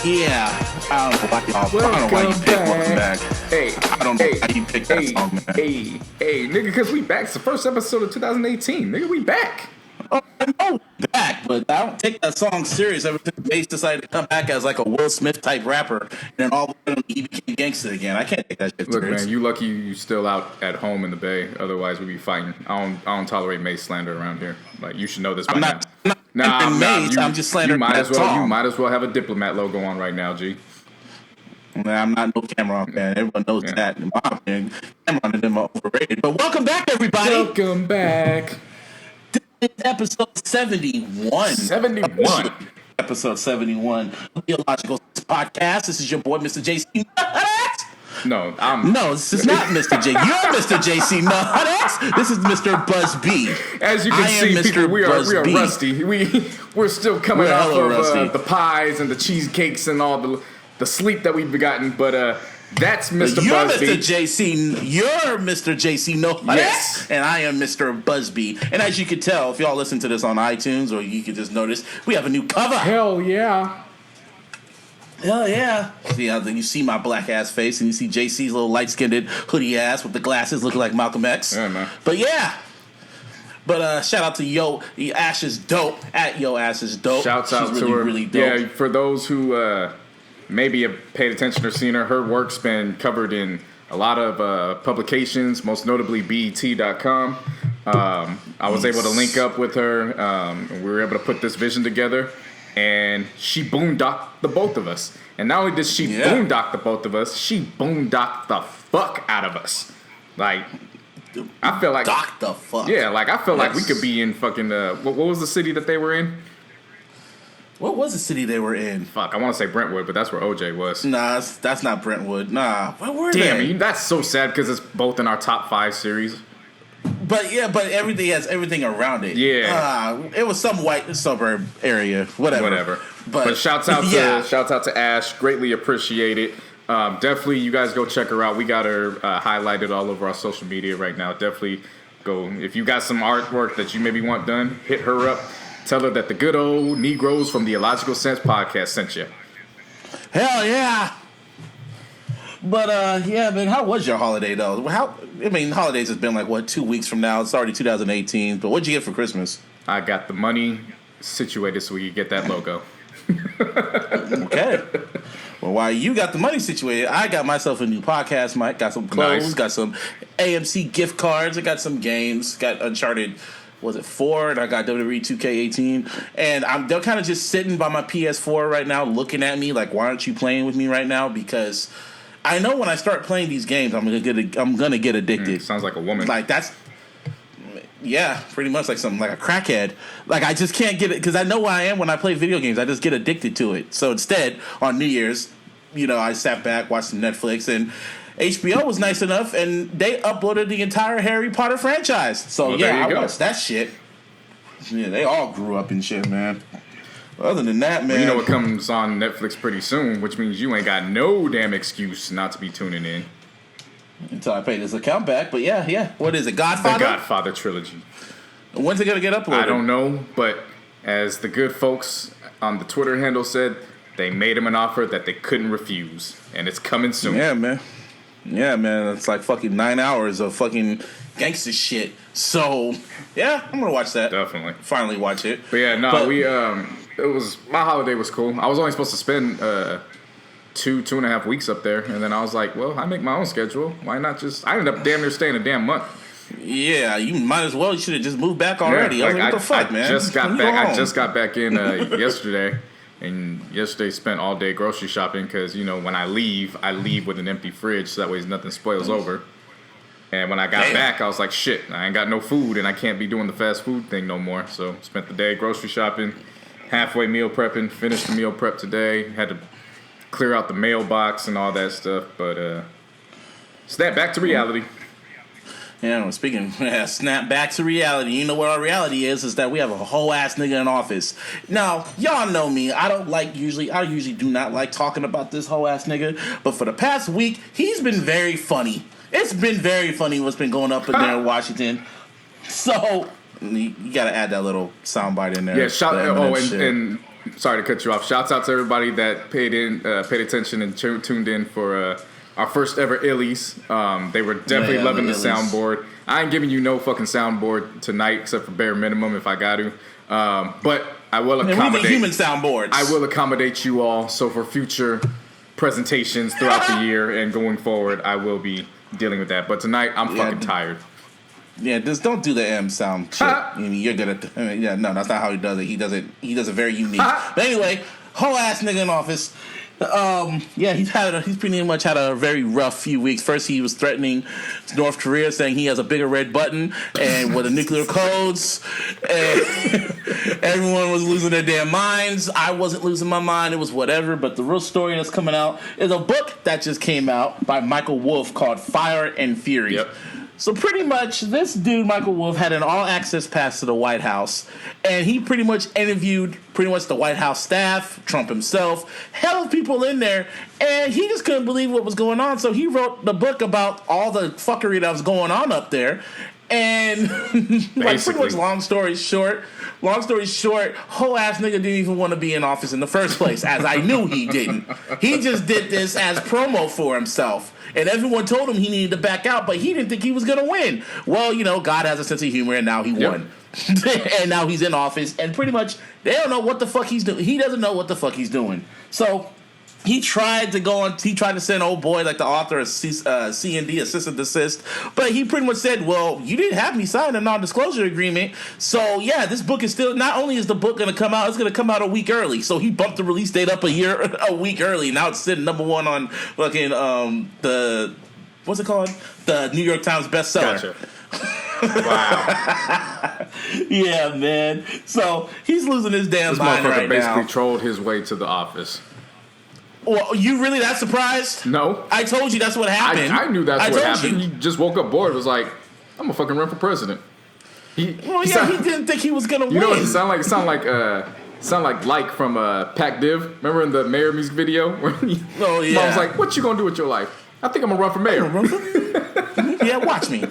Yeah, I don't know why you picked Welcome Back. Hey, I don't know how you picked that song, man. Hey, nigga, because we back. It's the first episode of 2018. Nigga, we back. Oh, I know back, but I don't take that song serious ever since Bass decided to come back as like a Will Smith type rapper, and then all of a sudden he became gangster again. I can't take that shit Look, serious. man, you lucky you still out at home in the Bay. Otherwise, we'd be fighting. I don't tolerate Mace slander around here. Like, you should know this by now. I'm just slandering that song. You might as well have a diplomat logo on right now, G. Man, I'm not no Cameron fan. Everyone knows that. In my opinion, Cameron and them are overrated. But welcome back, everybody. Welcome back. This is episode 71. 71. Episode 71 of the iLLogical podcast. This is your boy, Mr. JC. No, this is not Mr. J. You're Mr. JC. No, this is Mr. Busby. As you can see, people, we are rusty. We're still coming off of the pies and the cheesecakes and all the sleep that we've gotten. But that's Mr. You're Busby. Mr. JC. You're Mr. JC. No, yes, and I am Mr. Busby. And as you can tell, if y'all listen to this on iTunes, or you can just notice, we have a new cover. Hell yeah. Hell yeah. See, you see my black ass face, and you see JC's little light skinned hoodie ass with the glasses looking like Malcolm X. Yeah, man. But yeah. But shout out to Yo Ash is dope at Yo Ash is dope. Shouts out She's to her. Really dope. Yeah, for those who maybe have paid attention or seen her work's been covered in a lot of publications, most notably BET.com. I was able to link up with her. And we were able to put this vision together. And she boondocked the both of us. And not only did she boondock the both of us, she boondocked the fuck out of us. Like, I feel like... Dock the fuck. Yeah, like, I feel like we could be in fucking... what was the city that they were in? What was the city they were in? Fuck, I want to say Brentwood, but that's where OJ was. Nah, that's not Brentwood. Nah, where were they? Damn, that's so sad because it's both in our top 5 series. But everything has everything around it. Yeah, it was some white suburb area, whatever. But shouts out to Ash, greatly appreciate it. Definitely, you guys go check her out. We got her highlighted all over our social media right now. Definitely go if you got some artwork that you maybe want done, hit her up. Tell her that the good old Negroes from the iLLogical Sense podcast sent you. Hell yeah. But yeah, man, how was your holiday though? Holidays has been like 2 weeks from now. It's already 2018. But what'd you get for Christmas? I got the money situated so we could get that logo. Okay. Well, while you got the money situated, I got myself a new podcast mic. Got some clothes. Got some AMC gift cards. I got some games. Got Uncharted. Was it 4? And I got WWE 2K18. And they're kind of just sitting by my PS4 right now, looking at me like, why aren't you playing with me right now? Because I know when I start playing these games, I'm gonna get addicted. Sounds like a woman. Like pretty much like something like a crackhead. Like I just can't get it because I know who I am when I play video games. I just get addicted to it. So instead, on New Year's, I sat back, watched some Netflix, and HBO was nice enough, and they uploaded the entire Harry Potter franchise. So I watched that shit. Yeah, they all grew up and shit, man. Other than that, man. Well, you know what comes on Netflix pretty soon, which means you ain't got no damn excuse not to be tuning in. Until I pay this account back, but yeah. What is it, Godfather? The Godfather trilogy. When's it going to get uploaded? I don't know, but as the good folks on the Twitter handle said, they made him an offer that they couldn't refuse, and it's coming soon. Yeah, man. It's like fucking 9 hours of fucking gangster shit. So, yeah, I'm going to watch that. Definitely. Finally watch it. But yeah, my holiday was cool. I was only supposed to spend 2.5 weeks up there, and then I was like, well, I make my own schedule. Why not I ended up damn near staying a damn month. Yeah, you might as well. You should have just moved back already. Yeah, I was like, what the fuck, man? I just got back in yesterday, and yesterday spent all day grocery shopping because, when I leave with an empty fridge, so that way nothing spoils over. And when I got back, I was like, shit, I ain't got no food, and I can't be doing the fast food thing no more. So spent the day grocery shopping, halfway meal prepping, finished the meal prep today, had to clear out the mailbox and all that stuff. But snap back to reality. Yeah, snap back to reality. You know what our reality is that we have a whole ass nigga in office. Now, y'all know me. I usually do not like talking about this whole ass nigga. But for the past week, he's been very funny. It's been very funny what's been going up in there in Washington. So, you got to add that little soundbite in there. Yeah, and sorry to cut you off. Shouts out to everybody that paid attention and tuned in for our first ever Illies. They were definitely loving the soundboard. I ain't giving you no fucking soundboard tonight except for bare minimum if I got to. But I will accommodate human soundboards. I will accommodate you all. So for future presentations throughout the year and going forward, I will be dealing with that. But tonight I'm fucking tired. Yeah, just don't do the M sound shit. I mean, you're good at no, that's not how he does it. He does it very unique. But anyway, whole ass nigga in office. He's pretty much had a very rough few weeks. First, he was threatening North Korea, saying he has a bigger red button and with the nuclear codes. And everyone was losing their damn minds. I wasn't losing my mind. It was whatever. But the real story that's coming out is a book that just came out by Michael Wolff called Fire and Fury. Yep. So pretty much, this dude, Michael Wolff, had an all-access pass to the White House, and he pretty much interviewed pretty much the White House staff, Trump himself, hell of people in there, and he just couldn't believe what was going on. So he wrote the book about all the fuckery that was going on up there, and like pretty much long story short, whole ass nigga didn't even want to be in office in the first place, as I knew he didn't. He just did this as promo for himself. And everyone told him he needed to back out, but he didn't think he was going to win. Well, God has a sense of humor, and now he won. And now he's in office, and pretty much they don't know what the fuck he's doing. He doesn't know what the fuck he's doing. So he tried to send old boy, like the author of C&D, a cease and desist, but he pretty much said, well, you didn't have me sign a non-disclosure agreement, so yeah, this book is still, not only is the book going to come out, it's going to come out a week early, so he bumped the release date up a week early. Now it's sitting number one on fucking, what's it called? The New York Times bestseller. Gotcha. Wow. Yeah, man. So he's losing his damn mind right now. This motherfucker basically trolled his way to the office. Well, you really that surprised? No. I told you that's what happened. I knew that's what happened. He just woke up bored. Was like, I'm gonna fucking run for president. He didn't think he was gonna win. You know what it sound like from Pac Div. Remember in the mayor music video where he was like, "What you gonna do with your life?" I think I'm gonna run for mayor. Yeah, watch me.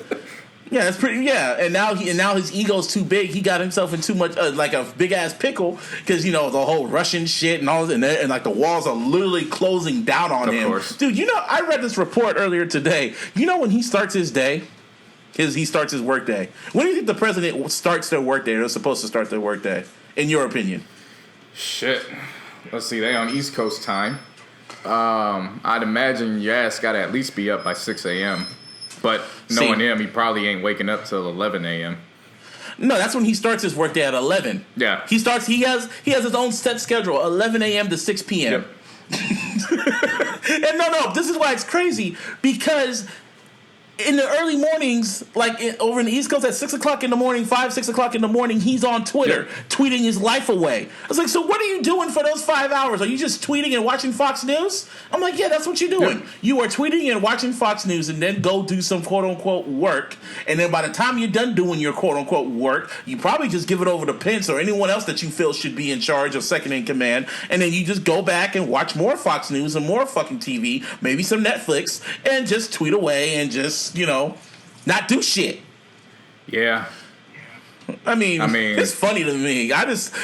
Yeah, it's pretty. Yeah, and now his ego's too big. He got himself in too much like a big ass pickle because the whole Russian shit and all, and like the walls are literally closing down on him. Of course, dude. I read this report earlier today. When he starts his day, he starts his work day. When do you think the president starts their work day? They're supposed to start their work day, in your opinion. Shit. Let's see. They on East Coast time. I'd imagine your ass got to at least be up by 6 a.m. But knowing him, he probably ain't waking up till 11 a.m. No, that's when he starts his workday at 11. Yeah. He has his own set schedule, 11 a.m. to 6 p.m. Yep. And no, this is why it's crazy, because in the early mornings, like over in the East Coast at 6 o'clock in the morning, 6 o'clock in the morning, he's on Twitter tweeting his life away. I was like, so what are you doing for those 5 hours? Are you just tweeting and watching Fox News? I'm like, yeah, that's what you're doing. Yeah. You are tweeting and watching Fox News and then go do some quote-unquote work. And then by the time you're done doing your quote-unquote work, you probably just give it over to Pence or anyone else that you feel should be in charge or second in command. And then you just go back and watch more Fox News and more fucking TV, maybe some Netflix, and just tweet away and just not do shit. Yeah. I mean, it's funny to me. I just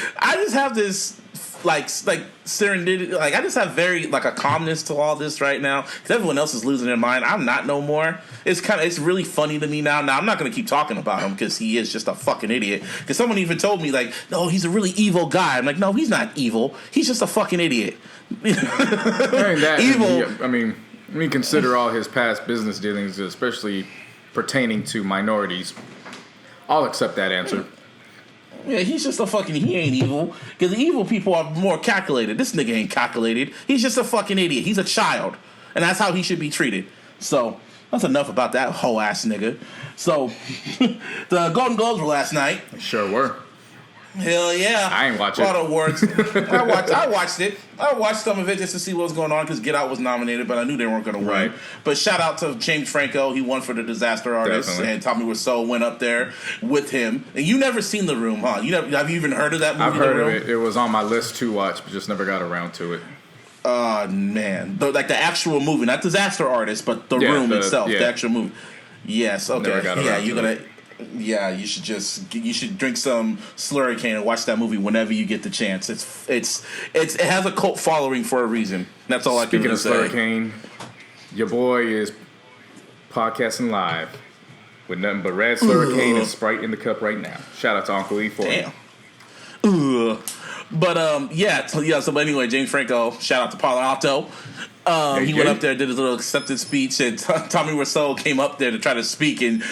have this like serendipity. Like I just have very like a calmness to all this right now because everyone else is losing their mind. I'm not no more. It's really funny to me now. Now I'm not gonna keep talking about him because he is just a fucking idiot. Because someone even told me like, no, he's a really evil guy. I'm like, no, he's not evil. He's just a fucking idiot. Evil. When you consider all his past business dealings, especially pertaining to minorities, I'll accept that answer. Yeah, he's just he ain't evil. Because the evil people are more calculated. This nigga ain't calculated. He's just a fucking idiot. He's a child. And that's how he should be treated. So, that's enough about that whole ass nigga. So, the Golden Globes were last night. Sure were. Hell yeah. I ain't watching it. A lot of awards. I watched it. I watched some of it just to see what was going on because Get Out was nominated, but I knew they weren't going to win. Right. But shout out to James Franco. He won for the Disaster Artist. Definitely. And Tommy Wiseau went up there with him. And you never seen The Room, huh? Have you even heard of that movie? I've heard of it. It was on my list to watch, but just never got around to it. Oh, man. Like the actual movie. Not Disaster Artist, but The Room itself. Yeah. The actual movie. Yes, okay. Never got around to it. Yeah, you should drink some Slurricane and watch that movie whenever you get the chance. It has a cult following for a reason. That's all I can really say. Speaking of Slurricane, your boy is podcasting live with nothing but red Slurricane and Sprite in the cup right now. Shout out to Uncle E for it. Damn. But so anyway, James Franco, shout out to Palo Alto. He went up there, did his little acceptance speech, and Tommy Wiseau came up there to try to speak, and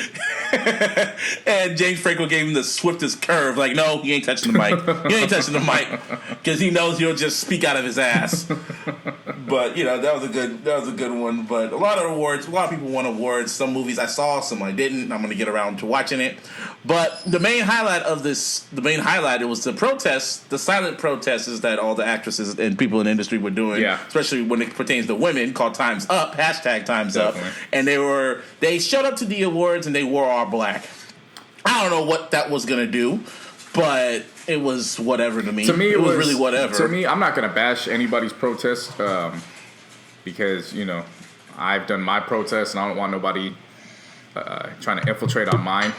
and James Franco gave him the swiftest curve, like, no, he ain't touching the mic. He ain't touching the mic, because he knows he'll just speak out of his ass. But that was a good one. But a lot of awards, a lot of people won awards. Some movies I saw, some I didn't. I'm going to get around to watching it. But the main highlight, it was the protests, the silent protests that all the actresses and people in the industry were doing, especially when it pertains to women, called Time's Up, #Time's Up. And they showed up to the awards and they wore all black. I don't know what that was going to do, but it was whatever to me. To me, it was really whatever. To me, I'm not going to bash anybody's protest because, I've done my protest and I don't want nobody trying to infiltrate on mine.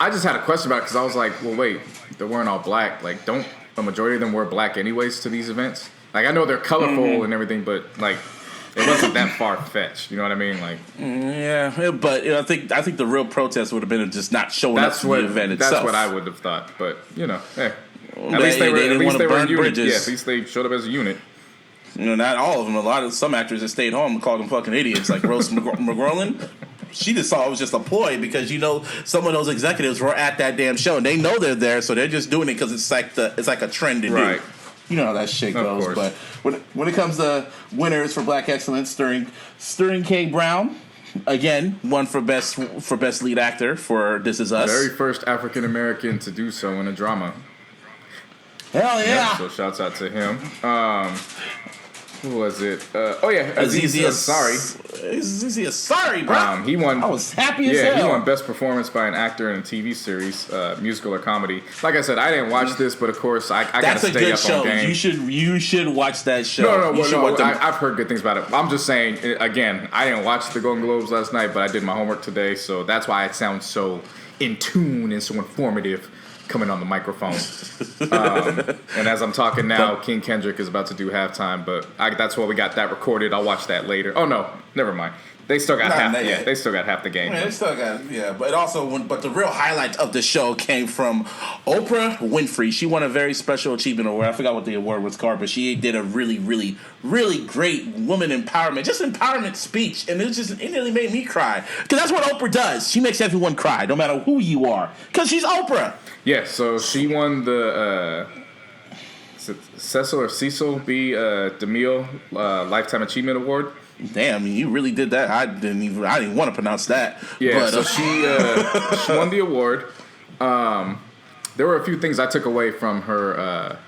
I just had a question about it because I was like, well, wait, they're wearing all black. Like, don't the majority of them wear black anyways to these events? Like, I know they're colorful and everything, but, like, it wasn't that far-fetched. You know what I mean? Like, yeah, but I think the real protest would have been just not showing up to the event itself. That's what I would have thought. But, hey. At least they were a unit. Bridges. Yeah, at least they showed up as a unit. Not all of them. Some actors that stayed home and called them fucking idiots. Like Rose McGowan. She just saw it was just a ploy because some of those executives were at that damn show and they know they're there, so they're just doing it because it's like a trend to do. You know how that shit goes. But when it comes to winners for Black Excellence, Sterling K. Brown again won for best lead actor for This Is Us. Very first African American to do so in a drama. Hell yeah! So shouts out to him. Who was it? Aziz Ansari, bro. He won. I was happy as hell. Yeah, he won Best Performance by an Actor in a TV Series, musical or comedy. Like I said, I didn't watch this, but of course I gotta stay up on game. You should watch that show. No. I've heard good things about it. I'm just saying, again, I didn't watch the Golden Globes last night, but I did my homework today, so that's why it sounds so in tune and so informative coming on the microphone. And as I'm talking now, King Kendrick is about to do halftime, but that's why we got that recorded. I'll watch that later. Oh no, never mind. They still got half. Yeah, they still got half the game. Yeah, they still got but the real highlight of the show came from Oprah Winfrey. She won a very special achievement award. I forgot what the award was called, but she did a really, really, really great woman empowerment speech, and it nearly made me cry because that's what Oprah does. She makes everyone cry, no matter who you are, because she's Oprah. Yeah, so she won the Cecil B. DeMille Lifetime Achievement Award. Damn, you really did that. I didn't want to pronounce that. Yeah, but, so she won the award. There were a few things I took away from her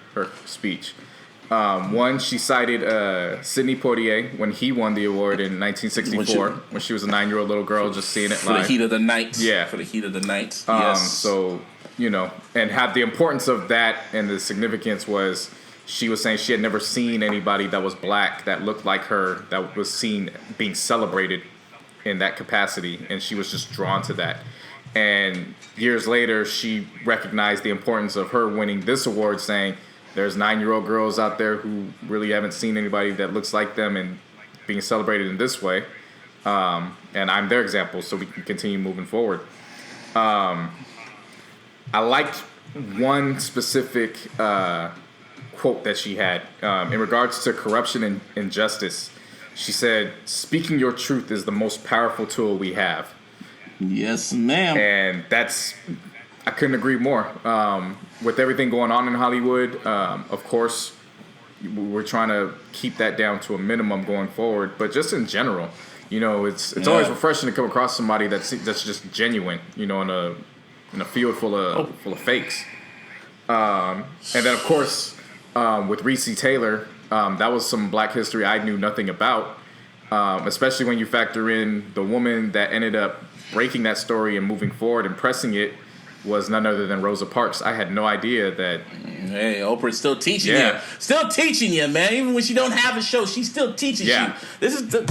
speech. One, she cited Sidney Poitier when he won the award in 1964, when she was a 9-year-old little girl just seeing it live. For the heat of the night. Yeah. For the heat of the night. Yes. So, and had the importance of that and the significance was she was saying she had never seen anybody that was black that looked like her that was seen being celebrated in that capacity, and she was just drawn to that. And years later, she recognized the importance of her winning this award, saying there's 9-year-old girls out there who really haven't seen anybody that looks like them and being celebrated in this way. And I'm their example, so we can continue moving forward. I liked one specific quote that she had in regards to corruption and injustice. She said, "Speaking your truth is the most powerful tool we have." Yes, ma'am. And I couldn't agree more. With everything going on in Hollywood, of course, we're trying to keep that down to a minimum going forward. But just in general, it's always refreshing to come across somebody that's just genuine, in a field full of fakes. And then, of course, with Reese Taylor, that was some black history I knew nothing about, especially when you factor in the woman that ended up breaking that story and moving forward and pressing it was none other than Rosa Parks. I had no idea that. Hey, Oprah's still teaching you. Still teaching you, man. Even when she don't have a show, she still teaches you.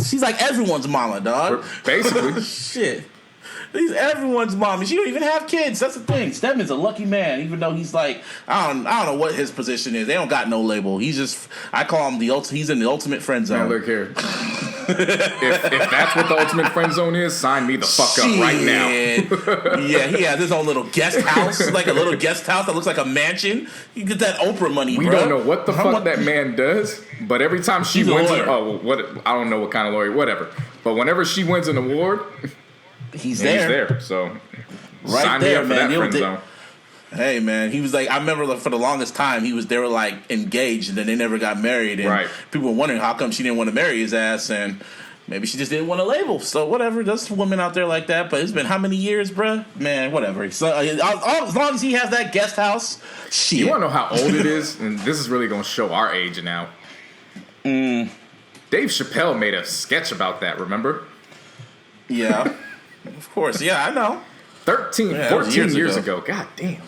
She's like everyone's mama, dog. Basically. Shit. He's everyone's mom. She don't even have kids. That's the thing. Stedman's a lucky man, even though he's like, I don't know what his position is. They don't got no label. He's just, I call him he's in the ultimate friend zone. Now look here. if that's what the ultimate friend zone is, sign me the fuck up right now. Yeah, he has his own little guest house, like a little guest house that looks like a mansion. You get that Oprah money, we bro. don't know what the fuck that man does, but every time she wins, I don't know what kind of lawyer, whatever. But whenever she wins an award, he's there. So right sign there, me up for man. that friend zone. Hey man, he was like, I remember for the longest time they were like engaged and then they never got married, and people were wondering how come she didn't want to marry his ass, and maybe she just didn't want a label. So whatever, there's women out there like that, but it's been how many years, bruh? Man, whatever. So as long as he has that guest house, shit. You want to know how old it is? And this is really going to show our age now. Dave Chappelle made a sketch about that, remember? Yeah, of course. Yeah, I know. 14 years ago. God damn.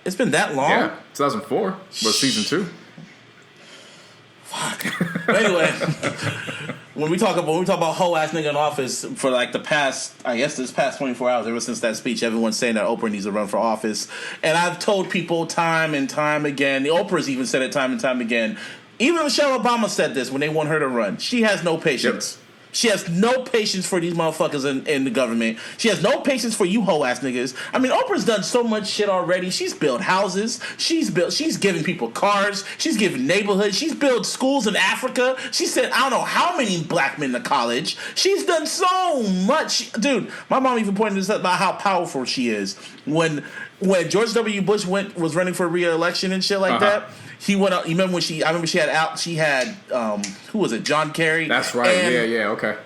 It's been that long? Yeah, 2004 was season 2. Fuck. Anyway, when we talk about whole ass nigga in office for like this past 24 hours, ever since that speech, everyone's saying that Oprah needs to run for office. And I've told people time and time again, the Oprah's even said it time and time again. Even Michelle Obama said this when they want her to run. She has no patience. Yep. She has no patience for these motherfuckers in the government. She has no patience for you hoe ass niggas. I mean, Oprah's done so much shit already. She's built houses. She's giving people cars. She's giving neighborhoods. She's built schools in Africa. She sent I don't know how many black men to college. She's done so much. Dude, my mom even pointed this out about how powerful she is. When George W. Bush was running for re-election and shit like that, he went out. You remember when I remember she had who was it? John Kerry. That's right. Okay.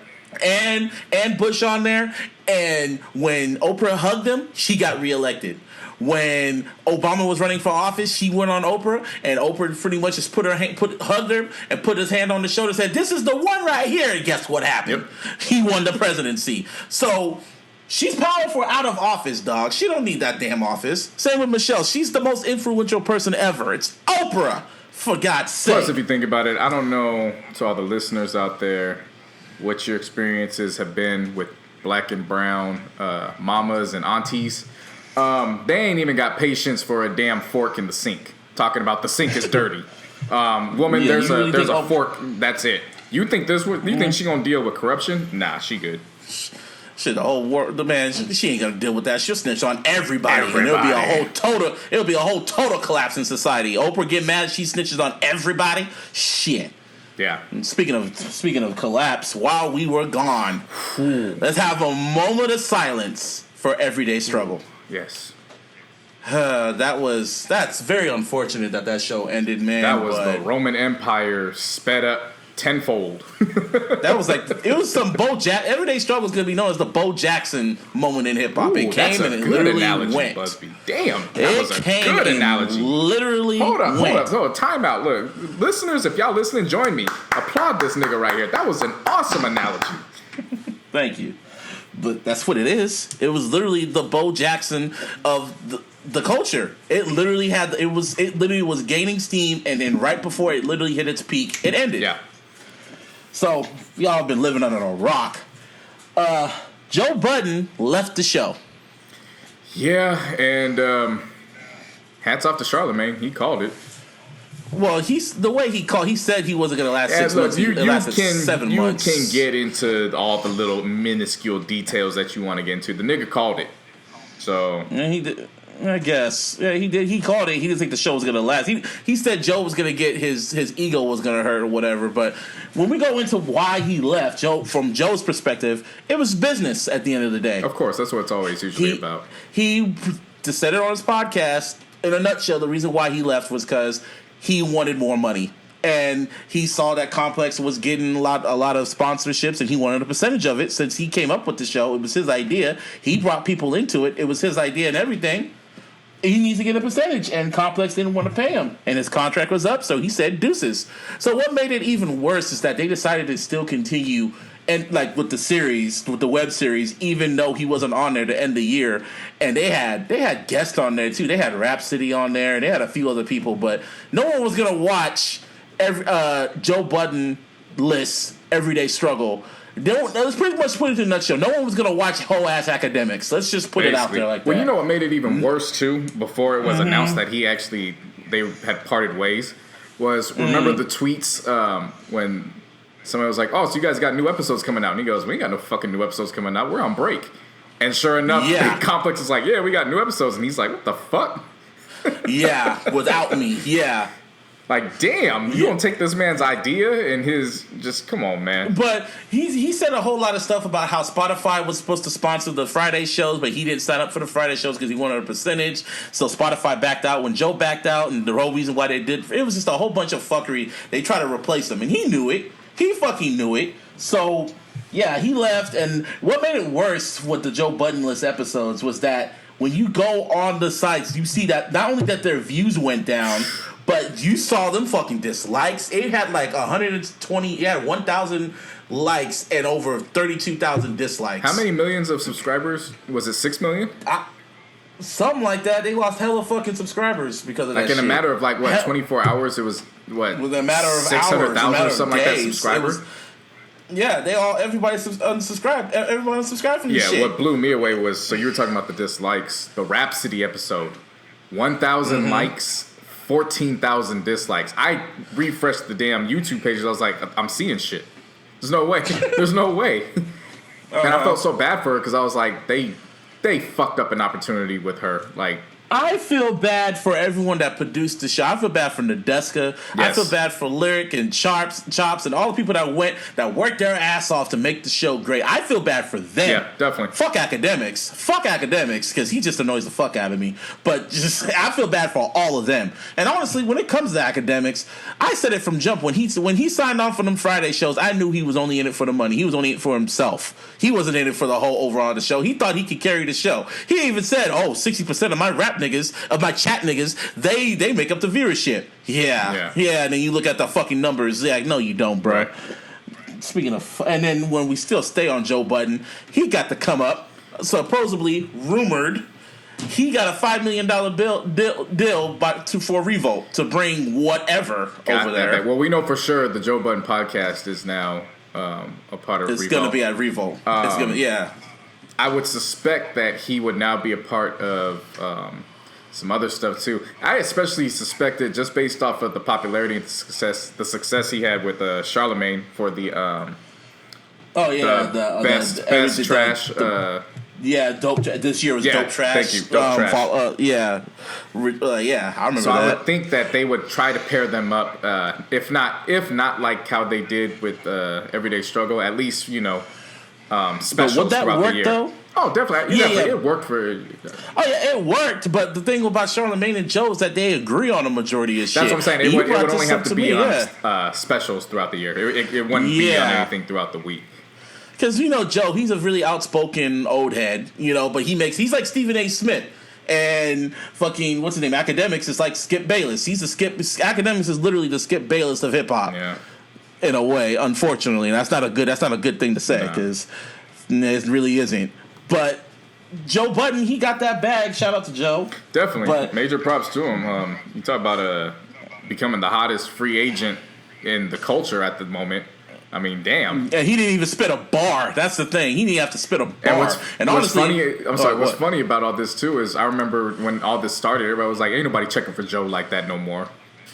And Bush on there. And when Oprah hugged him, she got reelected. When Obama was running for office, she went on Oprah, and Oprah pretty much just hugged her and put his hand on the shoulder and said, "This is the one right here." And guess what happened? Yep. He won the presidency. So she's powerful out of office, dog. She don't need that damn office. Same with Michelle. She's the most influential person ever. It's Oprah, for God's sake. Plus, if you think about it, I don't know, to all the listeners out there, what your experiences have been with black and brown mamas and aunties. They ain't even got patience for a damn fork in the sink. Talking about the sink is dirty. Woman, there's a fork. That's it. You think think she gonna deal with corruption? Nah, she good. Shit, the whole world, she ain't gonna deal with that. She'll snitch on everybody. And it'll be a whole total collapse in society. Oprah get mad, she snitches on everybody. Shit. Yeah. And speaking of collapse, while we were gone, let's have a moment of silence for Everyday Struggle. Yes. That's very unfortunate that show ended, man. That was the Roman Empire sped up tenfold. That was it was some Everyday Struggle is going to be known as the Bo Jackson moment in hip hop. It came and it literally went. Busby. Damn, that was a good analogy. Literally Hold up. Time out. Look, listeners, if y'all listening, join me. Applaud this nigga right here. That was an awesome analogy. Thank you. But that's what it is. It was literally the Bo Jackson of the culture. It literally was gaining steam, and then right before it literally hit its peak, it ended. Yeah. So y'all have been living under a rock. Joe Budden left the show. Yeah, and hats off to Charlamagne. He called it. Well, he said he wasn't going to last 6 months. It lasted 7 months. You can get into all the little minuscule details that you want to get into. The nigga called it. So yeah, he did. I guess. Yeah, he did. He called it. He didn't think the show was going to last. He said Joe was going to get his ego was going to hurt or whatever. But when we go into why he left, from Joe's perspective, it was business at the end of the day. Of course, that's what it's always usually about. He just said it on his podcast. In a nutshell, the reason why he left was because he wanted more money. And he saw that Complex was getting a lot of sponsorships, and he wanted a percentage of it. Since he came up with the show, it was his idea. He brought people into it. It was his idea and everything. He needs to get a percentage, and Complex didn't want to pay him, and his contract was up, so he said deuces. So what made it even worse is that they decided to still continue, and with the web series, even though he wasn't on there to end the year, and they had guests on there too. They had Rhapsody on there, and they had a few other people, but no one was gonna watch Joe Budden lists Everyday Struggle let's pretty much put it in a nutshell. No one was gonna watch whole ass Academics. Let's just put it out there like that. Well, you know what made it even worse too? Before it was announced that they had parted ways, was remember the tweets when somebody was like, "Oh, so you guys got new episodes coming out?" And he goes, "We ain't got no fucking new episodes coming out. We're on break." And sure enough, Complex is like, "Yeah, we got new episodes," and he's like, "What the fuck?" Without me, Like, damn, you don't take this man's idea and his come on, man. But he said a whole lot of stuff about how Spotify was supposed to sponsor the Friday shows, but he didn't sign up for the Friday shows because he wanted a percentage. So Spotify backed out when Joe backed out, and the whole reason why they did it was just a whole bunch of fuckery. They tried to replace him, and he knew it. He fucking knew it. So yeah, he left. And what made it worse with the Joe Budden-less episodes was that when you go on the sites, you see that not only that their views went down, but you saw them fucking dislikes. It had like 120, it had 1,000 likes and over 32,000 dislikes. How many millions of subscribers? Was it 6 million? Something like that. They lost hella fucking subscribers because of that shit. Like in a matter of 24 hours, it was what? Within a matter of 600,000 or something like that subscribers. Everybody unsubscribed. Everyone unsubscribed from this shit. Yeah, what blew me away was, so you were talking about the dislikes. The Rhapsody episode, 1,000 likes. 14,000 dislikes. I refreshed the damn YouTube pages. I was like, I'm seeing shit. There's no way. There's no way. And I felt so bad for her because I was like, they fucked up an opportunity with her. Like, I feel bad for everyone that produced the show. I feel bad for Nadeska. Yes. I feel bad for Lyric and Chops and all the people that worked their ass off to make the show great. I feel bad for them. Yeah, definitely. Fuck Academics, because he just annoys the fuck out of me. But I feel bad for all of them. And honestly, when it comes to Academics, I said it from jump when he signed on for them Friday shows. I knew he was only in it for the money. He was only in it for himself. He wasn't in it for the whole overall of the show. He thought he could carry the show. He even said, 60% of my rap niggas, of my chat niggas, they make up the viewership. Yeah. And then you look at the fucking numbers. Yeah, no, you don't, bro. Right. Speaking of, and then when we still stay on Joe Budden, he got to come up. Supposedly rumored, he got a $5 million deal for Revolt to bring whatever over there. Well, we know for sure the Joe Budden podcast is now a part of Revolt. It's going to be at Revolt. It's going to, I would suspect that he would now be a part of some other stuff too. I especially suspected, just based off of the popularity and the success he had with Charlemagne for the best trash. Dope. This year was Dope Trash. Thank you, Dope Trash. I remember so that. I would think that they would try to pair them up, if not like how they did with Everyday Struggle, at least specials would that throughout work the year. Though? Oh, definitely. It worked for. Oh yeah, it worked. But the thing about Charlemagne and Joe is that they agree on a majority of shit. That's what I'm saying. It would only have to be on specials throughout the year. It wouldn't be on anything throughout the week. Because Joe, he's a really outspoken old head. But he's like Stephen A. Smith. And fucking what's his name? Academics is like Skip Bayless. Academics is literally the Skip Bayless of hip hop. Yeah. In a way, unfortunately, and that's not a good thing to say because it really isn't. But Joe Budden, he got that bag. Shout out to Joe. Definitely, major props to him. You talk about becoming the hottest free agent in the culture at the moment. I mean, damn. And he didn't even spit a bar. That's the thing. He didn't have to spit a bar. What's funny about all this too is I remember when all this started, everybody was like, "Ain't nobody checking for Joe like that no more."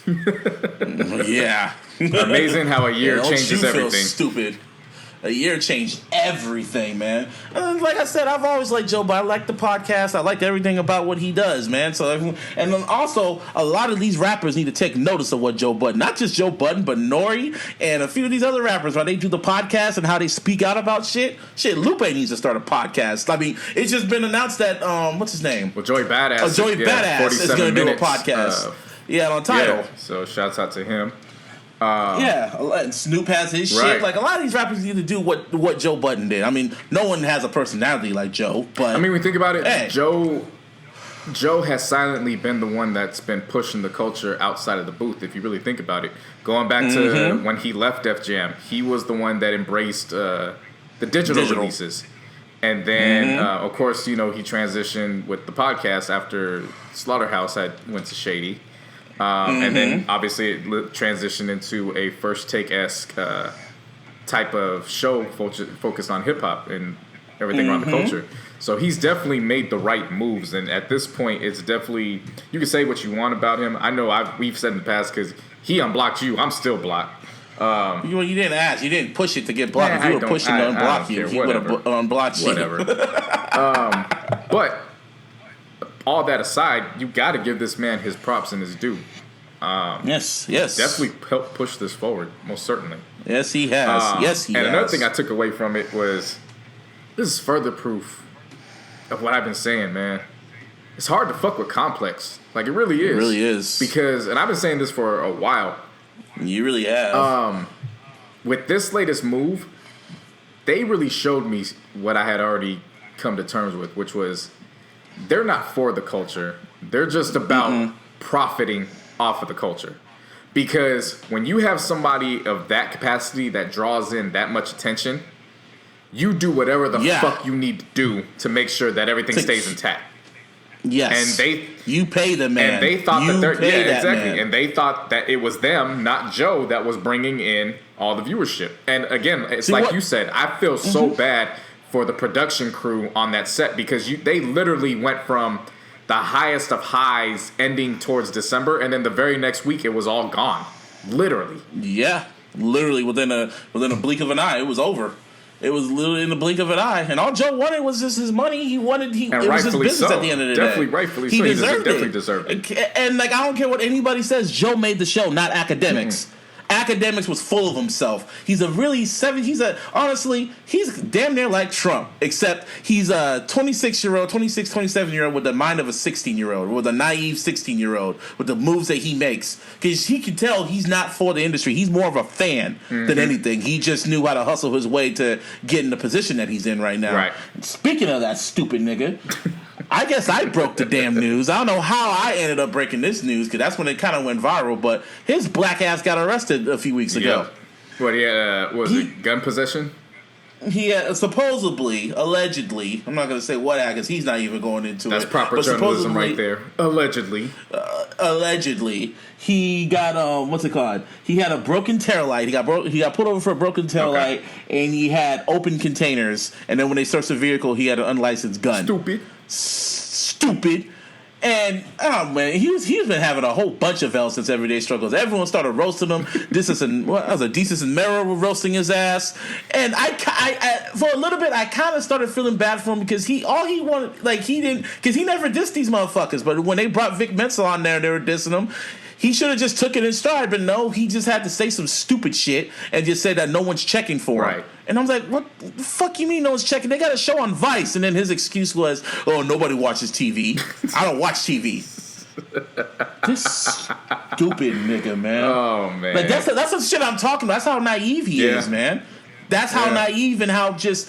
Yeah. Amazing how a year changes everything. Stupid. A year changed everything, man. Like I said, I've always liked Joe, but I like the podcast. I like everything about what he does, man. So, and then also, a lot of these rappers need to take notice of what Joe Budden, not just Joe Budden, but Nori and a few of these other rappers, when they do the podcast and how they speak out about shit. Shit, Lupe needs to start a podcast. I mean, it's just been announced that what's his name? Well, Joey Badass. Badass is going to do a podcast. On Tidal. So shouts out to him. And Snoop has his shit. Like, a lot of these rappers need to do what Joe Budden did. I mean, no one has a personality like Joe, but... I mean, when you think about it, Joe has silently been the one that's been pushing the culture outside of the booth, if you really think about it. Going back to when he left Def Jam, he was the one that embraced the digital releases. And then, of course, he transitioned with the podcast after Slaughterhouse went to Shady. And then obviously it transitioned into a First Take-esque type of show focused on hip hop and everything around the culture. So he's definitely made the right moves, and at this point, it's definitely, you can say what you want about him. I know we've said in the past, because he unblocked you, I'm still blocked. You didn't ask. You didn't push it to get blocked. If you were pushing to unblock you, he would have unblocked you. Whatever. But all that aside, you got to give this man his props and his due. Yes. Definitely helped push this forward, most certainly. Yes, he has. Yes, he has. And another thing I took away from it was, this is further proof of what I've been saying, man. It's hard to fuck with Complex. Like, it really is. It really is. Because, and I've been saying this for a while. You really have. With this latest move, they really showed me what I had already come to terms with, which was they're not for the culture. They're just about profiting off of the culture. Because when you have somebody of that capacity that draws in that much attention, you do whatever the fuck you need to do to make sure that everything stays intact. Yes. And you pay the man. And they thought exactly. Man. And they thought that it was them, not Joe, that was bringing in all the viewership. And again, it's you said, I feel so bad for the production crew on that set, because they literally went from the highest of highs ending towards December, and then the very next week it was all gone. Literally. Yeah. Literally within a blink of an eye, it was over. It was literally in the blink of an eye, and all Joe wanted was just his money. It was his business at the end of the day. Rightfully he so. Definitely deserved it. And I don't care what anybody says. Joe made the show, not academics. Academics was full of himself. He's honestly, he's damn near like Trump, except he's a 27-year-old with the mind of a 16-year-old, with a naive 16-year-old, with the moves that he makes. Because he can tell he's not for the industry. He's more of a fan than anything. He just knew how to hustle his way to get in the position that he's in right now. Right. Speaking of that stupid nigga, I guess I broke the damn news. I don't know how I ended up breaking this news, because that's when it kind of went viral, but his black ass got arrested a few weeks ago. What, he had, gun possession? He had, supposedly, allegedly, I'm not going to say what happened, because he's not even going into That's it. proper journalism right there. Allegedly. Allegedly. He got, what's it called? He had a broken taillight. He got pulled over for a broken taillight, and he had open containers, and then when they searched the vehicle, he had an unlicensed gun. Stupid. And oh man, he's been having a whole bunch of L since Everyday Struggles. Everyone started roasting him. Desus and Mero were roasting his ass. And I for a little bit I kind of started feeling bad for him, because he wanted, he never dissed these motherfuckers. But when they brought Vic Mensa on there, they were dissing him. He should have just took it in stride, but no, he just had to say some stupid shit and just say that no one's checking for him. Right. And I was like, what the fuck you mean no one's checking? They got a show on Vice. And then his excuse was, oh, nobody watches TV. I don't watch TV. This stupid nigga, man. Oh, man. Like, that's the shit I'm talking about. That's how naive he is, man. That's how naive and how just...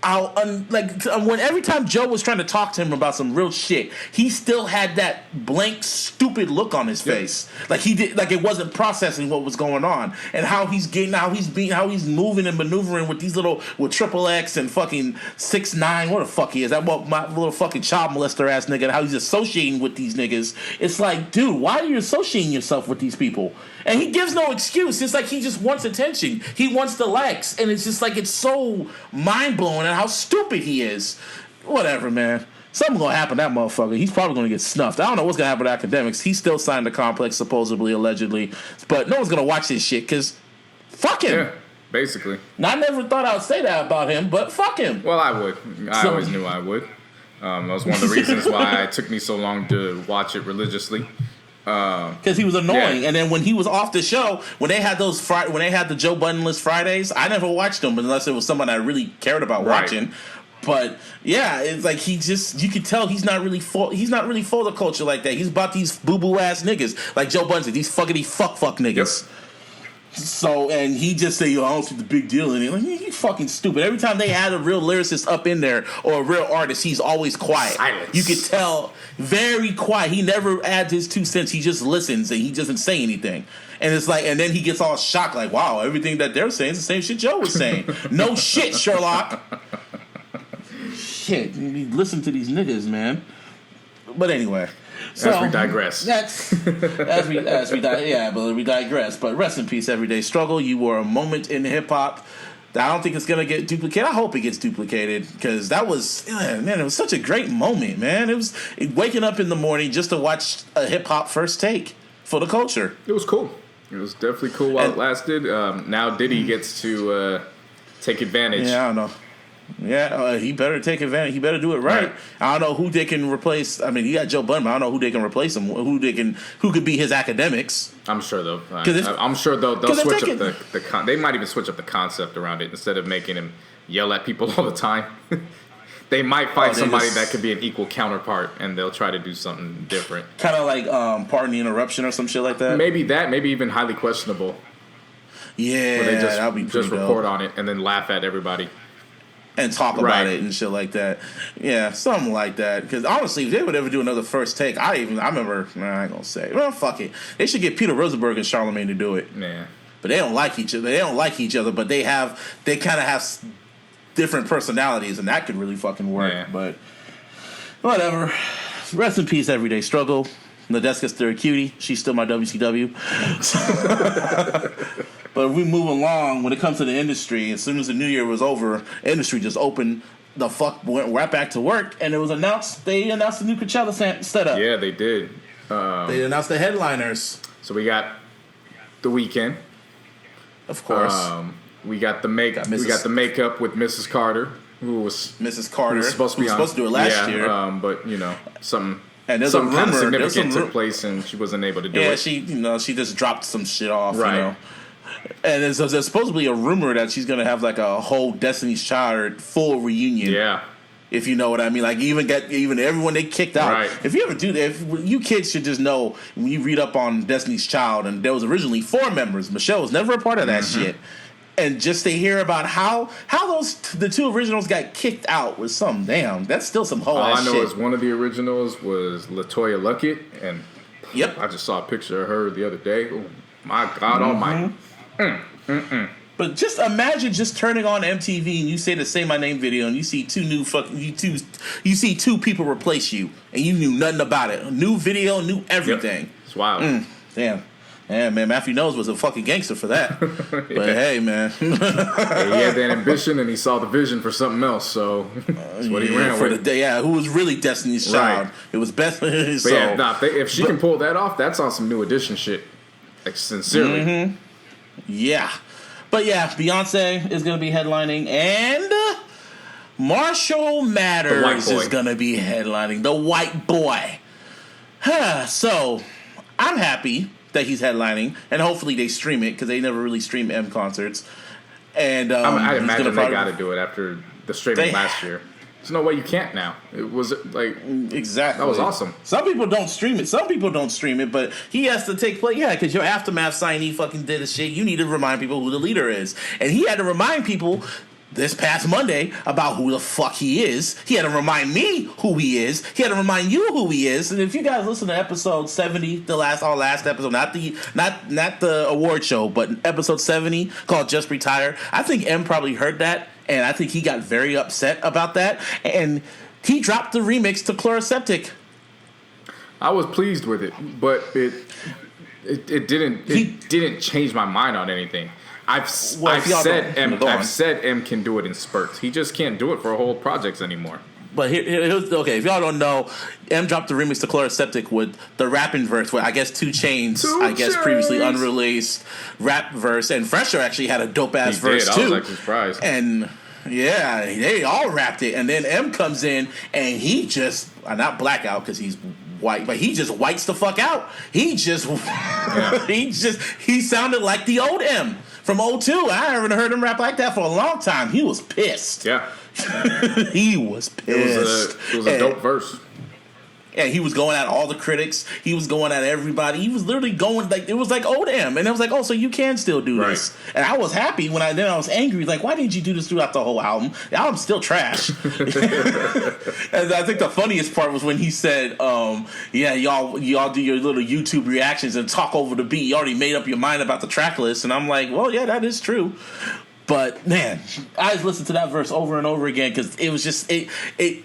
when every time Joe was trying to talk to him about some real shit, he still had that blank, stupid look on his face. Like he did, like it wasn't processing what was going on, and how he's moving and maneuvering with with Triple X and fucking 6ix9ine. What the fuck he is? That my little fucking child molester ass nigga. And how he's associating with these niggas. It's like, dude, why are you associating yourself with these people? And he gives no excuse. It's like he just wants attention. He wants the likes, and it's just like it's so mind blowing and how stupid he is. Whatever, man. Something's gonna happen to that motherfucker. He's probably gonna get snuffed. I don't know what's gonna happen to academics. He still signed the complex, supposedly, allegedly, but no one's gonna watch this shit because fuck him. Yeah, basically. Now, I never thought I would say that about him, but fuck him. Well, I would. I always knew I would. That was one of the reasons why it took me so long to watch it religiously. Because he was annoying, and then when he was off the show, when they had the Joe Budden list Fridays, I never watched them unless it was someone I really cared about watching. But yeah, it's like you could tell he's not really for the culture like that. He's about these boo boo ass niggas like Joe Budden, these fuckity fuck niggas. Yep. So, and he just say, yo, I don't see the big deal in it. Like, you fucking stupid. Every time they had a real lyricist up in there or a real artist, he's always quiet. Silence. You could tell, very quiet. He never adds his 2 cents. He just listens and he doesn't say anything. And it's like, and then he gets all shocked, like, wow, everything that they're saying is the same shit Joe was saying. No shit, Sherlock. Shit, you listen to these niggas, man. But anyway. So, as we digress. As we digress. But rest in peace, Everyday Struggle. You were a moment in hip hop. I don't think it's gonna get duplicated. I hope it gets duplicated because that was man, it was such a great moment, man. It was waking up in the morning just to watch a hip hop first take for the culture. It was cool. It was definitely cool while it lasted. Now Diddy gets to take advantage. Yeah, I don't know. Yeah, he better take advantage. He better do it right. I don't know who they can replace. I mean, you got Joe Budden, but I don't know who they can replace him. Who could be his academics? I'm sure they'll switch up the they might even switch up the concept around it instead of making him yell at people all the time. They might find somebody that could be an equal counterpart, and they'll try to do something different. Kind of like Pardon the Interruption or some shit like that. Maybe even highly questionable. Yeah, where they that'd be just report on it and then laugh at everybody. And talk about it and shit like that. Yeah, something like that. Because honestly, if they would ever do another first take, I remember, I ain't gonna say. Well, fuck it. They should get Peter Rosenberg and Charlamagne to do it. Yeah. But they don't like each other. But they kind of have different personalities, and that could really fucking work. Yeah. But whatever. Rest in peace, Everyday Struggle. Nadeska's still a cutie. She's still my WCW. But we move along when it comes to the industry. As soon as the new year was over, industry just opened the fuck, went right back to work, and it was announced. They announced the new Coachella setup. Yeah, they did. They announced the headliners. So we got The Weeknd, of course. We got the makeup with Mrs. Carter, who was Mrs. Carter, who was supposed to do it last year. But some some kind of significant took place, and she wasn't able to do it. Yeah, she just dropped some shit off, right. You know. And there's supposedly a rumor that she's gonna have like a whole Destiny's Child full reunion. Yeah, if you know what I mean. Like even everyone they kicked out. Right. If you ever do that, if you kids should just know when you read up on Destiny's Child, and there was originally 4 members. Michelle was never a part of that shit. And just to hear about how the 2 originals got kicked out was some damn. That's still some whole ass shit. All I know is one of the originals was LaToya Luckett, and yep, I just saw a picture of her the other day. Oh my God Almighty! But just imagine just turning on MTV and you say the Say My Name video and you see you see 2 people replace you and you knew nothing about it. New video, new everything. Yep. It's wild. Damn. Yeah, man, Matthew Knowles was a fucking gangster for that. But hey, man. He had that ambition and he saw the vision for something else, so that's what he ran with. Who was really Destiny's Child. Right. It was best. But if she can pull that off, that's on some New Edition shit. Like, sincerely. Mm-hmm. Yeah. But yeah, Beyonce is going to be headlining, and Marshall Mathers is going to be headlining. The white boy. So, I'm happy that he's headlining, and hopefully they stream it, because they never really stream M concerts. And I imagine they got to do it after the streaming last year. There's no way you can't now. It was like exactly that was awesome. Some people don't stream it. Some people don't stream it, but he has to take place. Yeah, because your Aftermath signee fucking did his shit. You need to remind people who the leader is, and he had to remind people this past Monday about who the fuck he is. He had to remind me who he is. He had to remind you who he is. And if you guys listen to episode 70, our last episode, not the award show, but episode 70 called Just Retire, I think M probably heard that, and I think he got very upset about that, and he dropped the remix to Chloraseptic. I was pleased with it, but it didn't change my mind on anything. I've said M can do it in spurts. He just can't do it for whole projects anymore. But if y'all don't know, M dropped the remix to Chloraseptic with the rapping verse, where I guess 2 Chainz, previously unreleased rap verse, and Fresher actually had a dope ass verse too. I was actually surprised. And yeah, they all rapped it, and then M comes in and he just not blackout because he's white, but he just whites the fuck out. He sounded like the old M from 02. I haven't heard him rap like that for a long time. He was pissed. Yeah. He was pissed. It was a dope verse. And he was going at all the critics. He was going at everybody. He was literally going it was like old M. And I was like, oh, so you can still do this. And I was happy when I was angry. Like, why didn't you do this throughout the whole album? The album's still trash. And I think the funniest part was when he said, y'all do your little YouTube reactions and talk over the beat. You already made up your mind about the track list. And I'm like, well, yeah, that is true. But man, I just listened to that verse over and over again because it was just it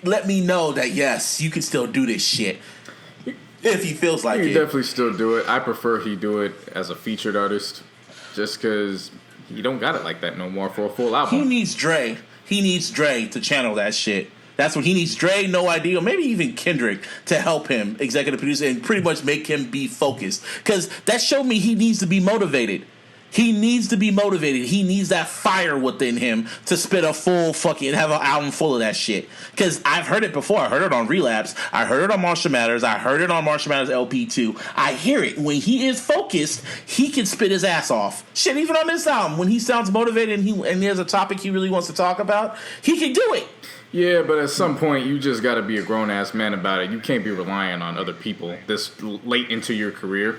let me know that yes, you can still do this shit if he feels like it. He definitely still do it. I prefer he do it as a featured artist, just because he don't got it like that no more for a full album. He needs Dre. He needs Dre to channel that shit. That's what he needs. Dre, No ID, or maybe even Kendrick to help him executive produce and pretty much make him be focused. Because that showed me he needs to be motivated. He needs to be motivated. He needs that fire within him to spit a full fucking, have an album full of that shit. Because I've heard it before. I heard it on Relapse. I heard it on Marshall Mathers. I heard it on Marshall Mathers LP2. I hear it. When he is focused, he can spit his ass off. Shit, even on this album, when he sounds motivated and there's a topic he really wants to talk about, he can do it. Yeah, but at some point, you just got to be a grown-ass man about it. You can't be relying on other people this late into your career.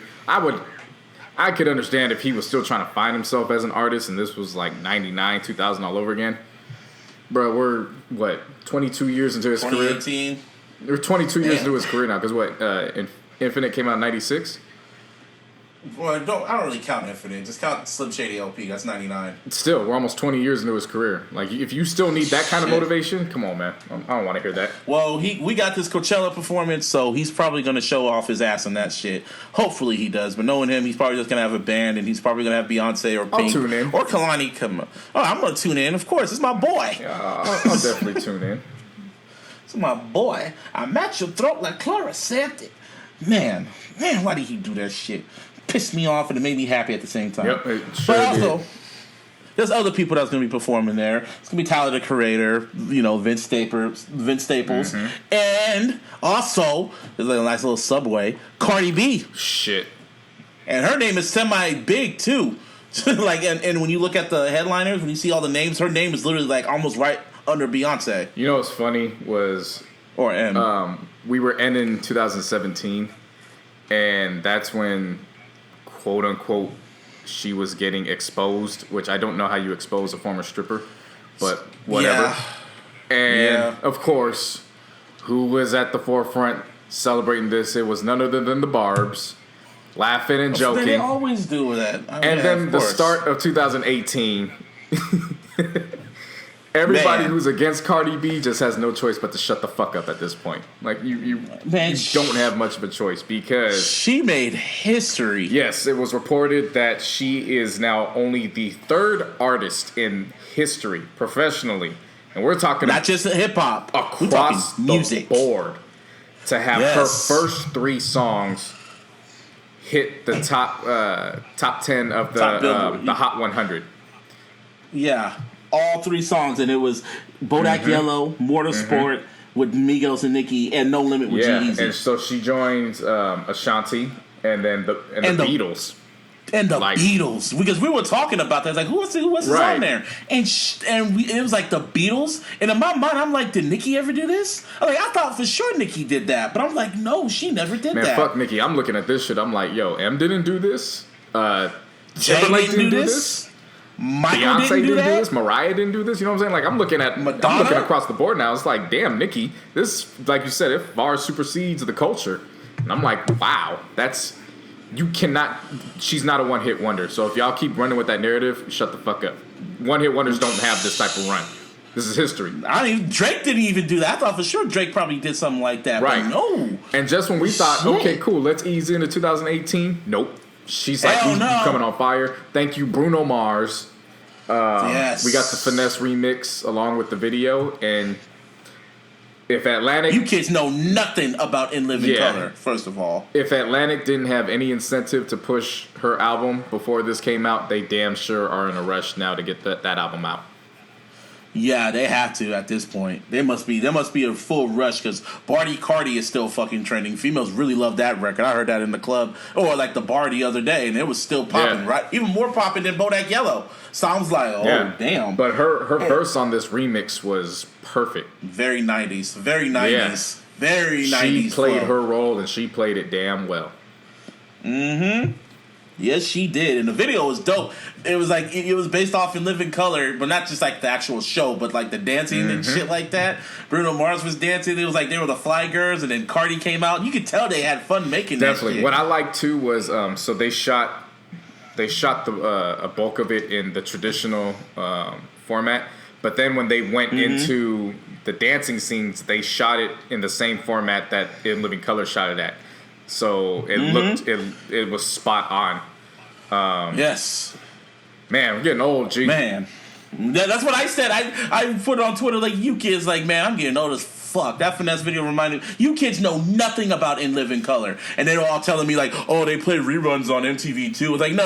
I could understand if he was still trying to find himself as an artist and this was like 99, 2000 all over again. Bro, we're, 22 years into his career? 2018. We're 22 years into his career now because Infinite came out in 96? Well, I don't really count Infinite. Just count Slim Shady LP. That's 99. Still, we're almost 20 years into his career. Like, if you still need that kind of motivation, come on, man. I don't want to hear that. Well, we got this Coachella performance, so he's probably going to show off his ass on that shit. Hopefully he does. But knowing him, he's probably just going to have a band, and he's probably going to have Beyonce or Pink. I'll tune in. Or Kalani come up. Oh, I'm going to tune in. Of course. It's my boy. I'll definitely tune in. It's my boy. I match your throat like Chloraseptic. Man, why did he do that shit? Pissed me off and it made me happy at the same time. Yep, it sure but also, did. There's other people that's going to be performing there. It's going to be Tyler the Creator, Vince Staples, and also there's like a nice little subway, Cardi B. Shit. And her name is semi-big too. and when you look at the headliners, when you see all the names, her name is literally like almost right under Beyonce. You know what's funny was or M. We were ending 2017, and that's when, quote unquote, she was getting exposed, which I don't know how you expose a former stripper, but whatever. Yeah. And of course, who was at the forefront celebrating this? It was none other than the Barbs, laughing and joking. They always do that. Then the start of 2018. Everybody who's against Cardi B just has no choice but to shut the fuck up at this point. Like, you don't have much of a choice because... She made history. Yes, it was reported that she is now only the third artist in history, professionally. And we're talking... Not just hip-hop. Across the board. To have her first 3 songs hit the top 10 of the Hot 100. Yeah. All 3 songs, and it was Bodak Yellow, Motorsport with Migos and Nicki, and No Limit with G-Eazy. And so she joins Ashanti, and then the Beatles. And the Beatles, because we were talking about that. Like, who was on there? And it was like the Beatles. And in my mind, I'm like, did Nicki ever do this? I thought for sure Nicki did that, but I'm like, no, she never did that. Man, fuck Nicki. I'm looking at this shit. I'm like, yo, M didn't do this. Jay didn't do this. Michael Beyonce didn't do this. Mariah didn't do this. You know what I'm saying? Like, I'm looking across the board now. It's like, damn, Nicki, this, like you said, it far supersedes the culture. And I'm like, wow, she's not a one-hit wonder. So if y'all keep running with that narrative, shut the fuck up. One-hit wonders don't have this type of run. This is history. Drake didn't even do that. I thought for sure Drake probably did something like that. Right. But no. And just when we thought, okay, cool, let's ease into 2018, nope. She's like, you coming on fire. Thank you, Bruno Mars. Yes. We got the Finesse remix along with the video. And if Atlantic... You kids know nothing about In Living Color, first of all. If Atlantic didn't have any incentive to push her album before this came out, they damn sure are in a rush now to get that album out. Yeah, they have to at this point. There must be a full rush because Barty Cardi is still fucking trending. Females really love that record. I heard that in the club or like the bar the other day, and it was still popping, right? Even more popping than Bodak Yellow. Sounds like, damn. But her verse on this remix was perfect. Very 90s. Very 90s. Yeah. Very 90s. She played her role, and she played it damn well. Mm-hmm. Yes, she did. And the video was dope. It was like, it was based off In Living Color, but not just like the actual show, but like the dancing and shit like that. Bruno Mars was dancing. It was like they were the Fly Girls, and then Cardi came out. You could tell they had fun making that shit. What I liked too was, so they shot a bulk of it in the traditional format, but then when they went into the dancing scenes, they shot it in the same format that In Living Color shot it at. So it looked, it was spot on. Yes. Man, we're getting old, G. Man. That's what I said. I put it on Twitter like, you kids, like, man, I'm getting old as fuck. That Finesse video reminded me, you kids know nothing about In Living Color. And they were all telling me, like, oh, they play reruns on MTV too. It's like, no.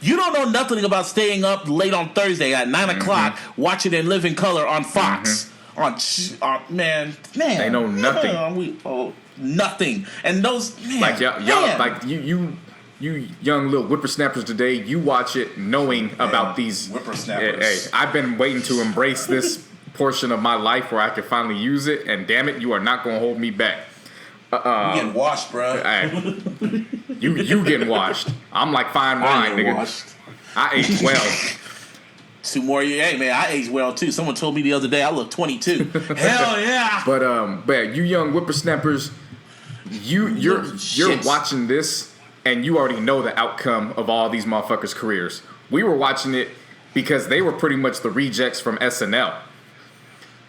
You don't know nothing about staying up late on Thursday at 9 o'clock watching In Living Color on Fox. Man. They know nothing. Nothing. And those, man, like y'all, like you young little whippersnappers today, you watch it knowing about these whippersnappers. Hey, I've been waiting to embrace this portion of my life where I can finally use it, and damn it, you are not going to hold me back. You getting washed, bro. You getting washed. I'm like fine wine, nigga. Washed. I age well. 2 more years. Hey, man, I age well, too. Someone told me the other day I look 22. Hell yeah. But you young whippersnappers, you're watching this, and you already know the outcome of all these motherfuckers' careers. We were watching it because they were pretty much the rejects from SNL.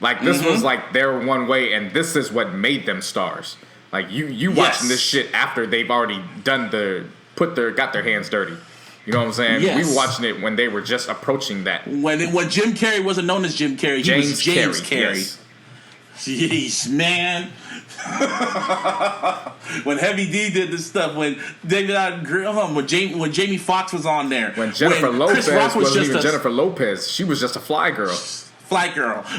Like, this was like their one way, and this is what made them stars. Like, you watching this shit after they've already got their hands dirty. You know what I'm saying? Yes. We were watching it when they were just approaching that. When Jim Carrey wasn't known as Jim Carrey, he was James Carrey. Yes. Jeez, man. When Heavy D did this stuff, when Jamie Foxx was on there, when Jennifer Lopez wasn't even Jennifer Lopez, she was just a fly girl.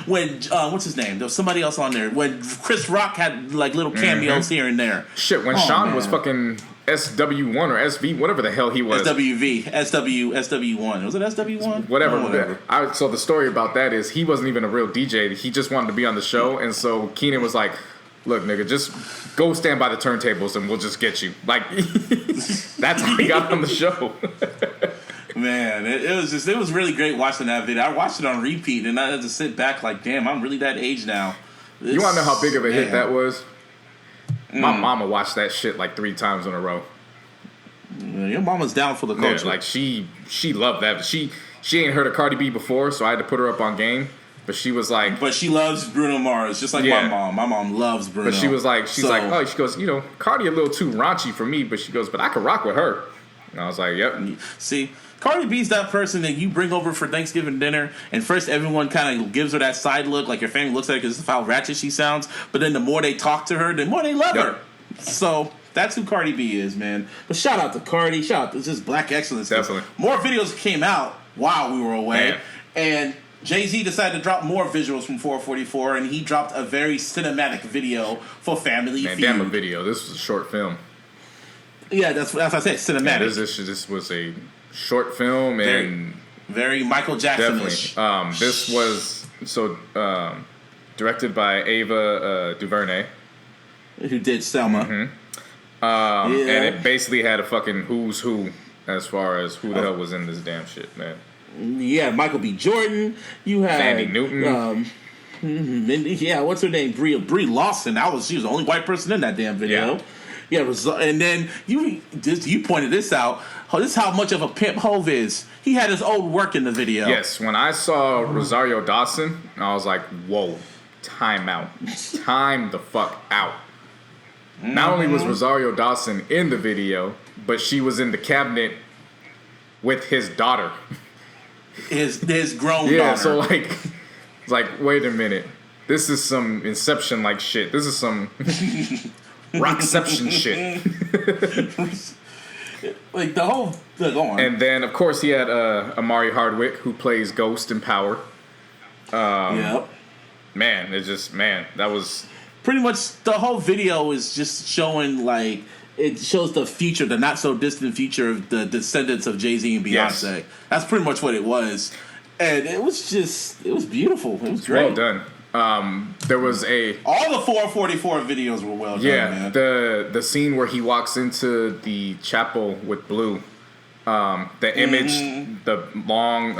When what's his name? There was somebody else on there. When Chris Rock had like little cameos here and there. Shit, when Sean was fucking SW1 or SV, whatever the hell he was. SW1. Was it SW1? Whatever. So the story about that is he wasn't even a real DJ. He just wanted to be on the show, and so Keenan was like, "Look, nigga, just go stand by the turntables, and we'll just get you." Like, that's how he got on the show. Man, it was really great watching that video. I watched it on repeat, and I had to sit back like, damn, I'm really that age now. You want to know how big of a hit that was? My mama watched that shit like 3 times in a row. Your mama's down for the culture. Yeah, like she loved that. She ain't heard of Cardi B before, so I had to put her up on game. But she was like, but she loves Bruno Mars, just like my mom. My mom loves Bruno. But she was like, she goes, you know, Cardi a little too raunchy for me, but she goes, but I could rock with her. And I was like, yep. See, Cardi B's that person that you bring over for Thanksgiving dinner, and first everyone kind of gives her that side look, like your family looks at her because of how ratchet she sounds. But then the more they talk to her, the more they love her. So that's who Cardi B is, man. But shout out to Cardi. Shout out to just Black Excellence. Definitely. More videos came out while we were away. Man. And Jay-Z decided to drop more visuals from 444, and he dropped a very cinematic video for Family Feud. Damn a video. This was a short film. Yeah, that's what I said, cinematic. Yeah, this was a short film, and very Michael Jackson-ish. Definitely. This was directed by Ava DuVernay, who did Selma. And it basically had a fucking who's who as far as who the hell was in this damn shit, man. Yeah, Michael B. Jordan. You had Sandy Newton. What's her name? Brie Lawson. She was the only white person in that damn video. Yeah, and then you pointed this out. This is how much of a pimp Hove is. He had his old work in the video. Yes, when I saw Rosario Dawson, I was like, whoa, time out. Time the fuck out. Not only was Rosario Dawson in the video, but she was in the cabinet with his daughter. His grown daughter. Yeah, so it's like, wait a minute. This is some Inception-like shit. This is some Rockception shit. Like the whole... Go on. And then, of course, he had Amari Hardwick, who plays Ghost in Power. Yep. Man, that was... Pretty much the whole video is just showing, like... It shows the future, the not-so-distant future of the descendants of Jay-Z and Beyonce. Yes. That's pretty much what it was. And it was beautiful. It was great. Well done. There was all the 444 videos were well done, man. The scene where he walks into the chapel with Blue, the image, the long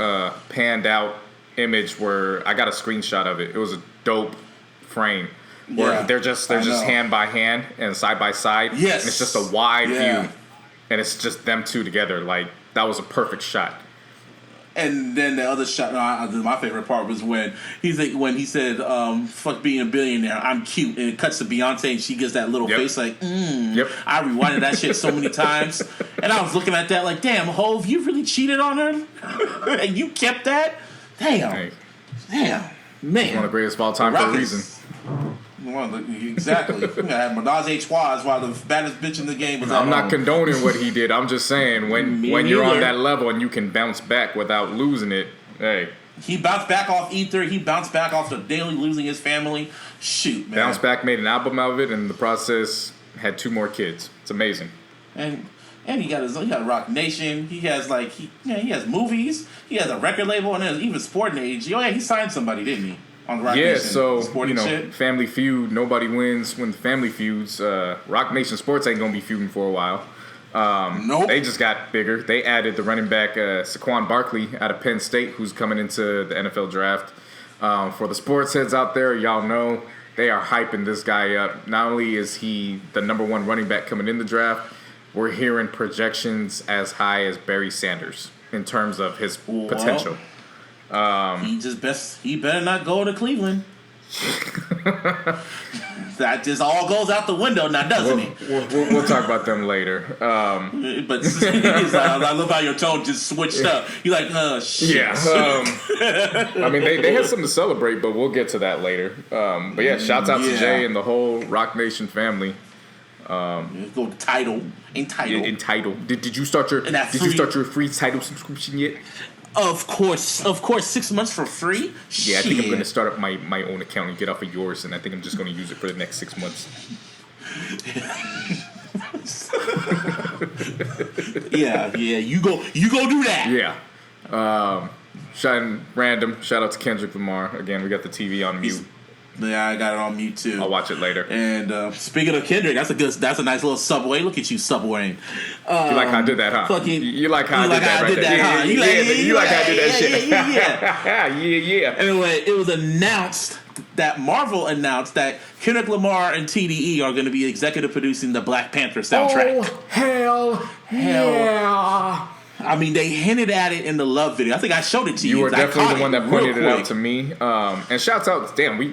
panned out image where I got a screenshot of it. It was a dope frame where they're just hand by hand and side by side. Yes, and it's just a wide view, and it's just them two together. Like, that was a perfect shot. And then the other shot, my favorite part was when he said, "Fuck being a billionaire, I'm cute," and it cuts to Beyonce and she gives that little face like, Yep. I rewinded that shit so many times, and I was looking at that like, damn, Hov, you really cheated on her, and you kept that, damn, man. One of the greatest of all time for a reason. Exactly. Had Menage a Trois while the baddest bitch in the game was. I'm not condoning what he did. I'm just saying when you're on that level and you can bounce back without losing it. Hey, he bounced back off Ether. He bounced back off the daily losing his family. Shoot, man. Bounced back, made an album out of it, and in the process had 2 more kids. It's amazing. And he got Rock Nation. He has he has movies. He has a record label, and then even Sporting Age. Oh yeah, he signed somebody, didn't he? On Rock Nation, so shit. Family Feud. Nobody wins when the family feuds. Rock Nation Sports ain't gonna be feuding for a while. Nope. They just got bigger. They added the running back Saquon Barkley out of Penn State, who's coming into the NFL draft. For the sports heads out there, y'all know they are hyping this guy up. Not only is he the number 1 running back coming in the draft, we're hearing projections as high as Barry Sanders in terms of his potential. He better not go to Cleveland. That just all goes out the window now, doesn't he? We'll talk about them later. But I love how your tone just switched up. You're like, shit. Yeah. I mean, they had something to celebrate, but we'll get to that later. But yeah, shouts out to Jay and the whole Rock Nation family. Go to Tidal. Entitled. Did you start your free Tidal subscription yet? Of course, 6 months for free. Yeah, I think I'm going to start up my own account and get off of yours, and I think I'm just going to use it for the next 6 months. yeah, you go do that. Yeah. Shout out to Kendrick Lamar. Again, we got the TV on mute. Yeah, I got it on mute too. I'll watch it later. And speaking of Kendrick, that's a nice little subway. Look at you, subwaying. You like how I did that, huh? You like how I did that, right there? Huh? You like how I did that shit? Yeah. Anyway, it was announced that Marvel announced that Kendrick Lamar and TDE are going to be executive producing the Black Panther soundtrack. Oh, hell yeah. I mean, they hinted at it in the Love video. I think I showed it to you. You were definitely the one that pointed it out to me. And shouts out, damn, we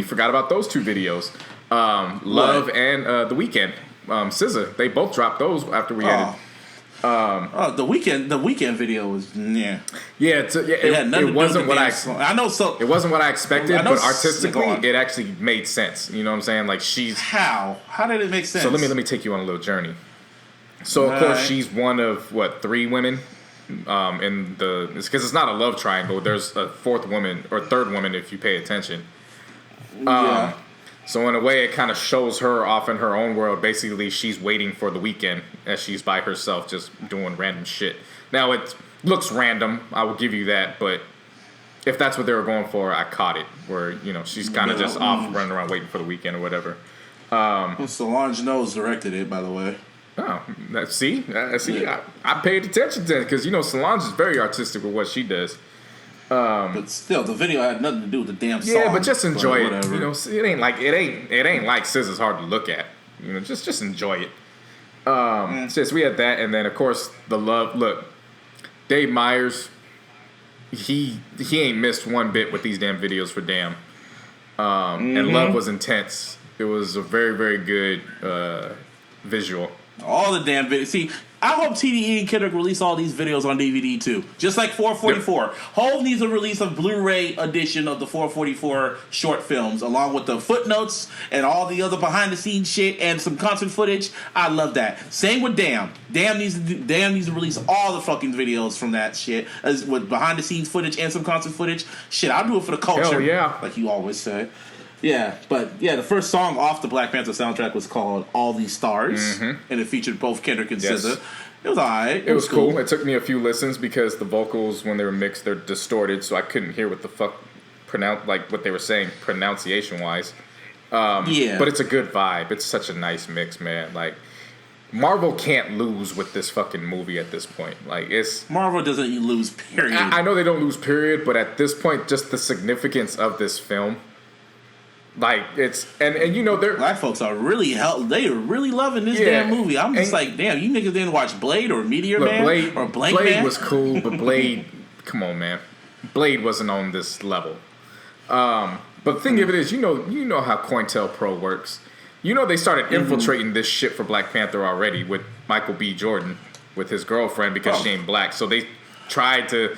forgot about those 2 videos. Love and The Weeknd. SZA, they both dropped those after we ended. The Weeknd video was it wasn't what I It wasn't what I expected, but artistically, it actually made sense. You know what I'm saying? Like how did it make sense? So let me take you on a little journey. So of course she's one of 3 women in because it's not a love triangle. There's a 4th woman or 3rd woman if you pay attention. So in a way, it kind of shows her off in her own world. Basically, she's waiting for the weekend as she's by herself, just doing random shit. Now it looks random, I will give you that, but if that's what they were going for, I caught it. Where she's kind of just off running around waiting for the weekend or whatever. Solange Knowles directed it, by the way. Oh, see, I paid attention to it because Solange is very artistic with what she does. But still, the video had nothing to do with the damn song. Yeah, but just enjoy it. It ain't like SZA's hard to look at. Just enjoy it. Since we had that, and then of course the Love. Look, Dave Meyers, he ain't missed one bit with these damn videos for Damn. And Love was intense. It was a very, very good visual. All the damn videos. See, I hope TDE and Kendrick release all these videos on DVD too. Just like 444. Yep. Hov needs to release a Blu-ray edition of the 444 short films, along with the footnotes and all the other behind-the-scenes shit and some concert footage. I love that. Same with Damn. Damn needs to release all the fucking videos from that shit, as with behind-the-scenes footage and some concert footage. Shit, I'll do it for the culture. Hell yeah. Like you always say. Yeah, but the first song off the Black Panther soundtrack was called All These Stars, and it featured both Kendrick and SZA. It was alright. It was cool. It took me a few listens because the vocals, when they were mixed, they're distorted, so I couldn't hear what the fuck what they were saying pronunciation-wise. But it's a good vibe. It's such a nice mix, man. Like, Marvel can't lose with this fucking movie at this point. Like, Marvel doesn't lose, period. I know they don't lose, period, but at this point, just the significance of this film. Like, it's and they're black folks are really they are really loving this damn movie. I'm just like, damn, you niggas didn't watch Blade or Meteor Man or Blade was cool, but Blade come on, man. Blade wasn't on this level. But the thing of it is, you know how COINTELPRO works. You know they started infiltrating this shit for Black Panther already with Michael B. Jordan with his girlfriend because she ain't black. So they tried to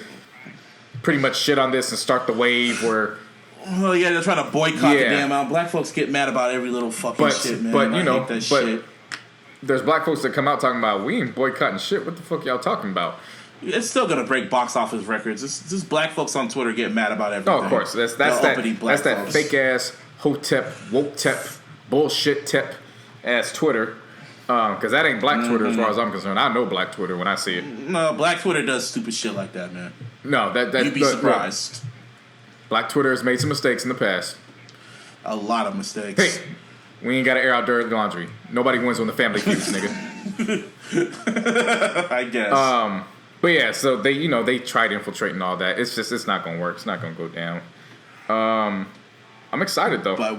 pretty much shit on this and start the wave where... Well, yeah, they're trying to boycott the damn out. Black folks get mad about every little fucking shit, man. But, I hate that shit. There's black folks that come out talking about, we ain't boycotting shit. What the fuck y'all talking about? It's still gonna break box office records. It's just black folks on Twitter get mad about everything. Oh, of course. That's that fake ass hotep, woke-tep, bullshit-tep ass Twitter. Because that ain't black Twitter as far as I'm concerned. I know black Twitter when I see it. No, black Twitter does stupid shit like that, man. No, you'd be surprised. Black Twitter has made some mistakes in the past. A lot of mistakes. Hey, we ain't got to air out dirty laundry. Nobody wins when the family feuds, nigga. I guess. But yeah, so they tried infiltrating all that. It's not gonna work. It's not gonna go down. I'm excited though. But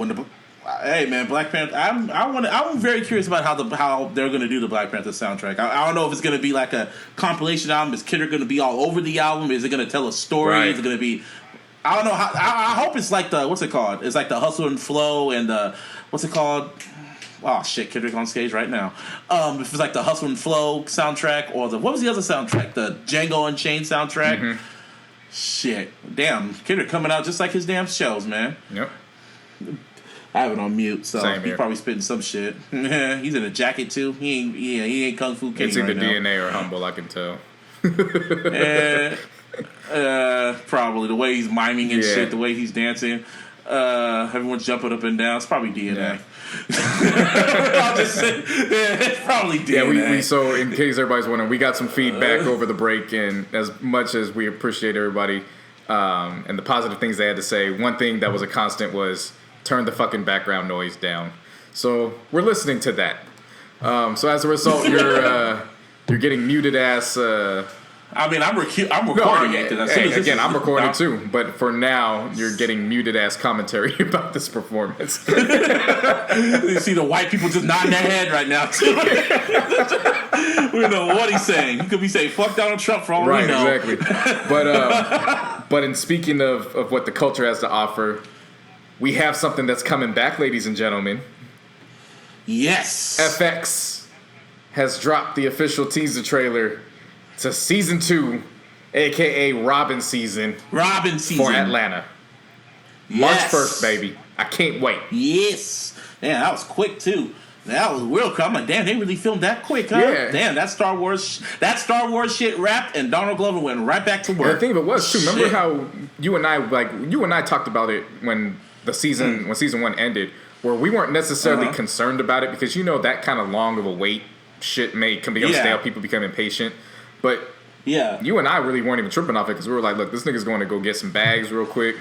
hey man, Black Panther. I'm very curious about how they're gonna do the Black Panther soundtrack. I don't know if it's gonna be like a compilation album. Is Kidder gonna be all over the album? Is it gonna tell a story? Right. Is it gonna be? I don't know. I hope it's like what's it called? It's like the Hustle and Flow and the what's it called? Oh shit, Kendrick on stage right now. If it's like the Hustle and Flow soundtrack or what was the other soundtrack? The Django Unchained soundtrack. Mm-hmm. Shit, damn, Kendrick coming out just like his damn shows, man. Yep. I have it on mute, so he's probably spitting some shit. He's in a jacket too. He ain't Kung Fu King. It's either right DNA or humble, I can tell. Probably the way he's miming and shit, the way he's dancing. Everyone's jumping up and down. It's probably DNA. Yeah. I'll just say, it's probably DNA. Yeah, so in case everybody's wondering, we got some feedback over the break, and as much as we appreciate everybody and the positive things they had to say, one thing that was a constant was turn the fucking background noise down. So we're listening to that. So as a result, you're getting muted ass. I mean, I'm recording it. Again, I'm recording too. But for now, you're getting muted ass commentary about this performance. You see the white people just nodding their head right now too. We don't know what he's saying. He could be saying "fuck Donald Trump" for all we know. Right, exactly. But in speaking of what the culture has to offer, we have something that's coming back, ladies and gentlemen. Yes. FX has dropped the official teaser trailer to season 2, aka Robin season. For Atlanta. Yes. March 1st, baby. I can't wait. Yes. Man, that was quick too. That was real quick. I'm like, damn, they really filmed that quick, huh? Yeah. Damn, that Star Wars shit wrapped, and Donald Glover went right back to work. And the thing of it was too. Remember how you and I talked about it when season 1 ended, where we weren't necessarily concerned about it because that kind of long of a wait shit can become stale. People become impatient. But you and I really weren't even tripping off it because we were like, look, this nigga's going to go get some bags real quick,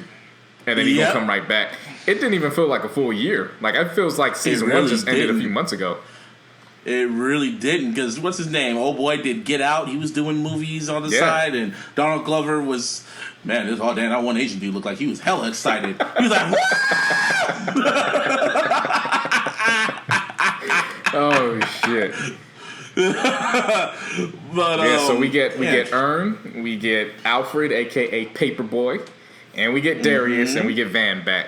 and then he's going to come right back. It didn't even feel like a full year. Like, it feels like season 1 just ended a few months ago. It really didn't because what's his name? Old boy did Get Out. He was doing movies on the side, and Donald Glover was, man, that one Asian dude looked like he was hella excited. He was like, oh, shit. But so we get Earn, we get Alfred, aka Paperboy, and we get Darius, and we get Van back.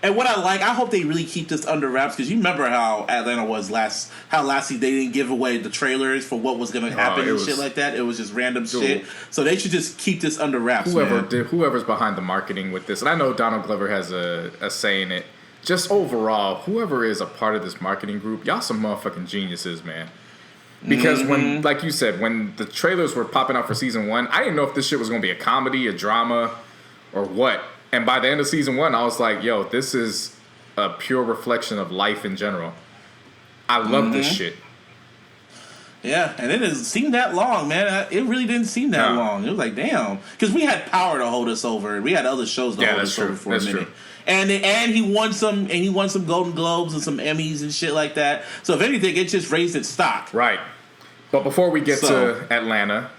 And what I hope they really keep this under wraps because you remember how Atlanta was last season. They didn't give away the trailers for what was going to happen and shit like that. It was just random shit. So they should just keep this under wraps. Whoever's behind the marketing with this, and I know Donald Glover has a say in it. Just overall, whoever is a part of this marketing group, y'all some motherfucking geniuses, man. Because when, like you said, when the trailers were popping out for season 1, I didn't know if this shit was going to be a comedy, a drama, or what. And by the end of season 1, I was like, yo, this is a pure reflection of life in general. I love this shit. Yeah, and it doesn't seem that long, man. It really didn't seem that long. It was like, damn. Because we had Power to hold us over. We had other shows to hold us over for a minute. True. And he won some Golden Globes and some Emmys and shit like that. So if anything, it just raised its stock. Right. But before we get to Atlanta,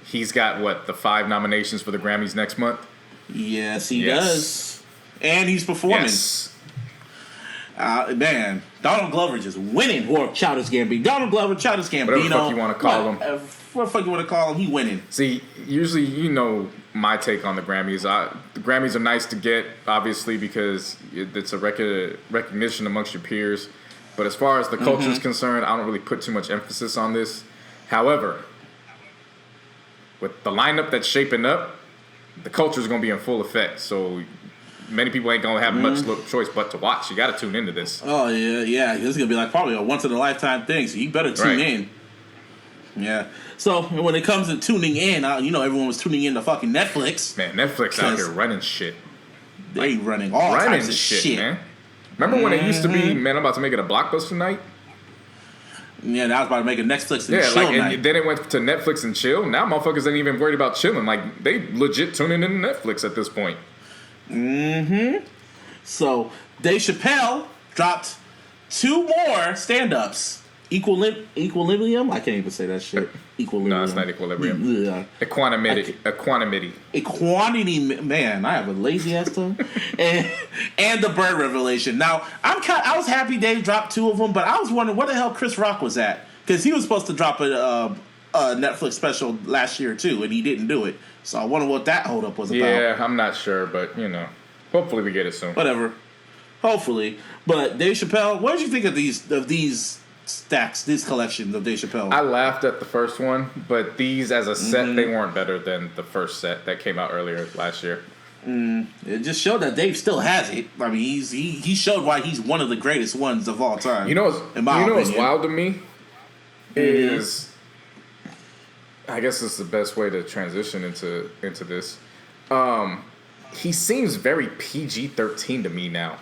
he's got the 5 nominations for the Grammys next month. Yes, he does. And he's performing. Yes. Man, Donald Glover just winning. Or Childish Gambino. Donald Glover, Childish Gambino. Whatever the fuck you want to call him. What the fuck you want to call him? He winning. See, usually you know my take on the Grammys. The Grammys are nice to get, obviously, because it's a recognition amongst your peers. But as far as the culture is concerned, I don't really put too much emphasis on this. However, with the lineup that's shaping up, the culture is going to be in full effect. So many people ain't going to have much choice but to watch. You got to tune into this. Oh, yeah. This is going to be like probably a once-in-a-lifetime thing, so you better tune in. Yeah. So when it comes to tuning in, everyone was tuning in to fucking Netflix. Man, Netflix out here running shit. They running all types of shit, man. Remember when it used to be, man, I'm about to make it a blockbuster night? Yeah, now I was about to make a Netflix and chill night. And then it went to Netflix and chill. Now motherfuckers ain't even worried about chilling. Like, they legit tuning in to Netflix at this point. So, Dave Chappelle dropped 2 more stand-ups. Equilibrium? I can't even say that shit. Equilibrium. No, it's not equilibrium. Equanimity. Equanimity, man. I have a lazy ass tongue. and the Bird Revelation. Now, I was happy Dave dropped 2 of them, but I was wondering where the hell Chris Rock was at, because he was supposed to drop a Netflix special last year too, and he didn't do it. So I wonder what that holdup was about. Yeah, I'm not sure, but hopefully we get it soon. Whatever. Hopefully. But Dave Chappelle, what did you think of these stacks, these collections of Dave Chappelle? I laughed at the first one, but these as a set, they weren't better than the first set that came out earlier last year. It just showed that Dave still has it. I mean, he showed why he's one of the greatest ones of all time. What's wild to me is, I guess it's the best way to transition into this. He seems very PG-13 to me now.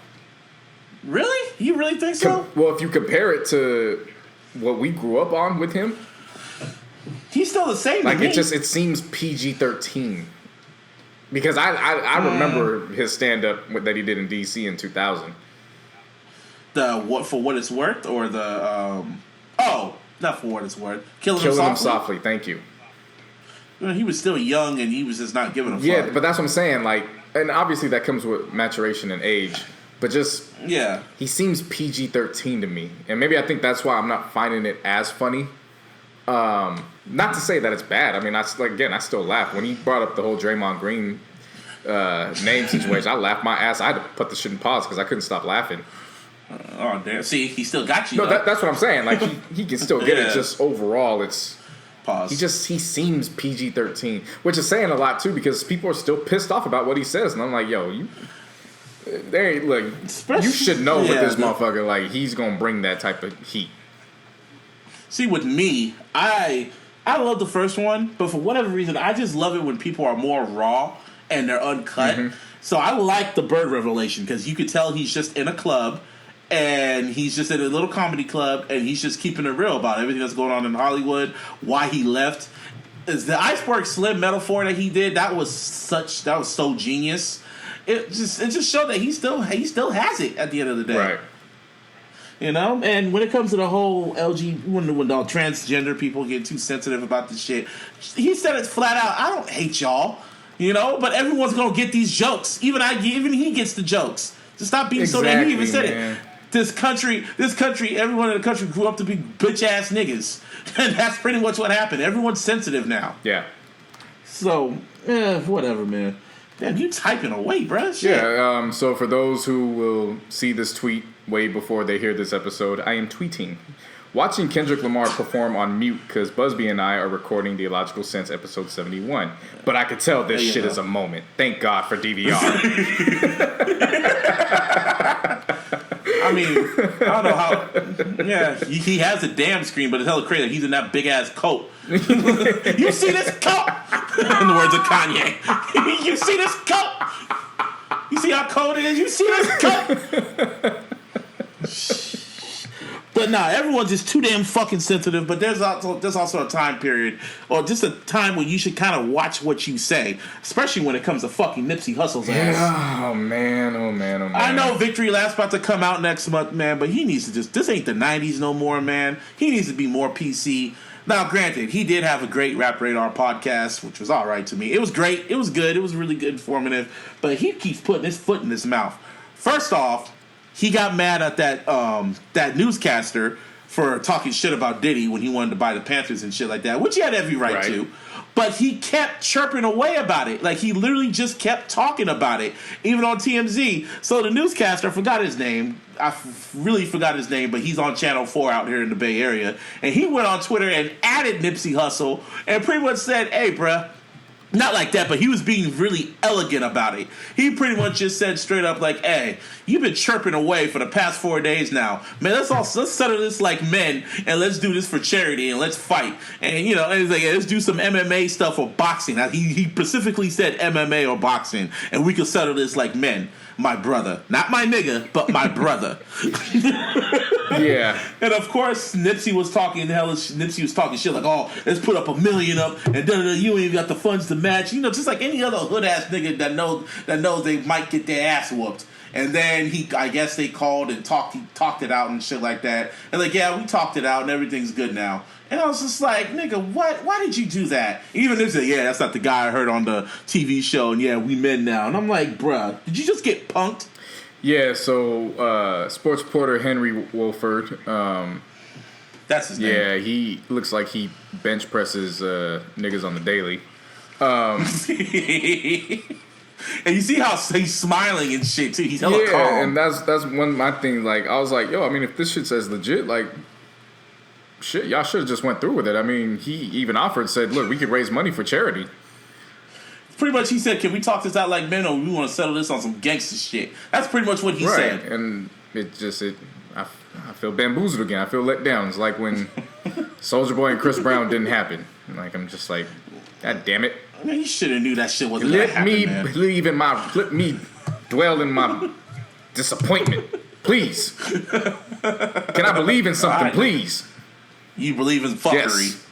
Really? You really think so? Well, if you compare it to what we grew up on with him, he's still the same. Like, it seems PG-13. Because I remember his stand-up that he did in DC in 2000. The What For What It's Worth, or the not For What It's Worth, Killing Him Softly. Thank you. He was still young, and he was just not giving a fuck. Yeah, but that's what I'm saying. Like, and obviously that comes with maturation and age. But just, he seems PG-13 to me. And maybe I think that's why I'm not finding it as funny. Not to say that it's bad. I mean, I still laugh. When he brought up the whole Draymond Green name situation, I laughed my ass. I had to put the shit in pause because I couldn't stop laughing. Oh, damn. See, he still got you. No, that's what I'm saying. Like, he can still get it. Just overall, it's... Pause. He seems PG-13. Which is saying a lot, too, because people are still pissed off about what he says. And I'm like, yo, you should know with this motherfucker, like, he's gonna bring that type of heat. See, with me, I love the first one, but for whatever reason, I just love it when people are more raw and they're uncut. So I like the Bird Revelation, because you could tell he's just in a club, and he's just in a little comedy club, and he's just keeping it real about everything that's going on in Hollywood, why he left. Is the Iceberg Slim metaphor that he did, that was so genius. It just showed that he still has it at the end of the day. Right. And when it comes to the whole when the transgender people get too sensitive about this shit, he said it flat out. I don't hate y'all, but everyone's gonna get these jokes. Even he gets the jokes. To stop being so damn. He even said it. This country, everyone in the country grew up to be bitch ass niggas, and that's pretty much what happened. Everyone's sensitive now. Yeah. So, whatever, man. Damn, you typing away, bruh. Shit. Yeah, so for those who will see this tweet way before they hear this episode, I am tweeting. Watching Kendrick Lamar perform on mute because Busby and I are recording the iLLogical Sense episode 71. But I could tell this shit is a moment. Thank God for DVR. I mean, I don't know how... Yeah, he has a damn screen, but it's hella crazy. He's in that big-ass coat. You see this coat? In the words of Kanye. You see this coat? You see how cold it is? You see this coat? But nah, everyone's just too damn fucking sensitive. But there's also a time period, or just a time when you should kind of watch what you say, especially when it comes to fucking Nipsey Hussle's ass. Oh man. I know Victory Lap's about to come out next month, man, but he needs to this ain't the 90s no more, man. He needs to be more PC. Now, granted, he did have a great Rap Radar podcast, which was all right to me. It was great. It was good. It was really good, informative. But he keeps putting his foot in his mouth. First off, he got mad at that newscaster for talking shit about Diddy when he wanted to buy the Panthers and shit like that, which he had every right to. But he kept chirping away about it. Like, he literally just kept talking about it, even on TMZ. So the newscaster, I forgot his name. Really forgot his name, but he's on Channel 4 out here in the Bay Area. And he went on Twitter and added Nipsey Hussle and pretty much said, hey, bruh. Not like that, but he was being really elegant about it. He pretty much just said straight up like, hey, you've been chirping away for the past 4 days now. Man, let's settle this like men, and let's do this for charity, and let's fight. And, you know, and he's like, yeah, let's do some MMA stuff or boxing. Now, he specifically said MMA or boxing, and we could settle this like men. My brother. Not my nigga, but my brother. Yeah. And of course, Nipsey was talking shit like, oh, let's put up $1 million up, and you ain't even got the funds to match. You know, just like any other hood ass nigga that knows they might get their ass whooped. And then I guess they called and talked it out and shit like that. And like, yeah, we talked it out and everything's good now. And I was just like, nigga, what? Why did you do that? Even they said, yeah, that's not the guy I heard on the TV show, and yeah, we men now. And I'm like, bruh, did you just get punked? Yeah, so sports reporter Henry Wolford. That's his name. Yeah, he looks like he bench presses niggas on the daily. And you see how he's smiling and shit too. He's hella calm. Yeah, and that's one of my things. Like, I was like, yo, I mean, if this shit says legit, like, shit, y'all should have just went through with it. I mean, he even said, look, we could raise money for charity. Pretty much, he said, can we talk this out like men, or we want to settle this on some gangster shit? That's pretty much what he said. And I feel bamboozled again. I feel let down. It's like when Soulja Boy and Chris Brown didn't happen. Like, I'm just like, God damn it. Man, you should have knew that shit wasn't going to happen, Let me dwell in my disappointment. Please. Can I believe in something, please? You believe in fuckery. Yes.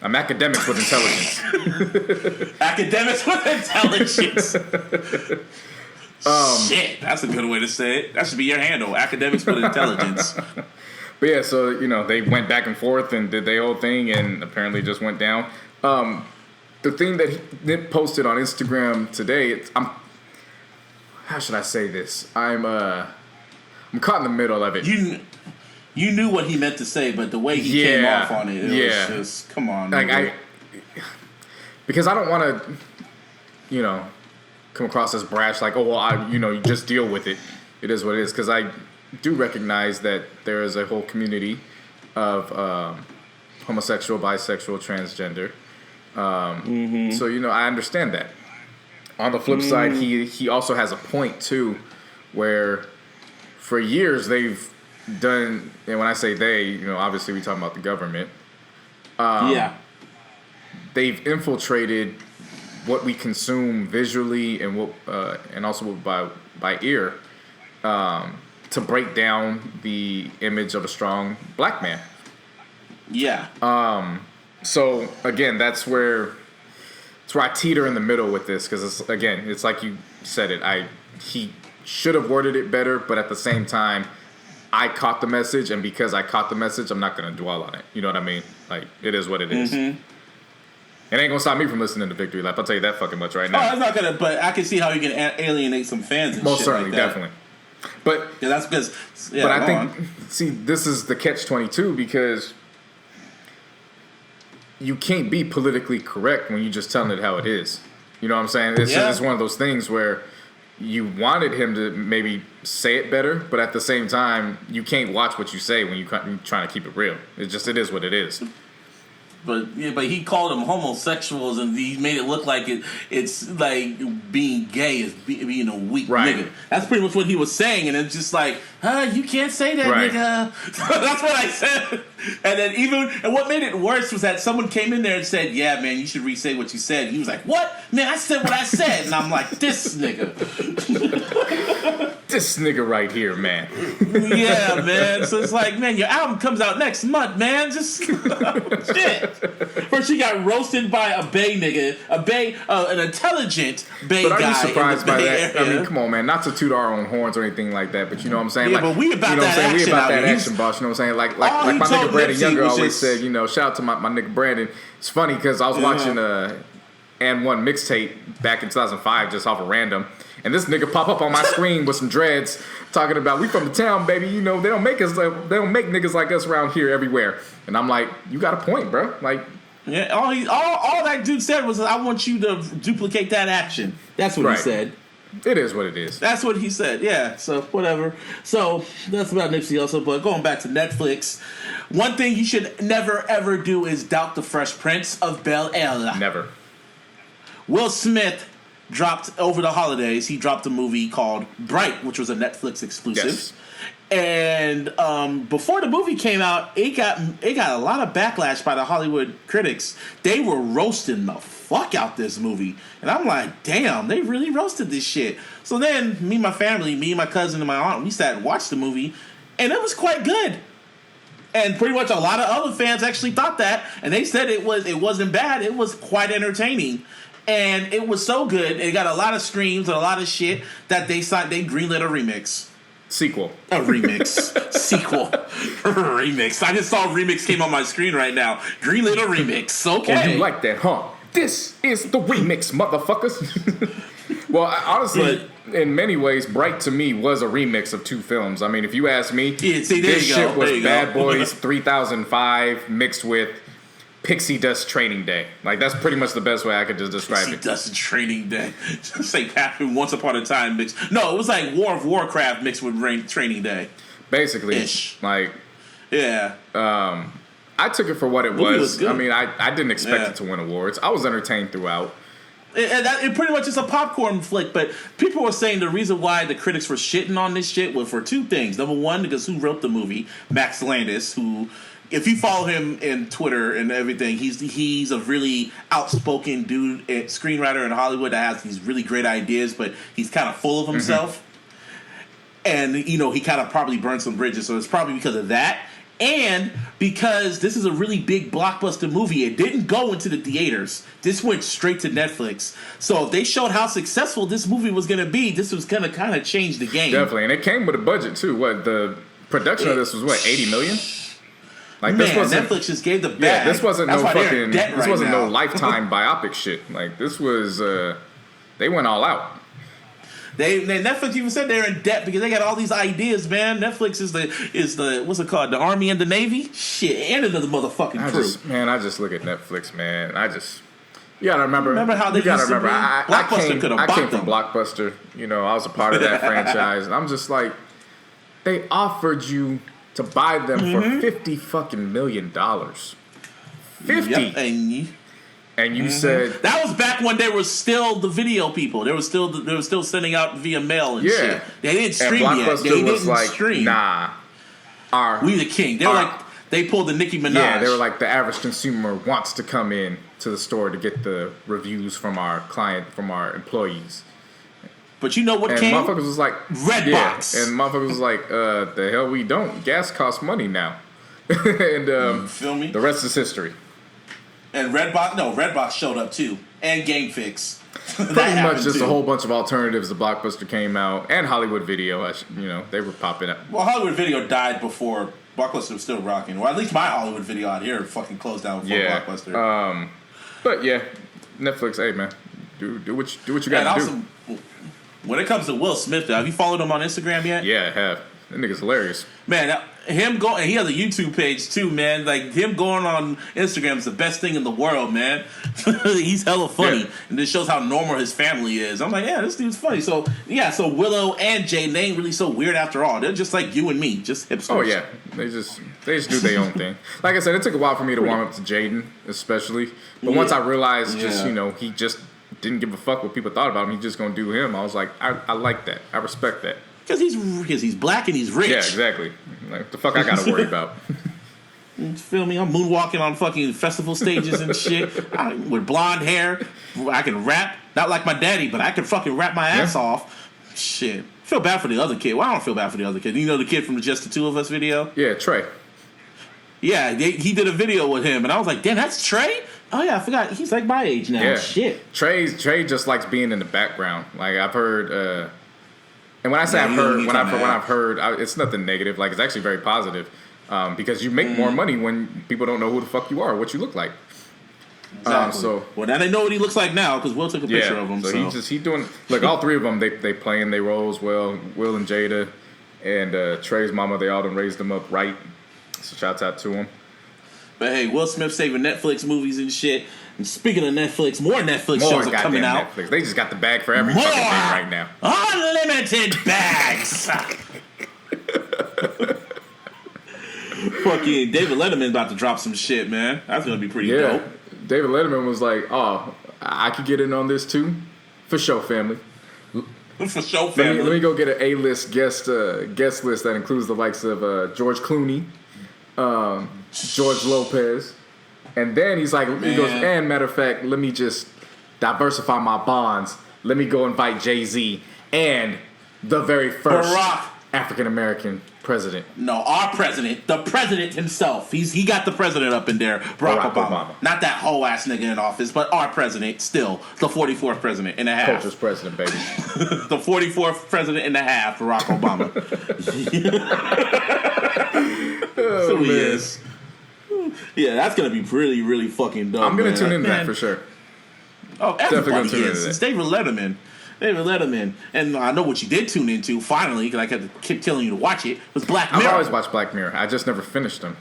I'm academics with intelligence. Academics with intelligence. Shit, that's a good way to say it. That should be your handle, academics with intelligence. But yeah, so, you know, they went back and forth and did their whole thing, and apparently just went down. The thing that Nip posted on Instagram today, how should I say this? I'm caught in the middle of it. You knew what he meant to say, but the way he came off on it, was just, come on. Like, because I don't want to, you know, come across as brash, like, oh, well, you just deal with it. It is what it is. Because I do recognize that there is a whole community of homosexual, bisexual, transgender. So, you know, I understand that. On the flip side, he also has a point, too, where for years they've done, and when I say they, you know, obviously we talking about the government. They've infiltrated what we consume visually and what, and also by ear, to break down the image of a strong black man. Yeah. So again, that's where I teeter in the middle with this, because it's like you said it. He should have worded it better, but at the same time, I caught the message, and because I caught the message, I'm not going to dwell on it. You know what I mean? Like, it is what it is. Mm-hmm. It ain't going to stop me from listening to Victory Lap. I'll tell you that fucking much right now. Oh, that's not going to, but I can see how you can alienate some fans and most shit certainly, like that. Definitely. But yeah, that's because. Yeah, but I think, see, this is the catch-22, because you can't be politically correct when you're just telling it how it is. You know what I'm saying? It's one of those things where you wanted him to maybe say it better, but at the same time, you can't watch what you say when you're trying to keep it real. It is what it is. But he called them homosexuals, and he made it look like it's like being gay is being a weak nigga. That's pretty much what he was saying, and it's just like, you can't say that, nigga. That's what I said. And then what made it worse was that someone came in there and said, yeah, man, you should re-say what you said. And he was like, what? Man, I said what I said. And I'm like, this nigga. This nigga right here, man. Yeah, man. So it's like, man, your album comes out next month, man. Just shit. First, you got roasted by a Bay nigga, an intelligent Bay guy. But are you surprised by that? Area. I mean, come on, man. Not to toot our own horns or anything like that, but you know what I'm saying? Yeah, but we about that action. We about that action, boss. You know what I'm saying? Like my nigga Brandon Younger always said, you know, shout out to my nigga Brandon. It's funny because I was watching And One mixtape back in 2005, just off of random. And this nigga pop up on my screen with some dreads talking about, we from the town, baby. You know, they don't make niggas like us around here everywhere. And I'm like, you got a point, bro. Like, yeah, all that dude said was, I want you to duplicate that action. That's what he said. It is what it is. That's what he said, yeah. So, whatever. So, that's about Nipsey Hussle. But going back to Netflix, one thing you should never, ever do is doubt the Fresh Prince of Bel-Air. Never. Will Smith dropped, over the holidays, he dropped a movie called Bright, which was a Netflix exclusive. Yes. And before the movie came out, it got a lot of backlash by the Hollywood critics. They were roasting the fuck out this movie. And I'm like, damn, they really roasted this shit. So then me and my family, me and my cousin and my aunt, we sat and watched the movie, and it was quite good. And pretty much a lot of other fans actually thought that, and they said it wasn't bad. It was quite entertaining. And it was so good, it got a lot of streams and a lot of shit that they greenlit a remix. Sequel. A remix. Sequel. Remix. I just saw a remix came on my screen right now. Greenlit a remix. Okay. Oh, you like that, huh? This is the remix, motherfuckers. Well, honestly, in many ways, Bright to me was a remix of two films. I mean, if you ask me, this shit was Bad Boys 3005 mixed with Pixie Dust Training Day. Like, that's pretty much the best way I could just describe it. Pixie Dust Training Day. Just like happened Once Upon a Time mixed. No, it was like War of Warcraft mixed with Training Day. Basically. Ish. Like, yeah. I took it for what it was. I mean, I didn't expect it to win awards. I was entertained throughout. It pretty much is a popcorn flick, but people were saying the reason why the critics were shitting on this shit was for two things. Number one, because who wrote the movie? Max Landis, who, if you follow him in Twitter and everything, he's a really outspoken dude, screenwriter in Hollywood that has these really great ideas, but he's kind of full of himself. Mm-hmm. And, you know, he kind of probably burned some bridges, so it's probably because of that. And because this is a really big blockbuster movie, it didn't go into the theaters. This went straight to Netflix. So if they showed how successful this movie was going to be, this was going to kind of change the game. Definitely. And it came with a budget, too. What, the production of this was, what, 80 million? Like, man, this wasn't, Netflix just gave the bag. Yeah, this wasn't That's no fucking. this wasn't no Lifetime biopic shit. Like, this was, they went all out. Netflix even said they're in debt because they got all these ideas, man. Netflix is the what's it called? The Army and the Navy? Shit, and another motherfucking crew. I just look at Netflix, man. You gotta remember how they used to be? Blockbuster could have bought them. I came from Blockbuster. You know, I was a part of that franchise, and I'm just like, they offered you to buy them for $50 fucking million. 50. Yep. And you said that was back when there was still the video people. They were still sending out via mail and shit. They didn't stream yet. They didn't stream. Nah, we the king. They were like they pulled the Nicki Minaj. Yeah, they were like the average consumer wants to come in to the store to get the reviews from our client, from our employees. But you know what and came? Motherfuckers was like Redbox. And motherfuckers was like, the hell we don't. Gas costs money now. And you feel me? The rest is history. And Redbox showed up too, and Game Fix. Pretty much just a whole bunch of alternatives. The Blockbuster came out, and Hollywood Video. You know, they were popping up. Well, Hollywood Video died before Blockbuster was still rocking. Well, at least my Hollywood Video out here fucking closed down before Blockbuster. But yeah, Netflix. Hey man, do what you got to do. When it comes to Will Smith, have you followed him on Instagram yet? Yeah, I have. That nigga's hilarious. Man, him going, he has a YouTube page too, man. Like, him going on Instagram is the best thing in the world, man. He's hella funny. Yeah. And this shows how normal his family is. I'm like, yeah, this dude's funny. So, yeah, so Willow and Jaden, they ain't really so weird after all. They're just like you and me, just hipsters. Oh, yeah. They just do their own thing. Like I said, it took a while for me to warm up to Jaden, especially. But once I realized he just didn't give a fuck what people thought about him. He's just going to do him. I was like, I like that. I respect that. Because he's black and he's rich. Yeah, exactly. Like, the fuck I got to worry about. You feel me? I'm moonwalking on fucking festival stages and shit. With blonde hair. I can rap. Not like my daddy, but I can fucking rap my ass off. Shit. Feel bad for the other kid. Well, I don't feel bad for the other kid. You know the kid from the Just the Two of Us video? Yeah, Trey. Yeah, he did a video with him, and I was like, damn, that's Trey? Oh, yeah, I forgot. He's like my age now. Yeah. Shit. Trey just likes being in the background. Like, I've heard... And when I say I've heard, it's nothing negative. Like, it's actually very positive because you make more money when people don't know who the fuck you are or what you look like. Exactly. Well, now they know what he looks like now because Will took a picture of him. So he doing. Look, all three of them they playing their roles well. Will and Jada and Trey's mama, they all done raised them up right. So shouts out to him. But hey, Will Smith saving Netflix movies and shit. And speaking of Netflix, more Netflix shows are coming out. Netflix. They just got the bag for every fucking thing right now. Unlimited bags. Fucking David Letterman's about to drop some shit, man. That's gonna be pretty dope. David Letterman was like, "Oh, I could get in on this too, for sure, family. For sure, family. Let me go get an A-list guest list that includes the likes of George Clooney, George Lopez, and then he's like, he goes, and matter of fact, let me just diversify my bonds. Let me go invite Jay-Z and the very first African American president. No, our president, the president himself. He got the president up in there, Barack Obama. Not that whole ass nigga in office, but our president, still the 44th president and a half. Culture's president, baby. The 44th president and a half, Barack Obama. So he is. Yeah, that's gonna be really, really fucking dope. I'm gonna tune into that for sure. Oh, everybody is. It's David Letterman. And I know what you did tune into, finally, because I kept telling you to watch it, was Black Mirror. I've always watched Black Mirror. I just never finised them.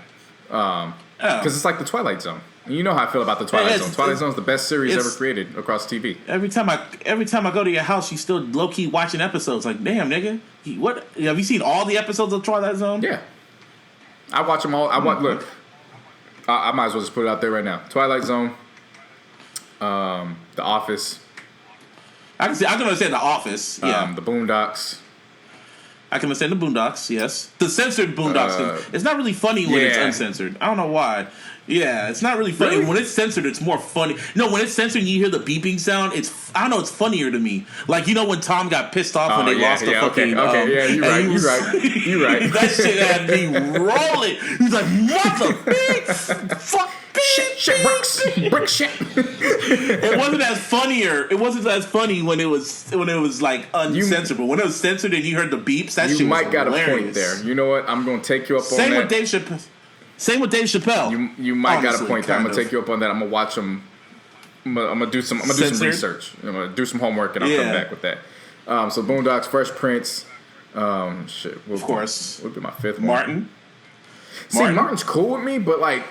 Because it's like the Twilight Zone. You know how I feel about the Twilight Zone. Twilight Zone is the best series ever created across TV. Every time I go to your house, you still low-key watching episodes. Like, damn, nigga. What? Have you seen all the episodes of Twilight Zone? Yeah. I watch them all. Look, I might as well just put it out there right now. Twilight Zone, The Office. I'm gonna say The Office. Yeah. The Boondocks. I can understand the Boondocks. Yes, the censored Boondocks. It's not really funny when it's uncensored. I don't know why. Yeah, it's not really funny when it's censored. It's more funny. No, when it's censored and you hear the beeping sound, I don't know. It's funnier to me. Like, you know when Tom got pissed off when they lost the fucking. Okay, you're right. That shit had me rolling. He was like, "Mother bitch, fuck." Shit, brick shit. It wasn't as funny when it was like uncensored. But when it was censored and you heard the beeps, that shit was hilarious. You might got a point there. You know what? I'm gonna take you up on that. Same with Dave Chappelle. You might got a point there. I'm gonna take you up on that. I'm gonna watch them. I'm gonna do some research. I'm gonna do some homework and I'll come back with that. So Boondocks, Fresh Prince. Of course. Would be my fifth one. Martin's cool with me, but like.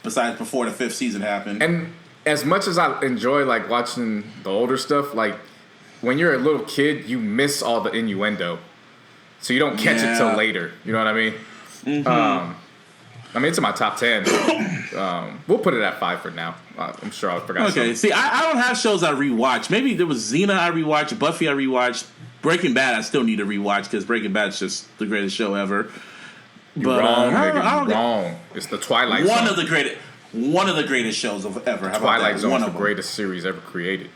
Besides before the fifth season happened. And as much as I enjoy like watching the older stuff, like when you're a little kid, you miss all the innuendo, so you don't catch it till later. You know what I mean? Mm-hmm. I mean, it's in my top 10. We'll put it at 5 for now. I'm sure I forgot. Okay. See, I don't have shows I rewatch. Maybe there was Xena I rewatched, Buffy I rewatched, Breaking Bad I still need to rewatch because Breaking Bad's just the greatest show ever. You're wrong, nigga. You're wrong. It's the Twilight Zone. One of the greatest shows of ever. How Twilight Zone is the greatest series ever created.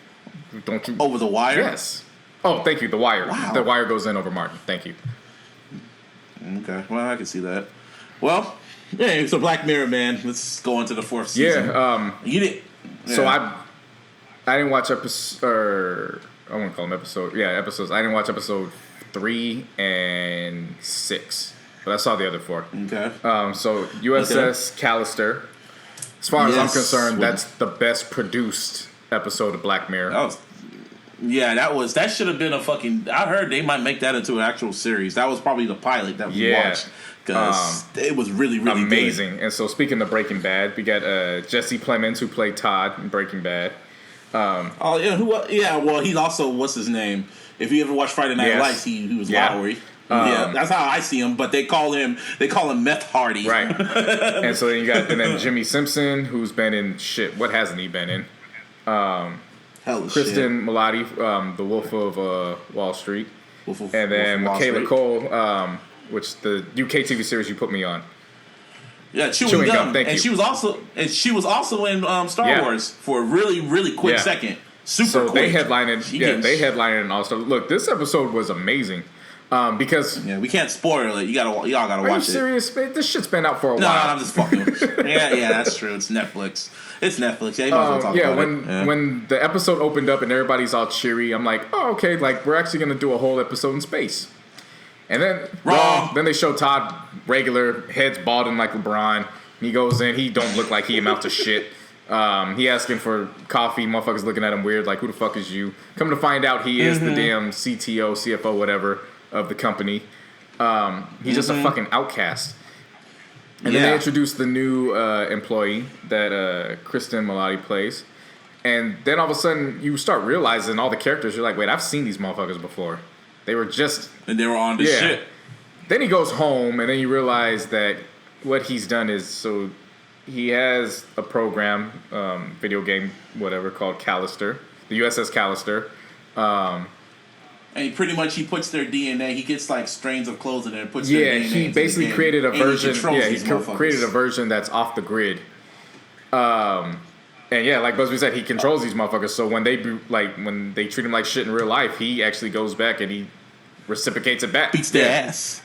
Don't you? Over The Wire? Yes. Oh, thank you. The Wire. Wow. The Wire goes in over Martin. Thank you. Okay. Well, I can see that. Well, yeah. So Black Mirror, man. Let's go on to the fourth season. Yeah. You did. Yeah. So I didn't watch episodes. I won't call them episodes. Yeah, episodes. I didn't watch episode 3 and 6. But I saw the other 4. Okay. So USS Callister. As far as I'm concerned, that's the best produced episode of Black Mirror. That should have been a fucking. I heard they might make that into an actual series. That was probably the pilot that we watched because it was really, really amazing. Good. And so speaking of Breaking Bad, we got Jesse Plemons who played Todd in Breaking Bad. Well, he's also what's his name? If you ever watch Friday Night Lights, he was Lowry. That's how I see him, but they call him Meth Hardy. Right. And so then you got Jimmy Simpson, who's been in shit. What hasn't he been in? Kristen Milotti, The Wolf of Wall Street. And then Michaela Cole, which the UK TV series you put me on. Yeah, Chewing Gum. Thank you. She was also in Star Wars for a really, really quick second. Super quick. They headlined an All-Star. Look, this episode was amazing. Because we can't spoil it. Y'all gotta watch it. Are you serious? This shit's been out for a while. No, I'm just fucking with you. Yeah, that's true. It's Netflix. Yeah, you might as well talk about it. When the episode opened up and everybody's all cheery, I'm like, oh, okay, like we're actually gonna do a whole episode in space. And then then they show Todd regular, head's balding like LeBron. He goes in, he don't look like he amounts to shit. He asking for coffee. Motherfuckers looking at him weird, like, who the fuck is you? Come to find out, he is the damn CTO, CFO, whatever of the company. He's just a fucking outcast. And then they introduced the new employee that Kristen Milotti plays. And then all of a sudden, you start realizing all the characters. You're like, wait, I've seen these motherfuckers before. They were just... And they were on this shit. Then he goes home, and then you realize that what he's done is... So he has a program, video game, whatever, called Callister. The USS Callister. And he puts their DNA. He gets like strains of clothes in there and puts their DNA. Yeah, he basically created a version. He created a version that's off the grid. And yeah, like Busby said, he controls these motherfuckers. So when they treat him like shit in real life, he actually goes back and he reciprocates it back. Beats their ass.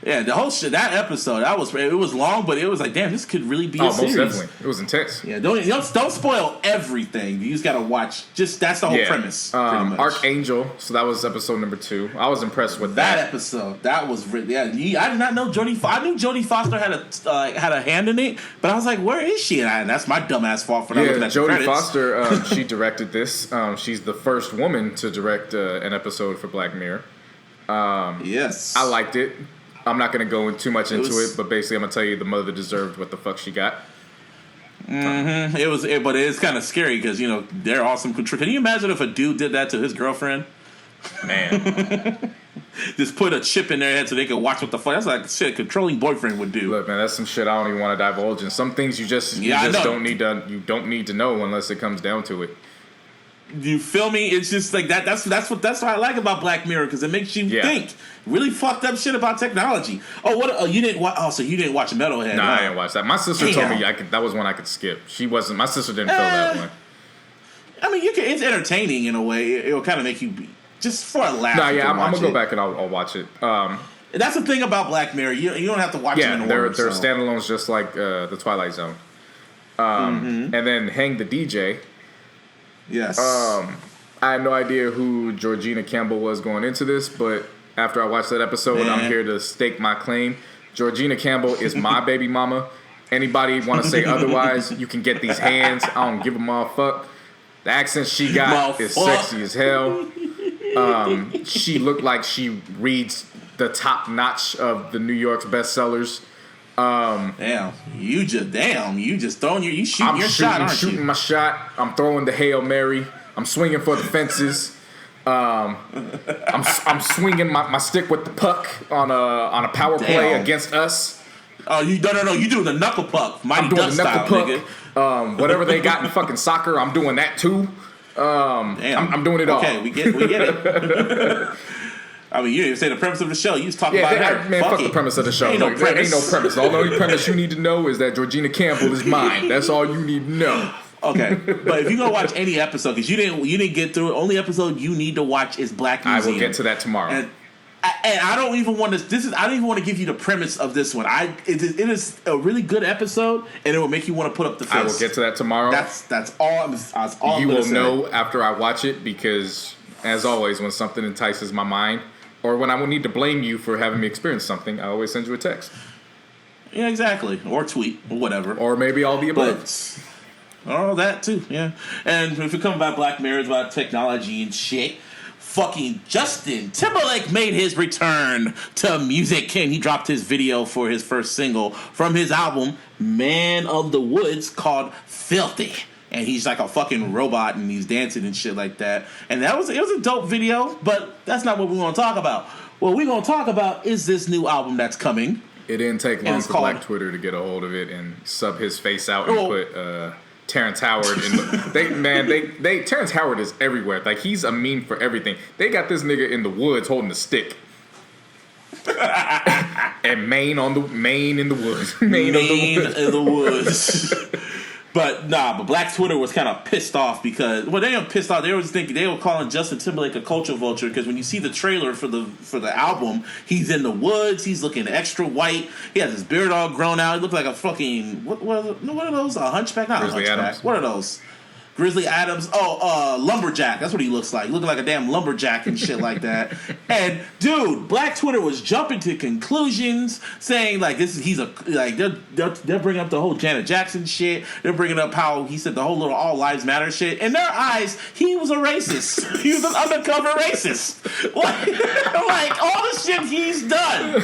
Yeah, the whole shit. That episode, it was long, but it was like, damn, this could really be a series. Most definitely, it was intense. Yeah, don't spoil everything. You just gotta watch. That's the whole premise. Pretty much. Archangel. So that was episode number 2. I was impressed with that episode. That was really. Yeah, I did not know Jodie. I knew Jodie Foster had a hand in it, but I was like, where is she? And that's my dumbass fault for not looking at the credits. Jodie Foster. She directed this. She's the first woman to direct an episode for Black Mirror. Yes, I liked it. I'm not going to go too much into it, but basically I'm going to tell you the mother deserved what the fuck she got. Mm-hmm. But it's kind of scary because, they're awesome. Can you imagine if a dude did that to his girlfriend? Man. Just put a chip in their head so they can watch what the fuck. That's like shit a controlling boyfriend would do. Look, man, that's some shit I don't even want to divulge in. Some things you just don't need to know unless it comes down to it. You feel me? It's just like that. That's what I like about Black Mirror because it makes you think really fucked up shit about technology. Oh, what? Oh, you didn't watch? Oh, so you didn't watch Metalhead? No, I didn't watch that. My sister told me that was one I could skip. She wasn't. My sister didn't feel that one. I mean, it's entertaining in a way. It'll kind of make you just for a laugh. No, yeah, I'm gonna go back and I'll watch it. That's the thing about Black Mirror. You don't have to watch them in order. They're standalones, just like the Twilight Zone. And then Hang the DJ. Yes. I had no idea who Georgina Campbell was going into this, but after I watched that episode, I'm here to stake my claim. Georgina Campbell is my baby mama. Anybody want to say otherwise, you can get these hands. I don't give a motherfuck. The accent she got is sexy as hell. She looked like she reads the top notch of the New York's bestsellers. You just throwing your shot, aren't you? I'm shooting my shot. I'm throwing the Hail Mary. I'm swinging for the fences. I'm swinging my stick with the puck on a power play against us. Oh, you doing the knuckle puck? I'm doing the knuckle puck. Whatever they got in fucking soccer, I'm doing that too. I'm doing it all. Okay, we get it. I mean, you didn't say the premise of the show. You was talking about her. Man, fuck the premise of the show. Ain't no premise. All the only premise you need to know is that Georgina Campbell is mine. That's all you need to know. Okay, but if you're gonna watch any episode, because you didn't get through it, only episode you need to watch is Black Museum. I will get to that tomorrow. And I don't even want to. I don't even want to give you the premise of this one. It is a really good episode, and it will make you want to put up the fist. I will get to that tomorrow. That's all. You will know after I watch it because, as always, when something entices my mind, or when I will need to blame you for having me experience something, I always send you a text. Yeah, exactly, or tweet, or whatever, or maybe all the above. All that too, yeah. And if you come about Black Mirror, it's about technology and shit. Fucking Justin Timberlake made his return to music, and he dropped his video for his first single from his album Man of the Woods called Filthy. And he's like a fucking robot, and he's dancing and shit like that. And it was a dope video, but that's not what we're going to talk about. What we're going to talk about is this new album that's coming. It didn't take long for Black Twitter to get a hold of it and sub his face out and put Terrence Howard in Terrence Howard is everywhere. Like, he's a meme for everything. They got this nigga in the woods holding a stick. And Maine in the woods. Maine in the woods. But Black Twitter was kind of pissed off because they were pissed off. They were thinking they were calling Justin Timberlake a culture vulture because when you see the trailer for the album, he's in the woods. He's looking extra white. He has his beard all grown out. He looked like a fucking what are those? A hunchback? Not Grizzly a hunchback. Adams. What are those? Grizzly Adams, lumberjack. That's what he looks like. Looking like a damn lumberjack and shit like that. And dude, Black Twitter was jumping to conclusions, saying like they're bringing up the whole Janet Jackson shit. They're bringing up how he said the whole little all lives matter shit. In their eyes, he was a racist. He was an undercover racist. Like all the shit he's done.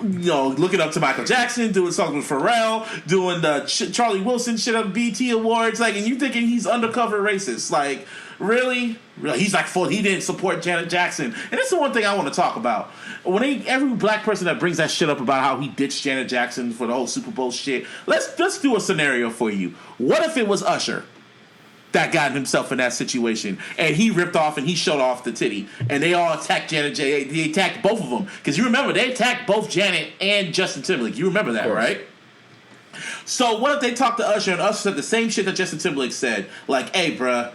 Looking up to Michael Jackson, doing songs with Pharrell, doing the Charlie Wilson shit on BET Awards, like, and you thinking he's undercover racist? Like, really? He's like, he didn't support Janet Jackson, and this is the one thing I want to talk about. When every black person that brings that shit up about how he ditched Janet Jackson for the whole Super Bowl shit, let's do a scenario for you. What if it was Usher that got himself in that situation, and he ripped off and he showed off the titty, and they all attacked Janet J. They attacked both of them, because you remember they attacked both Janet and Justin Timberlake. You remember that, right? So what if they talked to Usher and Usher said the same shit that Justin Timberlake said, like, "Hey, bruh,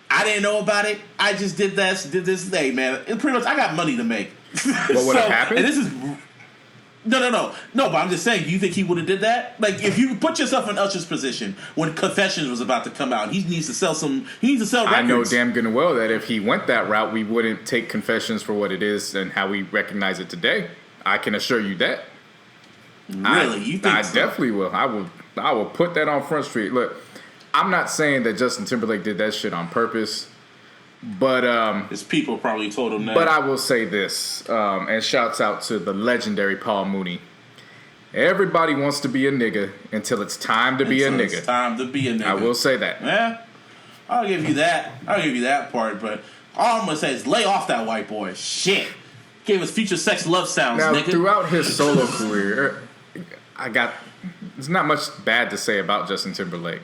I didn't know about it. I just did this. Hey, man, pretty much I got money to make." What would have happened? And this is. No. But I'm just saying, do you think he would have did that? Like, if you put yourself in Usher's position when Confessions was about to come out, he needs to sell records. I know damn good and well that if he went that route, we wouldn't take Confessions for what it is and how we recognize it today. I can assure you that. Really? You think I so? definitely will. I will put that on Front Street. Look, I'm not saying that Justin Timberlake did that shit on purpose. But his people probably told him that. But I will say this, and shouts out to the legendary Paul Mooney. Everybody wants to be a nigga until it's time to be a nigga. It's time to be a nigga. I will say that. Yeah, I'll give you that part. But all I'm gonna say is lay off that white boy. Shit, gave us Future Sex love sounds. Now, nigga. Throughout his solo career, there's not much bad to say about Justin Timberlake.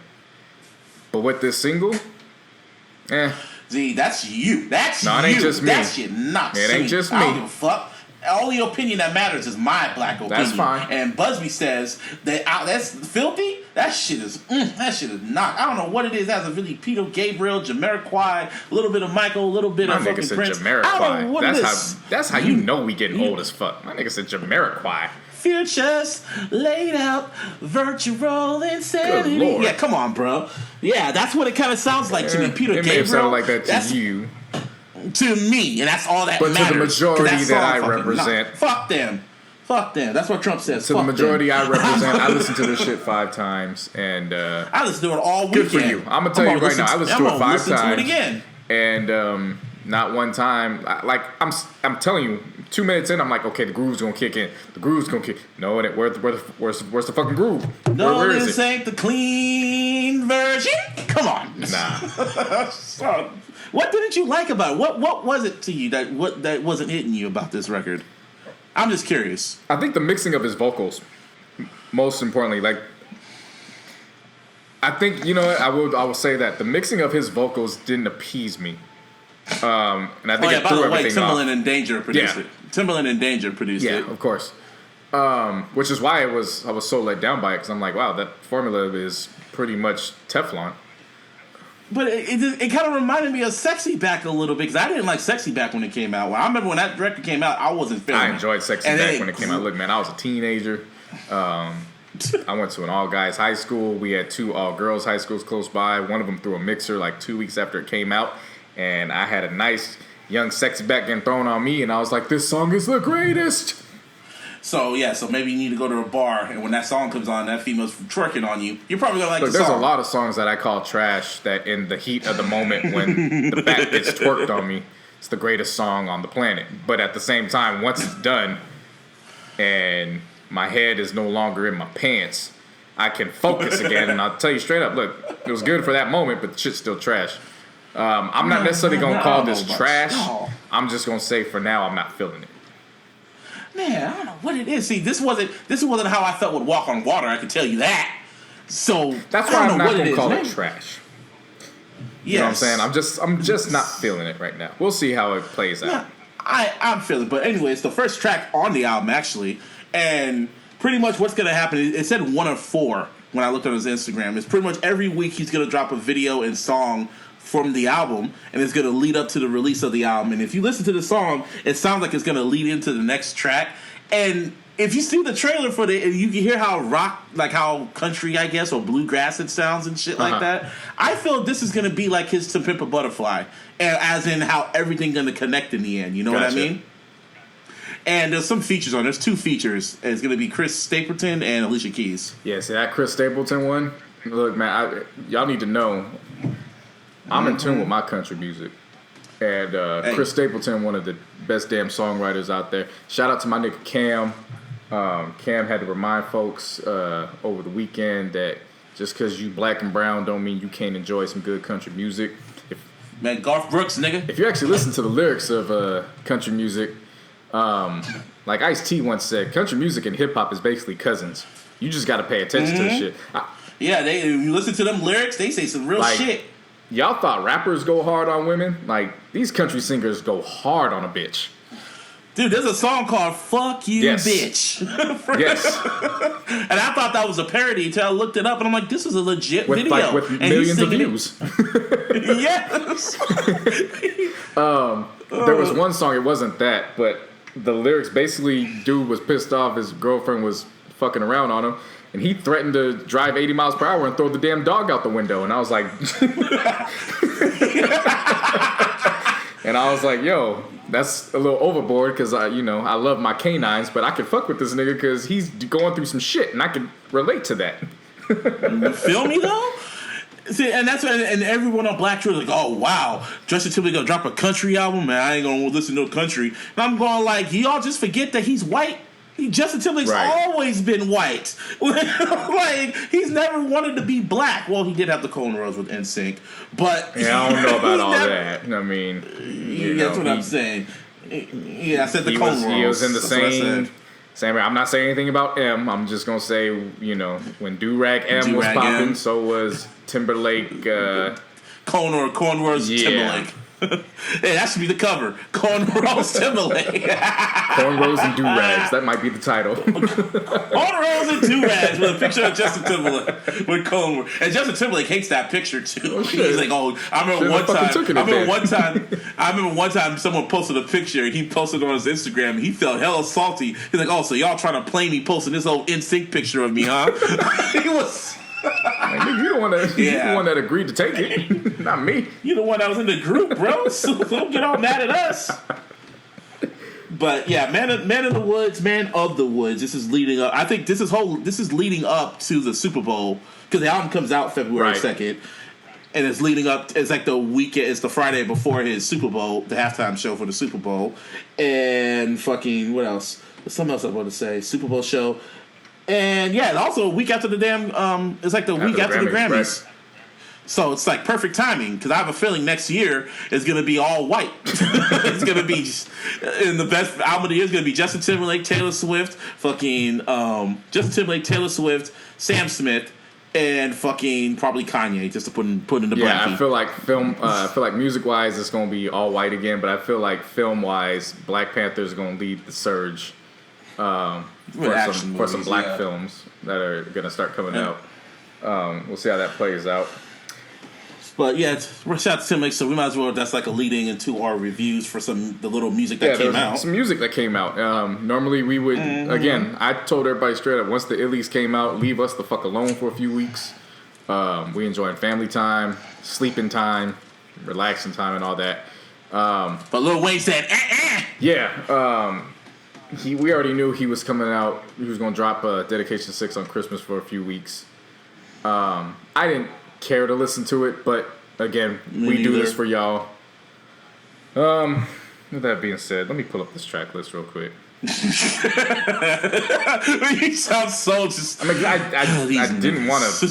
But with this single, Z, that's you. That's no, it ain't just me. That shit knocks. It ain't just me. I don't give a fuck. Only opinion that matters is my black opinion. That's fine. And Busby says that that's filthy. That shit is not. I don't know what it is. That's a really Peter Gabriel, Jamiroquai, a little bit of Michael, a little bit My of nigga fucking said Prince. Jamiroquai. I don't know what it is. That's how you know we getting old as fuck. My nigga said Jamiroquai. Futures laid out, virtual insanity. Good Lord. Yeah, come on, bro. Yeah, that's what it kind of sounds like to me. Peter Gabriel. It may have sounded like that to you. To me, and that's all that but matters. To the majority that I represent. Fuck them. That's what Trump says. To the majority I represent, I listen to this shit 5 times, and I listen to it all weekend. Good for you. I'm gonna tell you right now, I listen to it 5 times. To it again. And not one time. I'm telling you, 2 minutes in, I'm like, okay, the groove's gonna kick in. The groove's gonna kick. No, it ain't. Where's the fucking groove? Where is this it? ain't the clean version. Come on. Nah. What didn't you like about it? What was it to you that wasn't hitting you about this record? I'm just curious. I think the mixing of his vocals, most importantly, like, I think, you know what, I will say that the mixing of his vocals didn't appease me. And I think it threw everything off. Timbaland and Danger produced it. Timbaland and Danger produced it. Yeah, of course. Which is why I was so let down by it, because I'm like, wow, that formula is pretty much Teflon. But it kind of reminded me of Sexy Back a little bit, because I didn't like Sexy Back when it came out. I remember when that record came out, I wasn't feeling it. I enjoyed Sexy Back when it came out. Look, man, I was a teenager. I went to an all-guys high school. We had 2 all-girls high schools close by. One of them threw a mixer like 2 weeks after it came out. And I had a nice young Sexy Back getting thrown on me, and I was like, this song is the greatest. So maybe you need to go to a bar, and when that song comes on, that female's twerking on you, you're probably gonna like the song. There's a lot of songs that I call trash that in the heat of the moment when the back gets twerked on me, it's the greatest song on the planet. But at the same time, once it's done and my head is no longer in my pants, I can focus again, and I'll tell you straight up, look, it was good for that moment, but the shit's still trash. I'm not necessarily gonna call this trash. I'm just gonna say for now I'm not feeling it. Man, I don't know what it is. See, this wasn't how I felt with Walk on Water. I can tell you that. So that's why I'm not gonna call it trash. You know what I'm saying? I'm just not feeling it right now. We'll see how it plays out. I'm feeling it. But anyway, it's the first track on the album actually, and pretty much what's gonna happen. It said 1 of 4 when I looked on his Instagram. It's pretty much every week he's gonna drop a video and song from the album, and it's going to lead up to the release of the album. And if you listen to the song, it sounds like it's going to lead into the next track. And if you see the trailer for it, you can hear how rock, like how country, I guess, or bluegrass it sounds and shit like that. I feel this is gonna be like his To Pimp a Butterfly, as in how everything gonna connect in the end. You know what I mean? And there's some features on. There's 2 features. And it's gonna be Chris Stapleton and Alicia Keys. Yeah, see that Chris Stapleton one. Look, man, y'all need to know. I'm in tune with my country music. And Chris Stapleton, one of the best damn songwriters out there. Shout out to my nigga Cam. Cam had to remind folks over the weekend that just because you black and brown don't mean you can't enjoy some good country music. Man, Garth Brooks, nigga. If you actually listen to the lyrics of country music, like Ice-T once said, country music and hip-hop is basically cousins. You just got to pay attention to the shit. You listen to them lyrics, they say some real shit. Y'all thought rappers go hard on women? Like, these country singers go hard on a bitch. Dude, there's a song called Fuck You, Bitch. Yes. And I thought that was a parody until I looked it up, and I'm like, this is a legit video. With millions of views. Yes. There was one song, it wasn't that, but the lyrics basically, dude was pissed off, his girlfriend was fucking around on him, and he threatened to drive 80 miles per hour and throw the damn dog out the window. And I was like... and I was like, yo, that's a little overboard because I love my canines, but I can fuck with this nigga because he's going through some shit, and I can relate to that. You feel me, though? See, and that's and everyone on Black Tree was like, oh, wow, Justin Timberlake gonna drop a country album? Man, I ain't gonna listen to no country. And I'm going like, y'all just forget that he's white? Justin Timberlake's always been white. Like, he's never wanted to be black. Well, he did have the Cornrows with NSYNC, but I don't know about all that. I mean, that's what I'm saying. Yeah, I said the Cornrows. He was in the same. I'm not saying anything about M. I'm just gonna say, when Do-Rag M was popping, so was Timberlake. Cornrows Timberlake. Hey, that should be the cover. Cornrows Timberlake. Cornrows and do-rags. That might be the title. Cornrows and do-rags with a picture of Justin Timberlake with Cornrows. And Justin Timberlake hates that picture too. He's like, I remember one time someone posted a picture and he posted it on his Instagram and he felt hella salty. He's like, oh, so y'all trying to play me posting this old NSYNC picture of me, huh? He was... Like, you the one that agreed to take it, not me. You the one that was in the group, bro. So don't get all mad at us. But yeah, Man of the Woods. This is leading up. I think this is leading up to the Super Bowl because the album comes out February 2nd, and it's leading up. It's like the weekend. It's the Friday before his Super Bowl, the halftime show for the Super Bowl, and fucking what else? There's something else I want to say. Super Bowl show. And yeah, also a week after the damn, it's like the week after the Grammys. Right. So it's like perfect timing because I have a feeling next year is going to be all white. It's going to be, and the best album of the year is going to be Justin Timberlake, Taylor Swift, Justin Timberlake, Taylor Swift, Sam Smith, and fucking probably Kanye, just to put in the bracket. Yeah, I feel like music wise it's going to be all white again, but I feel like film wise, Black Panther is going to lead the surge. For some black films that are going to start coming out. We'll see how that plays out. But yeah, shout out to Timberlake, so we might as well, that's like a leading into our reviews for the little music that came out. Some music that came out. Normally we would, again, I told everybody straight up, once the Illies came out, leave us the fuck alone for a few weeks. We enjoyed family time, sleeping time, relaxing time, and all that. But Lil Wayne said, Yeah, we already knew he was coming out. He was going to drop Dedication 6 on Christmas for a few weeks. I didn't care to listen to it, but again, we do this for y'all. With that being said, let me pull up this track list real quick. You sound so just. I mean, I didn't want to, I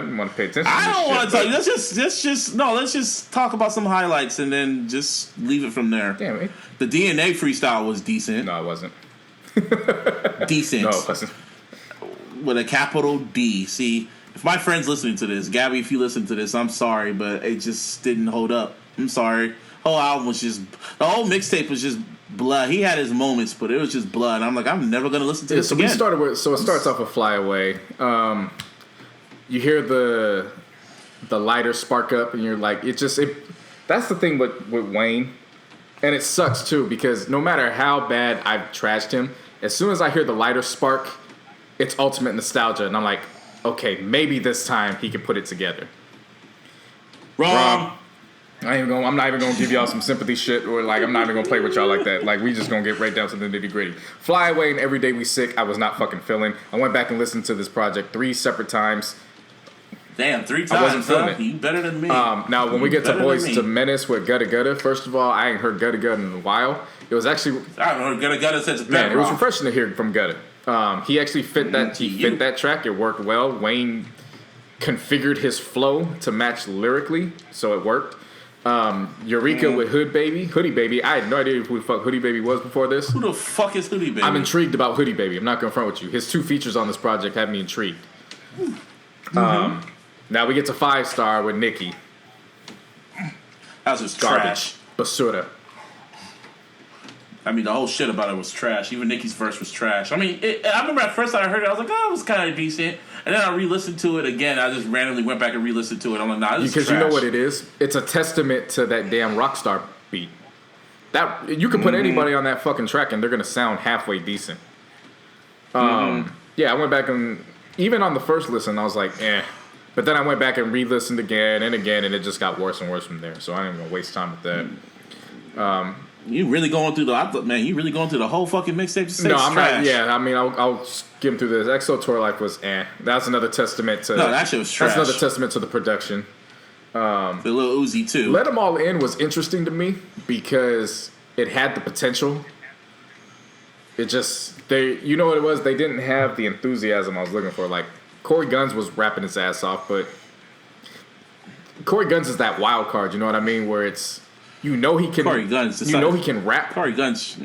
didn't want to pay attention. I don't want to tell you. Let's just talk about some highlights and then just leave it from there. Damn it. The DNA freestyle was decent. No, it wasn't. Decent. No, it wasn't. With a capital D. See, if my friend's listening to this, Gabby, if you listen to this, I'm sorry, but it just didn't hold up. I'm sorry. The whole album was just, the whole mixtape was just blood. He had his moments, but it was just blood. I'm like, I'm never gonna listen to this again. It starts off with Fly Away. You hear the lighter spark up, and you're like, that's the thing with Wayne, and it sucks too because no matter how bad I've trashed him, As soon as I hear the lighter spark, it's ultimate nostalgia, and I'm like, okay, maybe this time he can put it together. Wrong. I'm not even gonna give y'all some sympathy shit, or like I'm not even gonna play with y'all like that. Like we just gonna get right down to the nitty gritty. Fly Away and Every Day We Sick, I was not fucking feeling. I went back and listened to this project 3 separate times. Damn, 3 times. I wasn't feeling it. You better than me. Now when we get to Boys to Menace with Gutta Gutta, first of all, I ain't heard Gutta Gutta in a while. It was actually I haven't heard Gutta Gutta since man, it was refreshing to hear from Gutta. He actually fit that. He fit that track. It worked well. Wayne configured his flow to match lyrically, so it worked. Eureka with Hoodie Baby. I had no idea who the fuck Hoodie Baby was before this. Who the fuck is Hoodie Baby? I'm intrigued about Hoodie Baby. I'm not gonna front with you. His 2 features on this project have me intrigued. Now we get to 5 Star with Nicki. That was just Garbage. trash. Basura. I mean, the whole shit about it was trash. Even Nicki's verse was trash. I mean, I remember at first I heard it, I was like, oh, it was kind of decent. And then I re-listened to it again. I just randomly went back and re-listened to it. I'm like, nah, this is trash. Because you know what it is? It's a testament to that damn Rockstar beat. That you can put anybody on that fucking track and they're gonna sound halfway decent. Yeah, I went back and even on the first listen, I was like, eh. But then I went back and re-listened again, and it just got worse and worse from there. So I didn't even waste time with that. You really going through you really going through the whole fucking mixtape? No, I'm not. Yeah, I mean, I'll skim through this. EXO Tour Life was That's another testament to. No, that shit was trash. That's another testament to the production. The Lil Uzi too. Let 'Em All In was interesting to me because it had the potential. It just you know what it was? They didn't have the enthusiasm I was looking for. Like Corey Guns was rapping his ass off, but Corey Guns is that wild card. You know what I mean? Where it's. You know he can. Corey Guns. You know he can rap. Corey Guns.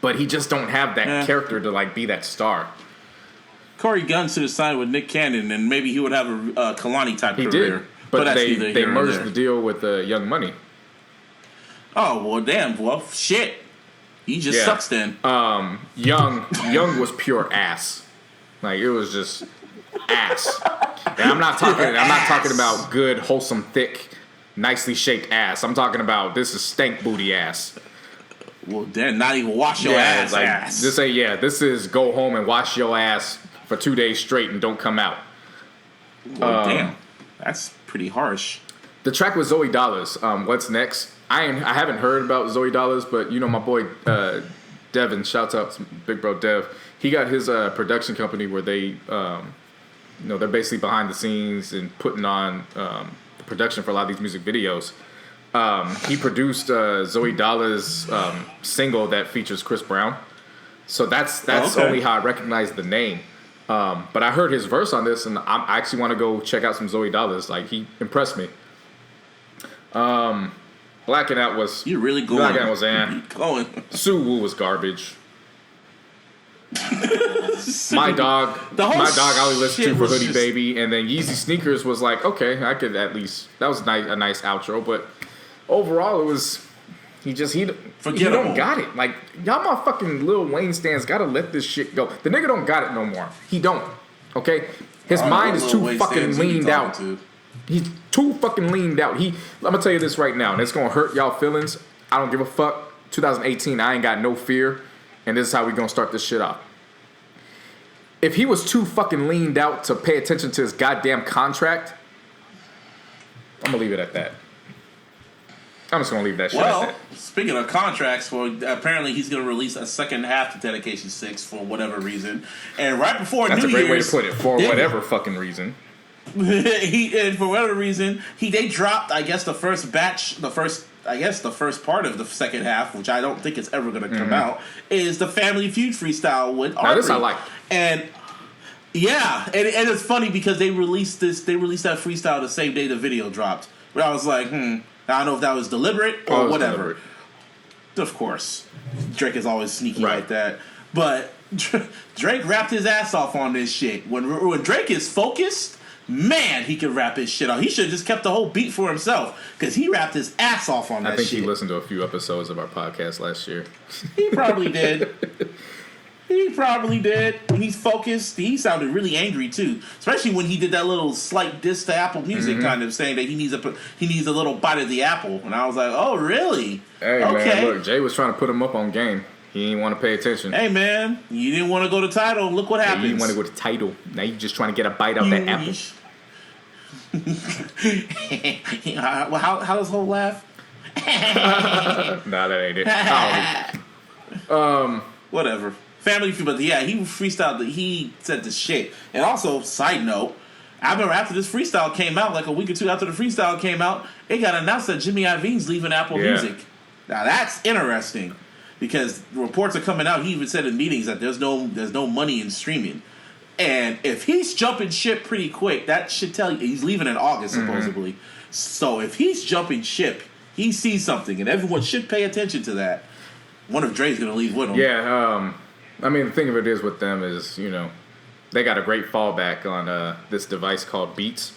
But he just don't have that character to like be that star. Corey Guns should have signed with Nick Cannon, and maybe he would have a Kalani type career. Did, but they merged the deal with Young Money. Oh well, damn. Well, shit. He just sucks then. Young was pure ass. Like it was just ass. And I'm not talking about good, wholesome, thick. Nicely shaped ass. I'm talking about this is stank booty ass. Well, then not even wash your ass. Like, ass. This is go home and wash your ass for 2 days straight and don't come out. Well, damn, that's pretty harsh. The track with Zoe Dollars. What's next? I haven't heard about Zoe Dollars, but you know my boy Devin. Shouts out to big bro Dev. He got his production company where they, they're basically behind the scenes and putting on. Production for a lot of these music videos. He produced Zoe Dollars' single that features Chris Brown. So that's only how I recognize the name. But I heard his verse on this, and I actually want to go check out some Zoe Dollars. Like he impressed me. Blacking Out was you really going? Blacking Out was going. Suwoo was garbage. My dog I only listened to for Hoodie Baby, and then Yeezy Sneakers was like, okay, I could at least that was a nice outro, but overall it was he don't got it. Like y'all motherfucking Lil Wayne stands gotta let this shit go. The nigga don't got it no more. He don't. Okay? His mind is too fucking leaned out. He's too fucking leaned out. I'm gonna tell you this right now, and it's gonna hurt y'all feelings. I don't give a fuck. 2018, I ain't got no fear. And this is how we gonna start this shit off. If he was too fucking leaned out to pay attention to his goddamn contract, I'm gonna leave it at that. I'm just gonna leave that shit at that. Speaking of contracts, apparently he's gonna release a second half to Dedication 6 for whatever reason. And right before That's New a great Year's, way to put it. For whatever fucking reason. For whatever reason, they dropped, I guess, the first part of the second half, which I don't think it's ever going to come out, is the Family Feud freestyle with Aubrey. Now this I like. And yeah, and it's funny because they released that freestyle the same day the video dropped. But I was like, I don't know if that was deliberate or whatever. Deliberate. Of course, Drake is always sneaky like that. But Drake rapped his ass off on this shit. When Drake is focused, man, he can rap his shit off. He should have just kept the whole beat for himself because he rapped his ass off on that shit. I think he listened to a few episodes of our podcast last year. He probably did. When he's focused, he sounded really angry too. Especially when he did that little slight diss to Apple Music, kind of saying that he needs a little bite of the apple. And I was like, oh really? Hey man, look, Jay was trying to put him up on game. He didn't want to pay attention. Hey, man, you didn't want to go to Tidal. Look what happens. You didn't want to go to Tidal. Now you just trying to get a bite out that apple. How does Ho laugh? Nah, that ain't it. Whatever. Family Feud, but yeah, he freestyled. He said the shit. And also, side note, I remember after this freestyle came out, like a week or two after the freestyle came out, it got announced that Jimmy Iovine's leaving Apple Music. Now that's interesting because reports are coming out. He even said in meetings that there's no money in streaming. And if he's jumping ship pretty quick, that should tell you he's leaving in August supposedly. So if he's jumping ship, he sees something, and everyone should pay attention to that. One of Dre's gonna leave with him. Yeah, I mean, the thing of it is with them is, they got a great fallback on this device called Beats.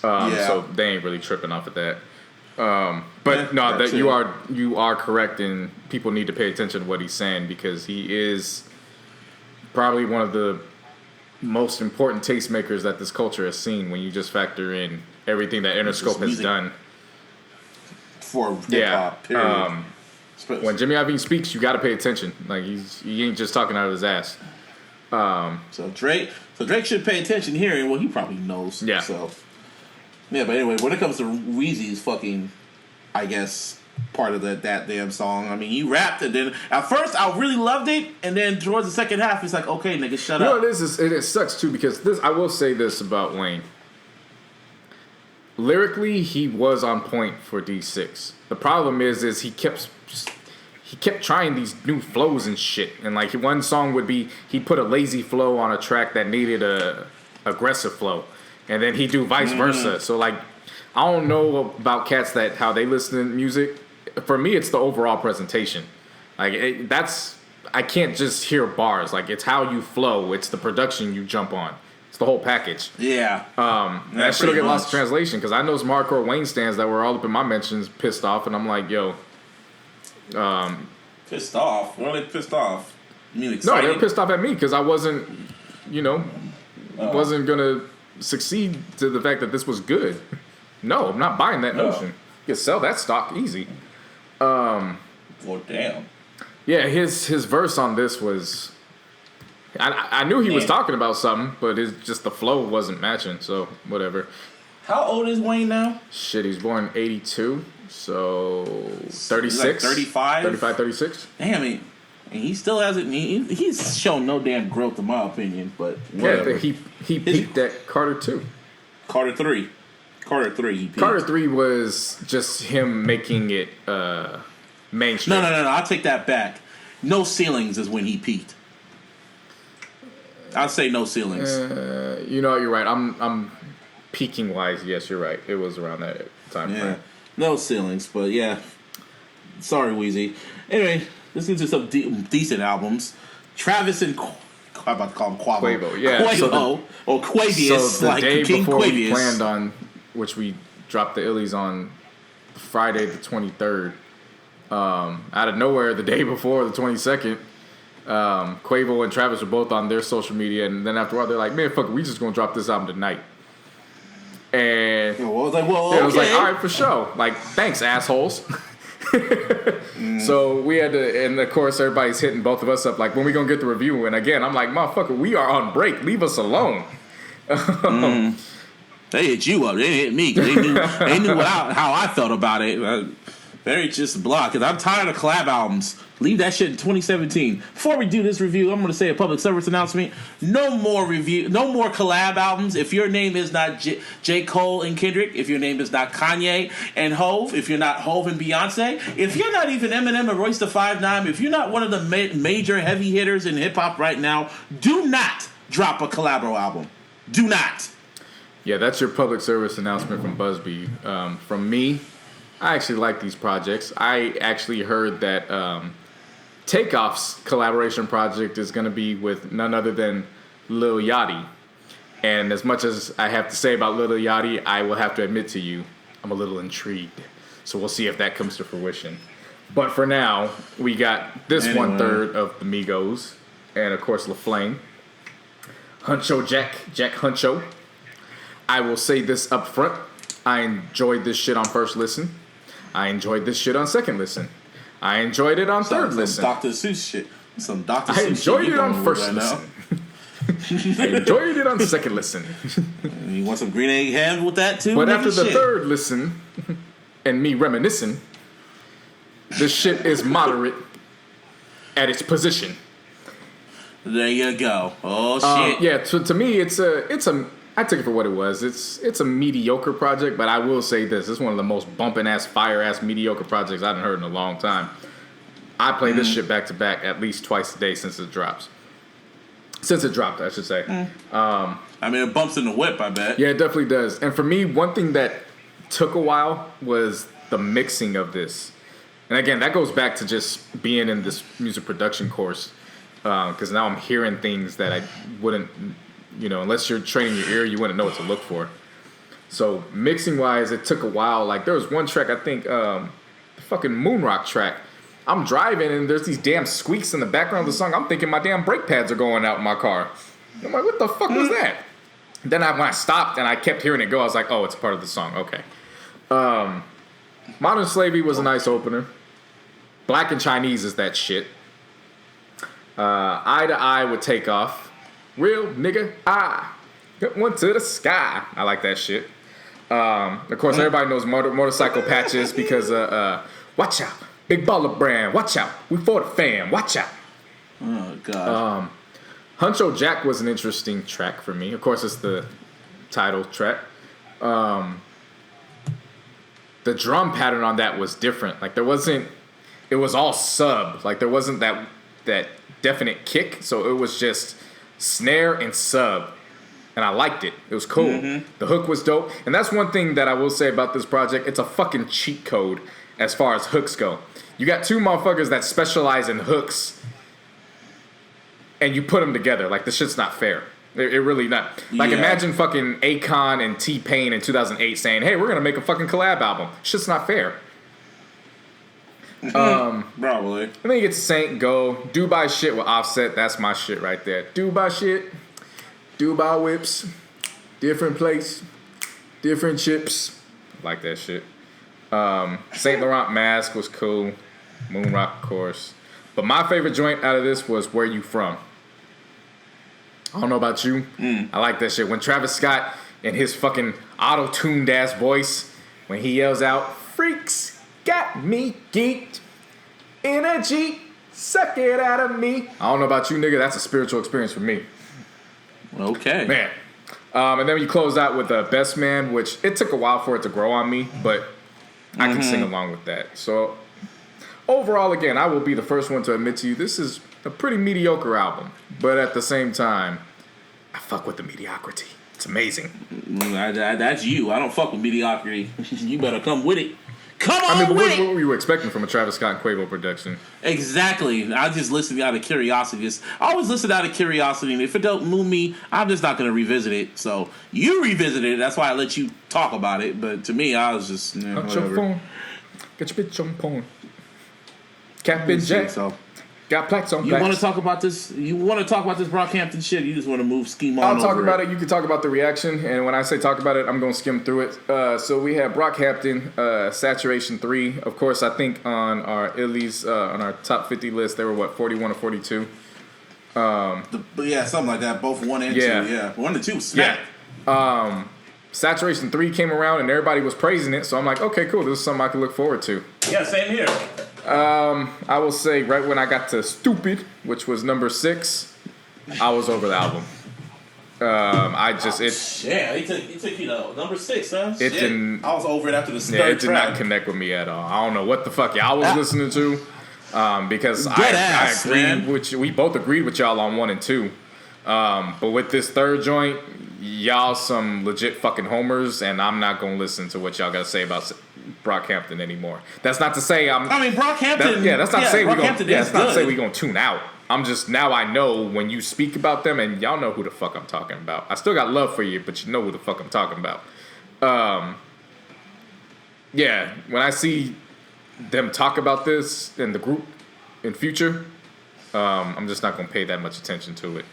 So they ain't really tripping off of that. But you are correct, and people need to pay attention to what he's saying because he is probably one of the most important tastemakers that this culture has seen when you just factor in everything that Interscope has done. For hip-hop, period. When Jimmy Iovine speaks, you got to pay attention. Like he ain't just talking out of his ass. So Drake should pay attention here, and well, he probably knows. Yeah. So yeah, but anyway, when it comes to Weezy's fucking, I guess, part of that damn song. I mean, he rapped, and then at first I really loved it, and then towards the second half, it's like, okay, nigga, shut up. You know, it sucks too because I will say this about Wayne. Lyrically, he was on point for D6. The problem is he kept trying these new flows and shit. And like one song would be he put a lazy flow on a track that needed a aggressive flow, and then he do vice versa. So like, I don't know about cats that how they listen to music. For me, it's the overall presentation. Like I can't just hear bars. Like it's how you flow. It's the production you jump on. It's the whole package. Yeah. That should get lost in translation because I know some hardcore Wayne stands that were all up in my mentions pissed off, and I'm like, yo. Pissed off? What are they pissed off? You mean excited? No, they're pissed off at me because I wasn't, wasn't going to succeed to the fact that this was good. No, I'm not buying that notion. You can sell that stock easy. Well, damn. Yeah, his verse on this was... I knew he was talking about something, but it's just the flow wasn't matching, so whatever. How old is Wayne now? Shit, he's born 82, so 36? Like 35? 35, 36. Damn it. And he still hasn't... He's shown no damn growth, in my opinion, but whatever. Yeah, he peaked at Carter 2. Carter 3, he peaked. Carter 3 was just him making it mainstream. No, I'll take that back. No Ceilings is when he peaked. I'd say No Ceilings. You're right. I'm peaking wise. Yes, you're right. It was around that time frame. No Ceilings, but yeah. Sorry, Weezy. Anyway, listening to some decent albums. Travis and I'm about to call him Quavo. Yeah. Quavo or Quavius, so the day King before Quavius. We planned on, which we dropped the Illies on Friday the 23rd. Out of nowhere, the day before the 22nd. Quavo and Travis were both on their social media, and then after a while they're like, man, fuck it, we just gonna drop this album tonight. And I was like, well, I was like, all right, for sure. Like, thanks, assholes. So we had to, and of course everybody's hitting both of us up like, when we gonna get the review? And again, I'm like, motherfucker, we are on break. Leave us alone. They hit you up. They didn't hit me. 'Cause they knew how I felt about it. Very just block, because I'm tired of collab albums. Leave that shit in 2017. Before we do this review, I'm going to say a public service announcement. No more collab albums. If your name is not J. Cole and Kendrick, if your name is not Kanye and Hove, if you're not Hove and Beyonce, if you're not even Eminem and Royce the 5'9", if you're not one of the major heavy hitters in hip-hop right now, do not drop a collabo album. Do not. Yeah, that's your public service announcement from Busby. From me, I actually like these projects. I actually heard that Takeoff's collaboration project is going to be with none other than Lil Yachty. And as much as I have to say about Lil Yachty, I will have to admit to you, I'm a little intrigued. So we'll see if that comes to fruition. But for now, we got this 1/3 of the Migos, and of course LaFlame. Huncho Jack Huncho. I will say this up front. I enjoyed this shit on first listen. I enjoyed this shit on second listen. I enjoyed it on third listen. Dr. Seuss shit. Some Dr. Seuss I enjoyed shit it on first listen. I enjoyed it on second listen. You want some green egg ham with that too? But after the third listen, and me reminiscing, this shit is moderate at its position. There you go. Oh shit. Yeah. To me, it's a. I took it for what it was. It's a mediocre project, but I will say this: it's one of the most bumping ass, fire ass, mediocre projects I've heard in a long time. I play this shit back to back at least twice a day since it drops. Since it dropped, I should say. I mean, it bumps in the whip, I bet. Yeah, it definitely does. And for me, one thing that took a while was the mixing of this. And again, that goes back to just being in this music production course. Because now I'm hearing things that I wouldn't, unless you're training your ear, you wouldn't know what to look for. So mixing-wise, it took a while. Like, there was one track, I think, the fucking Moonrock track. I'm driving and there's these damn squeaks in the background of the song. I'm thinking my damn brake pads are going out in my car. I'm like, what the fuck was that? Then when I stopped and I kept hearing it go, I was like, oh, it's part of the song. Okay. Modern Slavery was a nice opener. Black and Chinese is that shit. Eye to Eye with Takeoff. Real nigga, I got one to the sky. I like that shit. Of course, everybody knows Motorcycle Patches because watch out. Big Baller Brand, watch out. We for the fam, watch out. Oh, God. Huncho Jack was an interesting track for me. Of course, it's the title track. The drum pattern on that was different. Like, it was all sub. Like, there wasn't that definite kick. So it was just snare and sub. And I liked it. It was cool. Mm-hmm. The hook was dope. And that's one thing that I will say about this project. It's a fucking cheat code as far as hooks go. You got two motherfuckers that specialize in hooks, and you put them together. Like, this shit's not fair. It really not. Like, imagine fucking Akon and T-Pain in 2008 saying, hey, we're going to make a fucking collab album. Shit's not fair. Probably. And then you get Saint Go. Dubai shit with Offset. That's my shit right there. Dubai shit. Dubai whips. Different place. Different chips. Like that shit. Saint Laurent Mask was cool. Moonrock, of course. But my favorite joint out of this was Where You From. I don't know about you. I like that shit. When Travis Scott in his fucking auto-tuned ass voice, when he yells out, freaks got me geeked. Energy, suck it out of me. I don't know about you, nigga. That's a spiritual experience for me. Okay. Man. And then you close out with Best Man, which it took a while for it to grow on me, but I can sing along with that. So overall, again, I will be the first one to admit to you, this is a pretty mediocre album. But at the same time, I fuck with the mediocrity. It's amazing. That's you. I don't fuck with mediocrity. You better come with it. Come on, I mean, what were you expecting from a Travis Scott and Quavo production? Exactly. I just listened out of curiosity. I always listen out of curiosity, and if it don't move me, I'm just not going to revisit it. So you revisit it. That's why I let you talk about it. But to me, I was just Get your phone. Get your bitch on porn. Cap and Jack. So. Got plaques on plaques. You want to talk about this? You want to talk about this Brockhampton shit? You just want to move scheme on? I'll talk about it. You can talk about the reaction, and when I say talk about it, I'm going to skim through it. So we have Brockhampton, Saturation 3. Of course, I think on our Illy's, on our top 50 list, they were 41 or 42. Yeah, something like that. Both 1 and 2. Yeah, 1 and 2 smacked. Yeah. Saturation 3 came around, and everybody was praising it. So I'm like, okay, cool. This is something I can look forward to. Yeah, same here. I will say right when I got to Stupid, which was number 6, I was over the album. Shit, he took you to number 6, huh? It didn't. I was over it after the third it did not connect with me at all. I don't know what the fuck y'all was listening to, because I agreed with you. We both agreed with y'all on 1 and 2, but with this third joint, y'all some legit fucking homers, and I'm not gonna listen to what y'all gotta say about Brockhampton anymore. That's not to say Brockhampton. That's not to say we're gonna. That's not to say we're gonna tune out. I'm just now I know when you speak about them, and y'all know who the fuck I'm talking about. I still got love for you, but you know who the fuck I'm talking about. When I see them talk about this in the group in future, I'm just not gonna pay that much attention to it.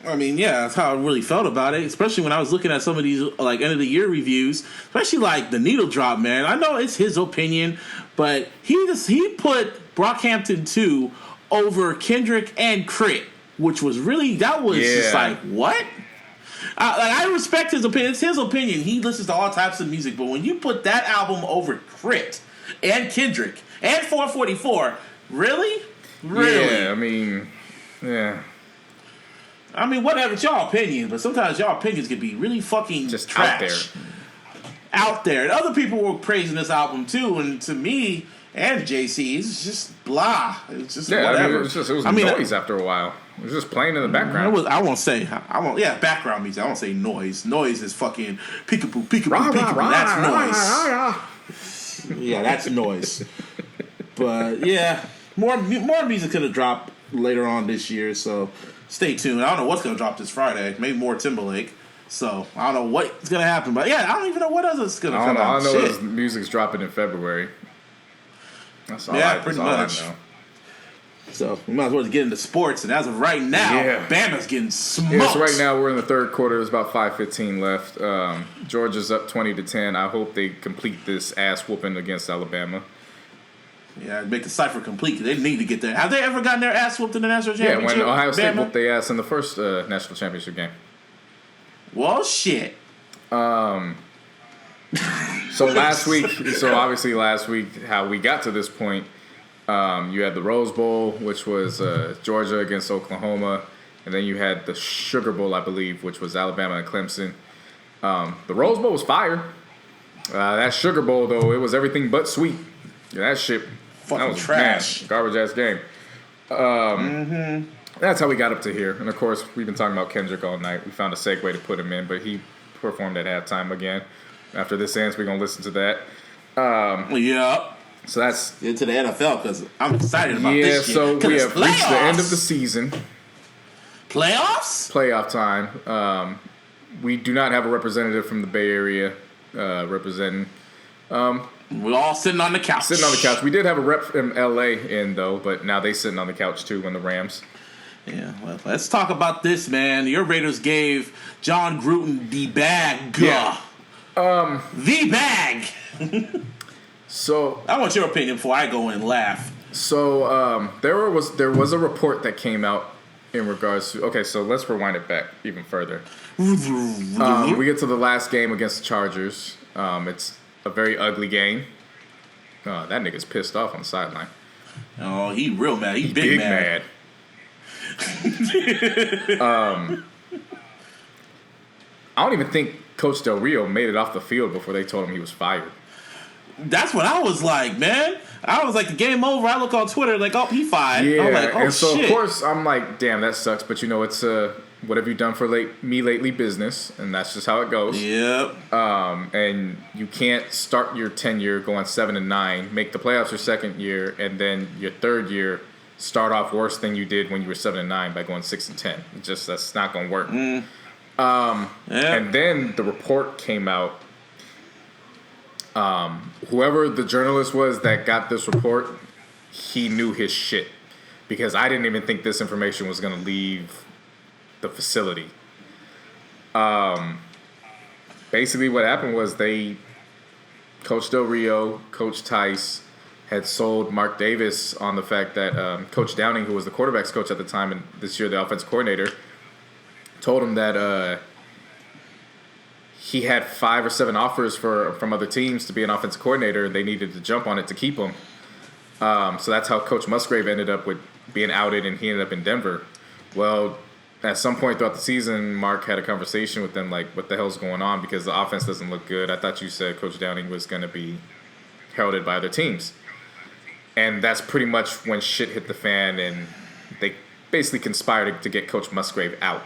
I mean, yeah, that's how I really felt about it. Especially when I was looking at some of these like end of the year reviews, especially like the Needle Drop, man. I know it's his opinion, but he put Brockhampton 2 over Kendrick and Crit, which was really just like what? I respect his opinion. It's his opinion. He listens to all types of music, but when you put that album over Crit and Kendrick and 444, really? Yeah, I mean, yeah. I mean, whatever, it's y'all opinion, but sometimes y'all opinions can be really fucking just trash. Out there. And other people were praising this album too, and to me and JC, it's just blah. It's just whatever. I mean, it was noise after a while. It was just playing in the background. Background music. I won't say noise. Noise is fucking peekaboo, peekaboo, peekaboo. That's noise. Yeah, that's noise. But yeah, more music gonna drop later on this year, so stay tuned. I don't know what's gonna drop this Friday. Maybe more Timberlake. So I don't know what's gonna happen, but yeah, I don't even know what else is gonna come out. I know his music's dropping in February. That's all. Pretty much. I know. So we might as well get into sports, and as of right now, Bama's getting smoked. Yeah, so right now we're in the third quarter. There's about 5:15 left. Georgia's up 20-10. I hope they complete this ass whooping against Alabama. Yeah, make the cipher complete. They need to get there. Have they ever gotten their ass whooped in the national championship? Yeah, when Ohio State whooped their ass in the first national championship game. Well, shit. So last week, how we got to this point, you had the Rose Bowl, which was Georgia against Oklahoma, and then you had the Sugar Bowl, I believe, which was Alabama and Clemson. The Rose Bowl was fire. That Sugar Bowl, though, it was everything but sweet. Yeah, that shit, fucking that was trash. Garbage ass game. That's how we got up to here. And of course, we've been talking about Kendrick all night. We found a segue to put him in, but he performed at halftime again. After this ends, we're gonna listen to that. Yeah. So that's into the NFL because I'm excited about this shit. Yeah, so we have reached the end of the season. Playoffs? Playoff time. We do not have a representative from the Bay Area representing. We're all sitting on the couch. We did have a rep from LA in, though, but now they sitting on the couch, too, in the Rams. Yeah, well, let's talk about this, man. Your Raiders gave John Gruden the bag. Yeah. The bag. So I want your opinion before I go and laugh. So there was a report that came out in regards to. Okay, so let's rewind it back even further. We get to the last game against the Chargers. It's a very ugly game. That nigga's pissed off on the sideline. Oh, he real mad. He big mad. I don't even think Coach Del Rio made it off the field before they told him he was fired. That's what I was like, man. I was like, the game over. I look on Twitter like, oh, he fired. Yeah, I'm like, oh, and so shit. Of course I'm like, damn, that sucks. But it's what have you done for me lately business, and that's just how it goes. Yep. And you can't start your tenure going 7-9, make the playoffs your second year, and then your third year start off worse than you did when you were 7-9 by going 6-10. That's not gonna work. And then the report came out. Whoever the journalist was that got this report, he knew his shit, because I didn't even think this information was gonna leave the facility. Basically what happened was Coach Del Rio, Coach Tice had sold Mark Davis on the fact that Coach Downing, who was the quarterback's coach at the time and this year the offensive coordinator, told him that he had 5 or 7 offers from other teams to be an offensive coordinator, and they needed to jump on it to keep him. So that's how Coach Musgrave ended up with being outed, and he ended up in Denver. Well, at some point throughout the season, Mark had a conversation with them, like, what the hell's going on? Because the offense doesn't look good. I thought you said Coach Downing was going to be heralded by other teams. And that's pretty much when shit hit the fan, and they basically conspired to get Coach Musgrave out.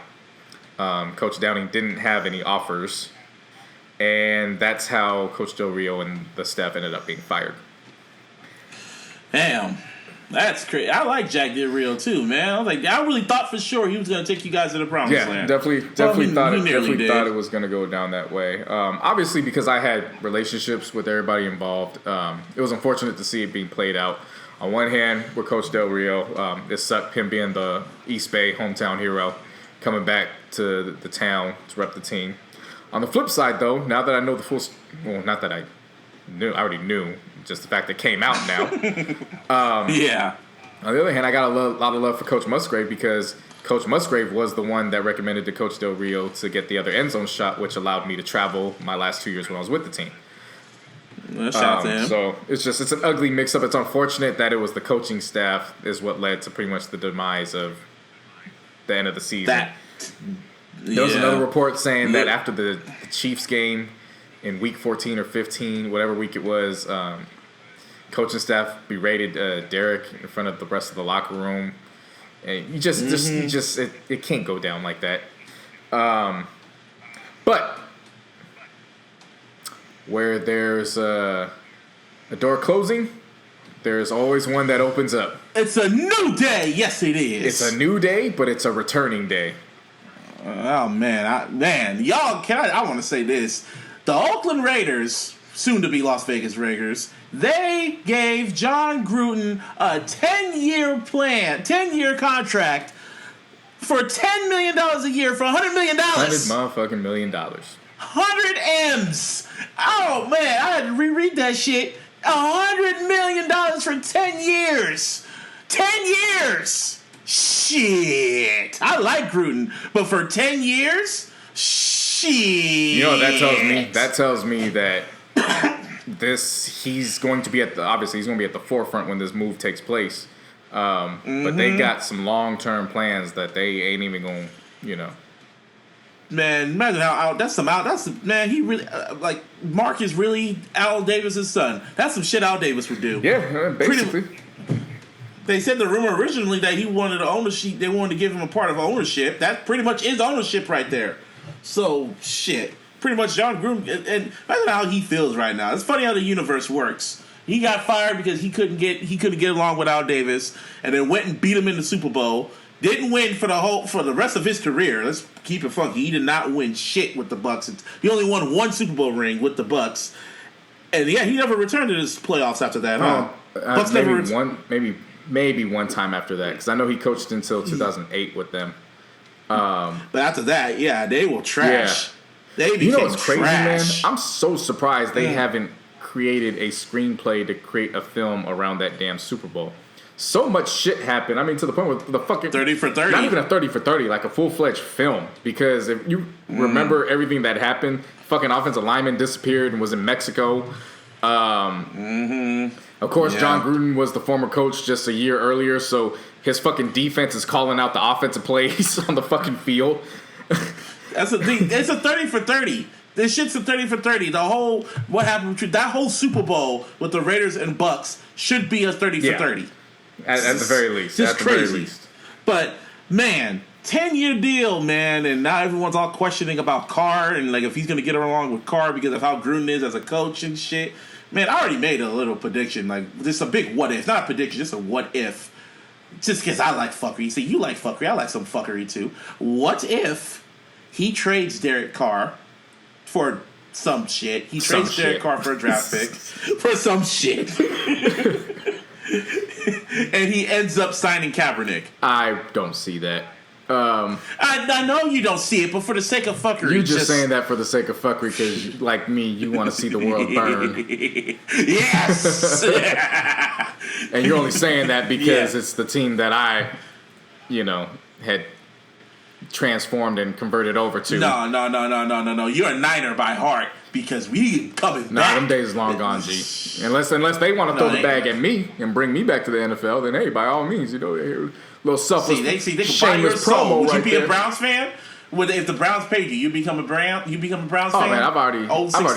Coach Downing didn't have any offers, and that's how Coach Del Rio and the staff ended up being fired. Damn. That's crazy. I like Jack Del Rio too, man. I was like, I really thought for sure he was going to take you guys to the promised land. Definitely thought it was going to go down that way. Obviously, because I had relationships with everybody involved, it was unfortunate to see it being played out. On one hand, with Coach Del Rio, it sucked him being the East Bay hometown hero, coming back to the town to rep the team. On the flip side, though, now that I know the full, not that I already knew, just the fact that it came out now. Yeah. On the other hand, I got a lot of love for Coach Musgrave because Coach Musgrave was the one that recommended to Coach Del Rio to get the other end zone shot, which allowed me to travel my last 2 years when I was with the team. Shout out to him. So it's an ugly mix-up. It's unfortunate that it was the coaching staff is what led to pretty much the demise of the end of the season. There was another report saying that after the Chiefs game in week 14 or 15, whatever week it was, coaching staff berated Derek in front of the rest of the locker room. And you just it can't go down like that. But where there's a door closing, there's always one that opens up. It's a new day. Yes, it is. It's a new day, but it's a returning day. Oh man, y'all! I want to say this: the Oakland Raiders, soon to be Las Vegas Raiders, they gave John Gruden a 10-year contract for $10 million a year for $100 million. $100 million. 100 M's. Oh man, I had to reread that shit. $100 million for 10 years. 10 years. Shit. I like Gruden, but for 10 years? Shit. You know what that tells me that he's going to be obviously he's going to be at the forefront when this move takes place. But they got some long-term plans that they ain't even going to, Man, imagine man, he really, Mark is really Al Davis's son. That's some shit Al Davis would do. Yeah, basically. They said the rumor originally that he wanted the ownership, they wanted to give him a part of ownership. That pretty much is ownership right there. So, shit. Pretty much John Gruden, and imagine how he feels right now. It's funny how the universe works. He got fired because he couldn't get along with Al Davis, and then went and beat him in the Super Bowl. Didn't win for the rest of his career. Let's keep it funky. He did not win shit with the Bucks. He only won one Super Bowl ring with the Bucks, and yeah, he never returned to his playoffs after that. Bucks maybe one time after that, because I know he coached until 2008 with them. But after that, yeah, they will trash. Yeah. They became what's crazy, trash. Man? I'm so surprised they haven't created a screenplay to create a film around that damn Super Bowl. So much shit happened. I mean, to the point where the fucking 30 for 30. Not even a 30 for 30, like a full-fledged film. Because if you remember everything that happened, fucking offensive lineman disappeared and was in Mexico. Of course, John Gruden was the former coach just a year earlier, so his fucking defense is calling out the offensive plays on the fucking field. It's a 30 for 30. This shit's a 30 for 30. What happened between that whole Super Bowl with the Raiders and Bucks should be a 30 for 30. At the very least. Just crazy. But, man, 10-year deal, man, and now everyone's all questioning about Carr and if he's going to get along with Carr because of how Gruden is as a coach and shit. Man, I already made a little prediction. This is a big what if. Not a prediction, just a what if. Just because I like fuckery. See, you like fuckery. I like some fuckery, too. What if he trades Derek Carr for some shit? He trades Derek Carr for a draft pick for some shit. And he ends up signing Kaepernick. I don't see that. I know you don't see it, but for the sake of fuckery. You're just saying that for the sake of fuckery because, like me, you want to see the world burn. Yes! And you're only saying that because it's the team that I, had transformed and converted over to. No. You're a Niner by heart because we coming back. Nah, them days long gone, G. Unless they want to throw the bag at me and bring me back to the NFL, then hey, by all means, little selfless, they can buy your shameless soul. promo. Would right you be there. a Browns fan? If the Browns paid you, you become a Browns fan? Oh man, I've already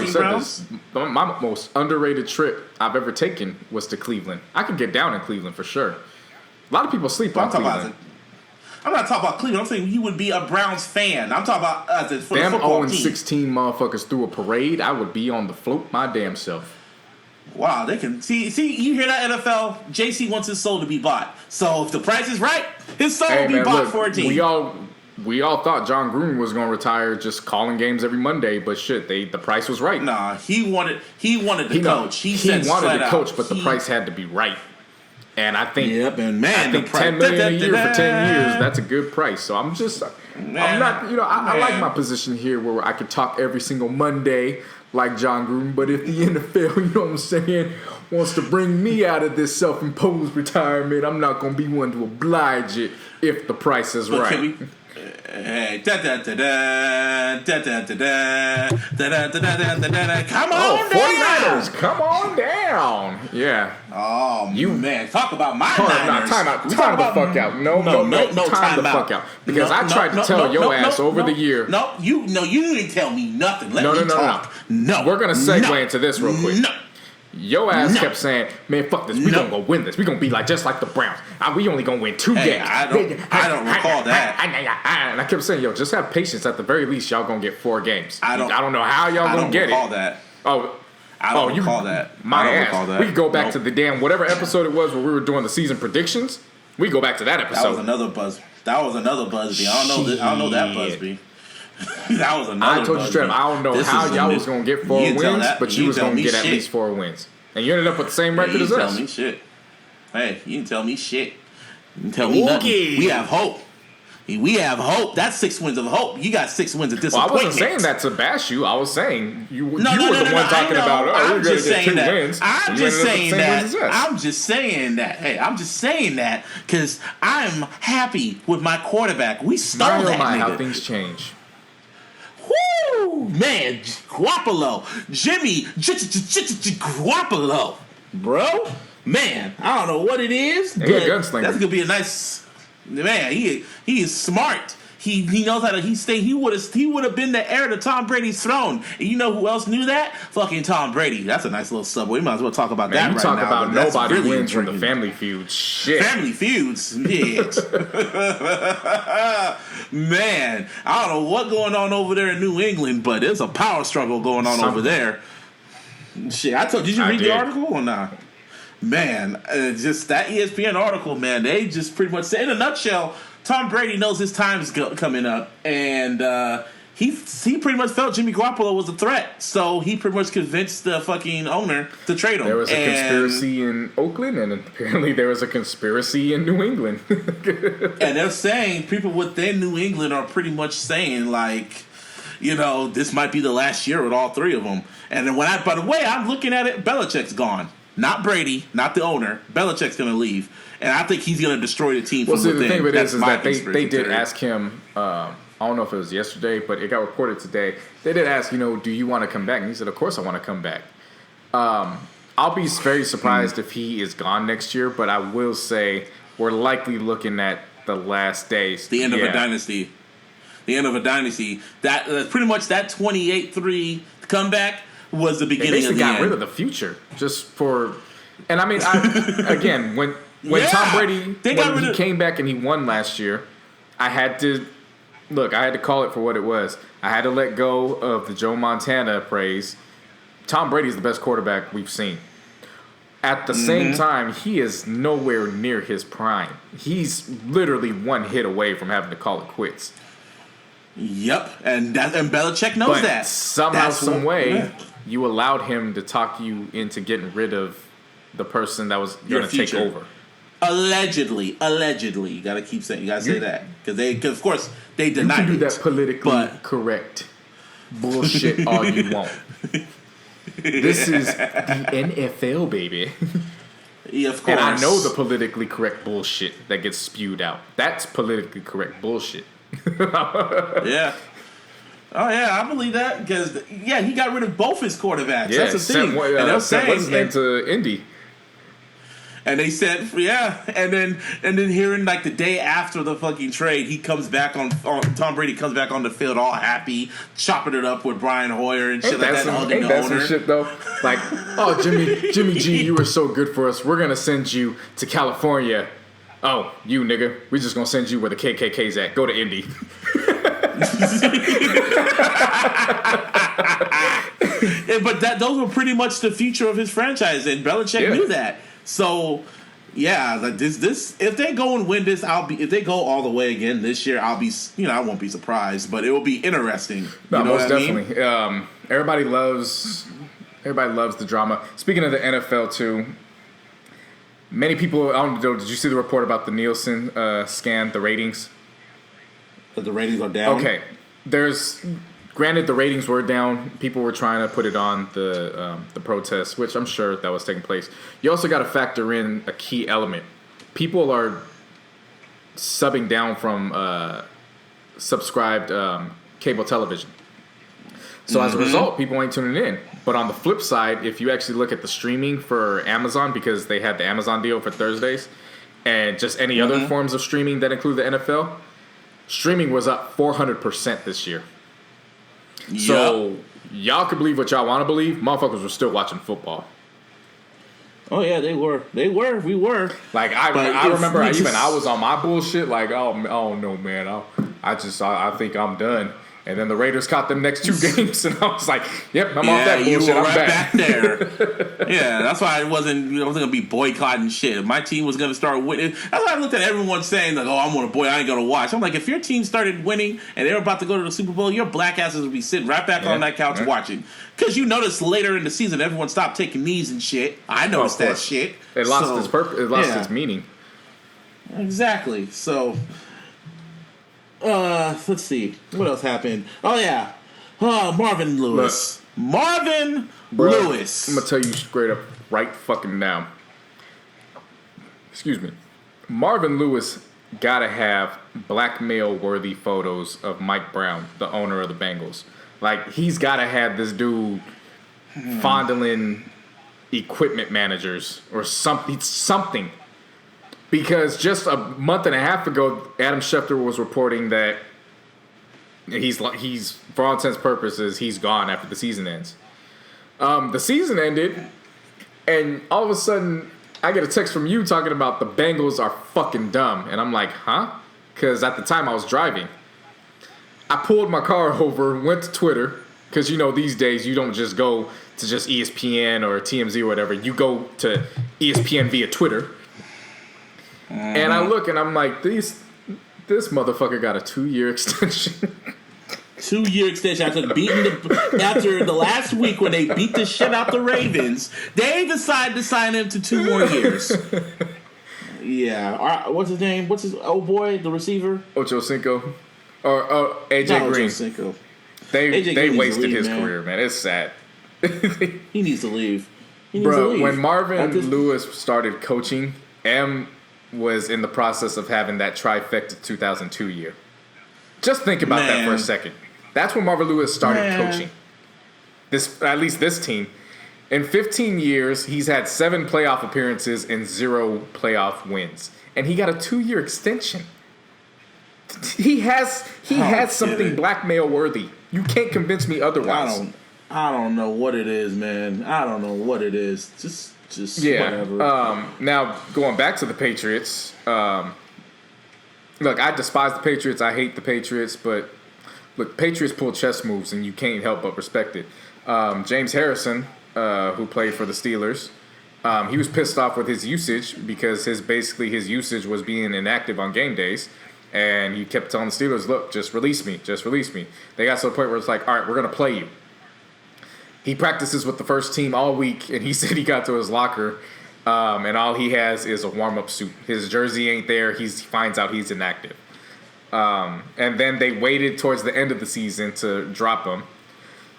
said Browns? this. My most underrated trip I've ever taken was to Cleveland. I could get down in Cleveland for sure. A lot of people sleep on Cleveland. I'm not talking about Cleveland. I'm saying you would be a Browns fan. I'm talking about for the football team. 0-16 motherfuckers through a parade. I would be on the float my damn self. Wow, they can see. You hear that, NFL? JC wants his soul to be bought. So if the price is right, his soul will be bought for a team. We all thought John Gruden was going to retire just calling games every Monday, but shit, the price was right. Nah, he wanted to coach. He wanted to coach, but the price had to be right. And I think, and man, I think $10 million a year for 10 years, that's a good price. So I'm not, I like my position here where I could talk every single Monday like John Gruden, but if the NFL, you know what I'm saying, wants to bring me out of this self-imposed retirement, I'm not going to be one to oblige it if the price is right. Hey, come on down. 49ers, come on down. Yeah. Oh, man. Talk about my Niners. Time the fuck out. No, time the fuck out. Because I tried to tell your ass over the year. You didn't tell me nothing. Let me talk. No. We're going to segue into this real quick. No. Your ass kept saying, man, fuck this. We gonna go win this. We gonna be just like the Browns. We only gonna win 2 games. I don't recall that. And I kept saying, yo, just have patience. At the very least, y'all gonna get 4 games. I don't know how y'all gonna get it. I don't recall that. I don't recall that. My ass. We could go back to the damn whatever episode it was where we were doing the season predictions. We go back to that episode. That was another Busby. I don't know that Busby. That was another. I told you, Trev, I don't know how y'all was gonna get 4 wins, but you was gonna get at least 4 wins, and you ended up with the same record as us. Tell me shit. Hey, you didn't tell me shit. You didn't tell me nothing. We have hope. We have hope. That's 6 wins of hope. You got 6 wins of disappointment. Well, I wasn't saying that to bash you. I was saying you were the one talking about. Oh, we're gonna get 2 wins. I'm just saying that. I'm just saying that. Hey, I'm just saying that because I'm happy with my quarterback. We stole that nigga. How things change. Woo! Man, Garoppolo. Jimmy Garoppolo. Bro, man, I don't know what it is, but that's going to be a nice... Man, he is smart. He knows how to... He would have been the heir to Tom Brady's throne. And you know who else knew that? Fucking Tom Brady. That's a nice little subway. We might as well talk about that right now. You talk about nobody really wins from the Family Feud. Shit. Family Feuds. Bitch. Man, I don't know what's going on over there in New England, but there's a power struggle going on over there. Shit, did you read the article or not? Man, just that ESPN article, man, they just pretty much say, in a nutshell, Tom Brady knows his time's coming up, and he pretty much felt Jimmy Garoppolo was a threat, so he pretty much convinced the fucking owner to trade him. There was a conspiracy in Oakland, and apparently there was a conspiracy in New England. And they're saying, people within New England are pretty much saying, this might be the last year with all 3 of them. And then by the way, I'm looking at it, Belichick's gone. Not Brady, not the owner. Belichick's going to leave. And I think he's going to destroy the team from within. The thing of it is that they did ask him, I don't know if it was yesterday, but it got reported today. They did ask, do you want to come back? And he said, of course I want to come back. I'll be very surprised if he is gone next year, but I will say we're likely looking at the last days. The end of a dynasty. The end of a dynasty. That pretty much that 28-3 comeback was the beginning of the end. They basically got rid of the future just for... And I mean, again, when Tom Brady came back and he won last year, I had to call it for what it was. I had to let go of the Joe Montana praise. Tom Brady's the best quarterback we've seen. At the same time, he is nowhere near his prime. He's literally 1 hit away from having to call it quits. Yep, and Belichick knows that. Somehow, some way, you allowed him to talk you into getting rid of the person that was going to take over. Allegedly, you got to keep saying, you got to say that because of course they denied it. You can do that politically correct bullshit all you want. This is the NFL, baby. Yeah, of course. And I know the politically correct bullshit that gets spewed out. That's politically correct bullshit. Yeah. Oh yeah, I believe that because he got rid of both his quarterbacks. Yeah, that's the thing. And they're saying, what's his name to Indy? And they said, and then hearing the day after the fucking trade, he comes back on Tom Brady comes back on the field all happy, chopping it up with Brian Hoyer and shit like that. Ain't that some shit though? Like, oh Jimmy G, you were so good for us. We're gonna send you to California. Oh, you nigga, we just gonna send you where the KKK's at. Go to Indy. But those were pretty much the future of his franchise, and Belichick knew that. So, this if they go and win this, if they go all the way again this year, I'll be, I won't be surprised, but it will be interesting. No, most definitely. Everybody loves the drama. Speaking of the NFL too, Many people, I don't know, did you see the report about the Nielsen scan, the ratings? That the ratings are down? Okay. Granted, the ratings were down. People were trying to put it on the protests, which I'm sure that was taking place. You also got to factor in a key element. People are subbing down from subscribed cable television. So as a result, people ain't tuning in. But on the flip side, if you actually look at the streaming for Amazon, because they have the Amazon deal for Thursdays, and just any other forms of streaming that include the NFL, streaming was up 400% this year. Yep. So y'all can believe what y'all want to believe. Motherfuckers were still watching football. Oh yeah, they were. We were. Like I remember, I was on my bullshit. Like, oh no, man, I think I'm done. And then the Raiders caught them next 2 games, and I was like, "Yep, I'm off that bullshit. I'm back there." Yeah, that's why I wasn't gonna be boycotting shit. If my team was gonna start winning, that's why I looked at everyone saying like, "Oh, I'm gonna boycott. I ain't gonna watch." I'm like, if your team started winning and they were about to go to the Super Bowl, your black asses would be sitting right back on that couch watching. Because you notice later in the season, everyone stopped taking knees and shit. I noticed that shit. It lost its purpose. It lost its meaning. Exactly. So. Let's see. What else happened? Oh, yeah. Marvin Lewis. Lewis. I'm going to tell you straight up right fucking now. Excuse me. Marvin Lewis got to have blackmail-worthy photos of Mike Brown, the owner of the Bengals. Like, he's got to have this dude fondling equipment managers or something. Because just a month and a half ago, Adam Schefter was reporting that he's for all intents and purposes, he's gone after the season ends. The season ended, and all of a sudden, I get a text from you talking about the Bengals are fucking dumb. And I'm like, huh? Because at the time I was driving. I pulled my car over, went to Twitter, because these days you don't just go to just ESPN or TMZ or whatever. You go to ESPN via Twitter. And I look and I'm like, this motherfucker got a 2-year extension. 2-year extension after the last week when they beat the shit out the Ravens. They decided to sign him to 2 more years. Yeah. What's his name? What's his old boy, the receiver? Ocho Cinco. Or AJ Green. Cinco. They wasted his career, man. It's sad. He needs to leave. Bro, when Marvin Lewis started coaching, M was in the process of having that trifecta 2002 year. Just think about that for a second. That's when Marvin Lewis started coaching. At least this team. In 15 years, he's had 7 playoff appearances and 0 playoff wins. And he got a 2-year extension. He has something blackmail worthy. You can't convince me otherwise. I don't know what it is, man. I don't know what it is. Just whatever. Now, going back to the Patriots, look, I despise the Patriots. I hate the Patriots, but look, Patriots pull chess moves, and you can't help but respect it. James Harrison, who played for the Steelers, he was pissed off with his usage because his usage was being inactive on game days, and he kept telling the Steelers, look, just release me. They got to the point where it's like, all right, we're going to play you. He practices with the first team all week, and he said he got to his locker, and all he has is a warm-up suit. His jersey ain't there. He finds out he's inactive. And then they waited towards the end of the season to drop him.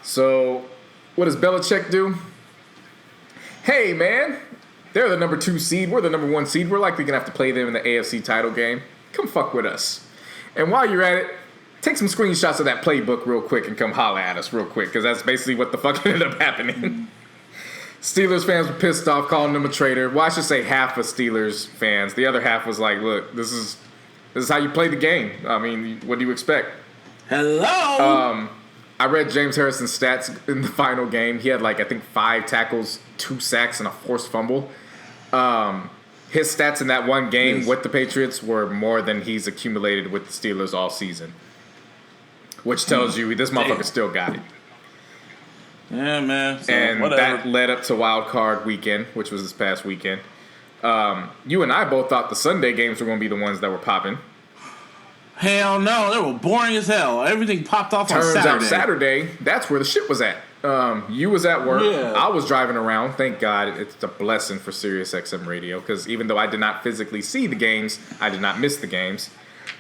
So what does Belichick do? Hey, man, they're the number 2 seed. We're the number 1 seed. We're likely going to have to play them in the AFC title game. Come fuck with us. And while you're at it, take some screenshots of that playbook real quick and come holla at us real quick, because that's basically what the fuck ended up happening. Steelers fans were pissed off, calling him a traitor. Well, I should say half of Steelers fans. The other half was like, look, this is how you play the game. I mean, what do you expect? Hello? I read James Harrison's stats in the final game. He had, I think 5 tackles, 2 sacks, and a forced fumble. His stats in that one game with the Patriots were more than he's accumulated with the Steelers all season. Which tells you this motherfucker still got it. Yeah, man. So, and whatever. That led up to Wild Card Weekend, which was this past weekend. You and I both thought the Sunday games were going to be the ones that were popping. Hell no, they were boring as hell. Everything popped off on Saturday. Turns out Saturday, that's where the shit was at. You was at work. Yeah. I was driving around. Thank God, it's a blessing for Sirius XM Radio because even though I did not physically see the games, I did not miss the games.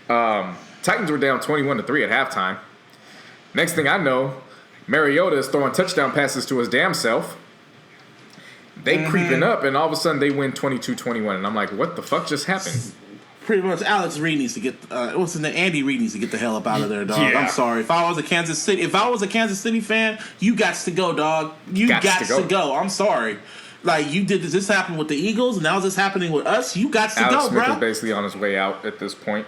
Titans were down 21-3 at halftime. Next thing I know, Mariota is throwing touchdown passes to his damn self. They creeping up, and all of a sudden they win 22-21. And I'm like, what the fuck just happened? Pretty much, Alex Reed needs to get. What's his name? Andy Reid needs to get the hell up out of there, dog. Yeah. I'm sorry. If I was a Kansas City fan, you got to go, dog. You got to go. I'm sorry. Like you did this happened with the Eagles, and now this happening with us. You got to Alex go, Smith bro. is basically on his way out at this point.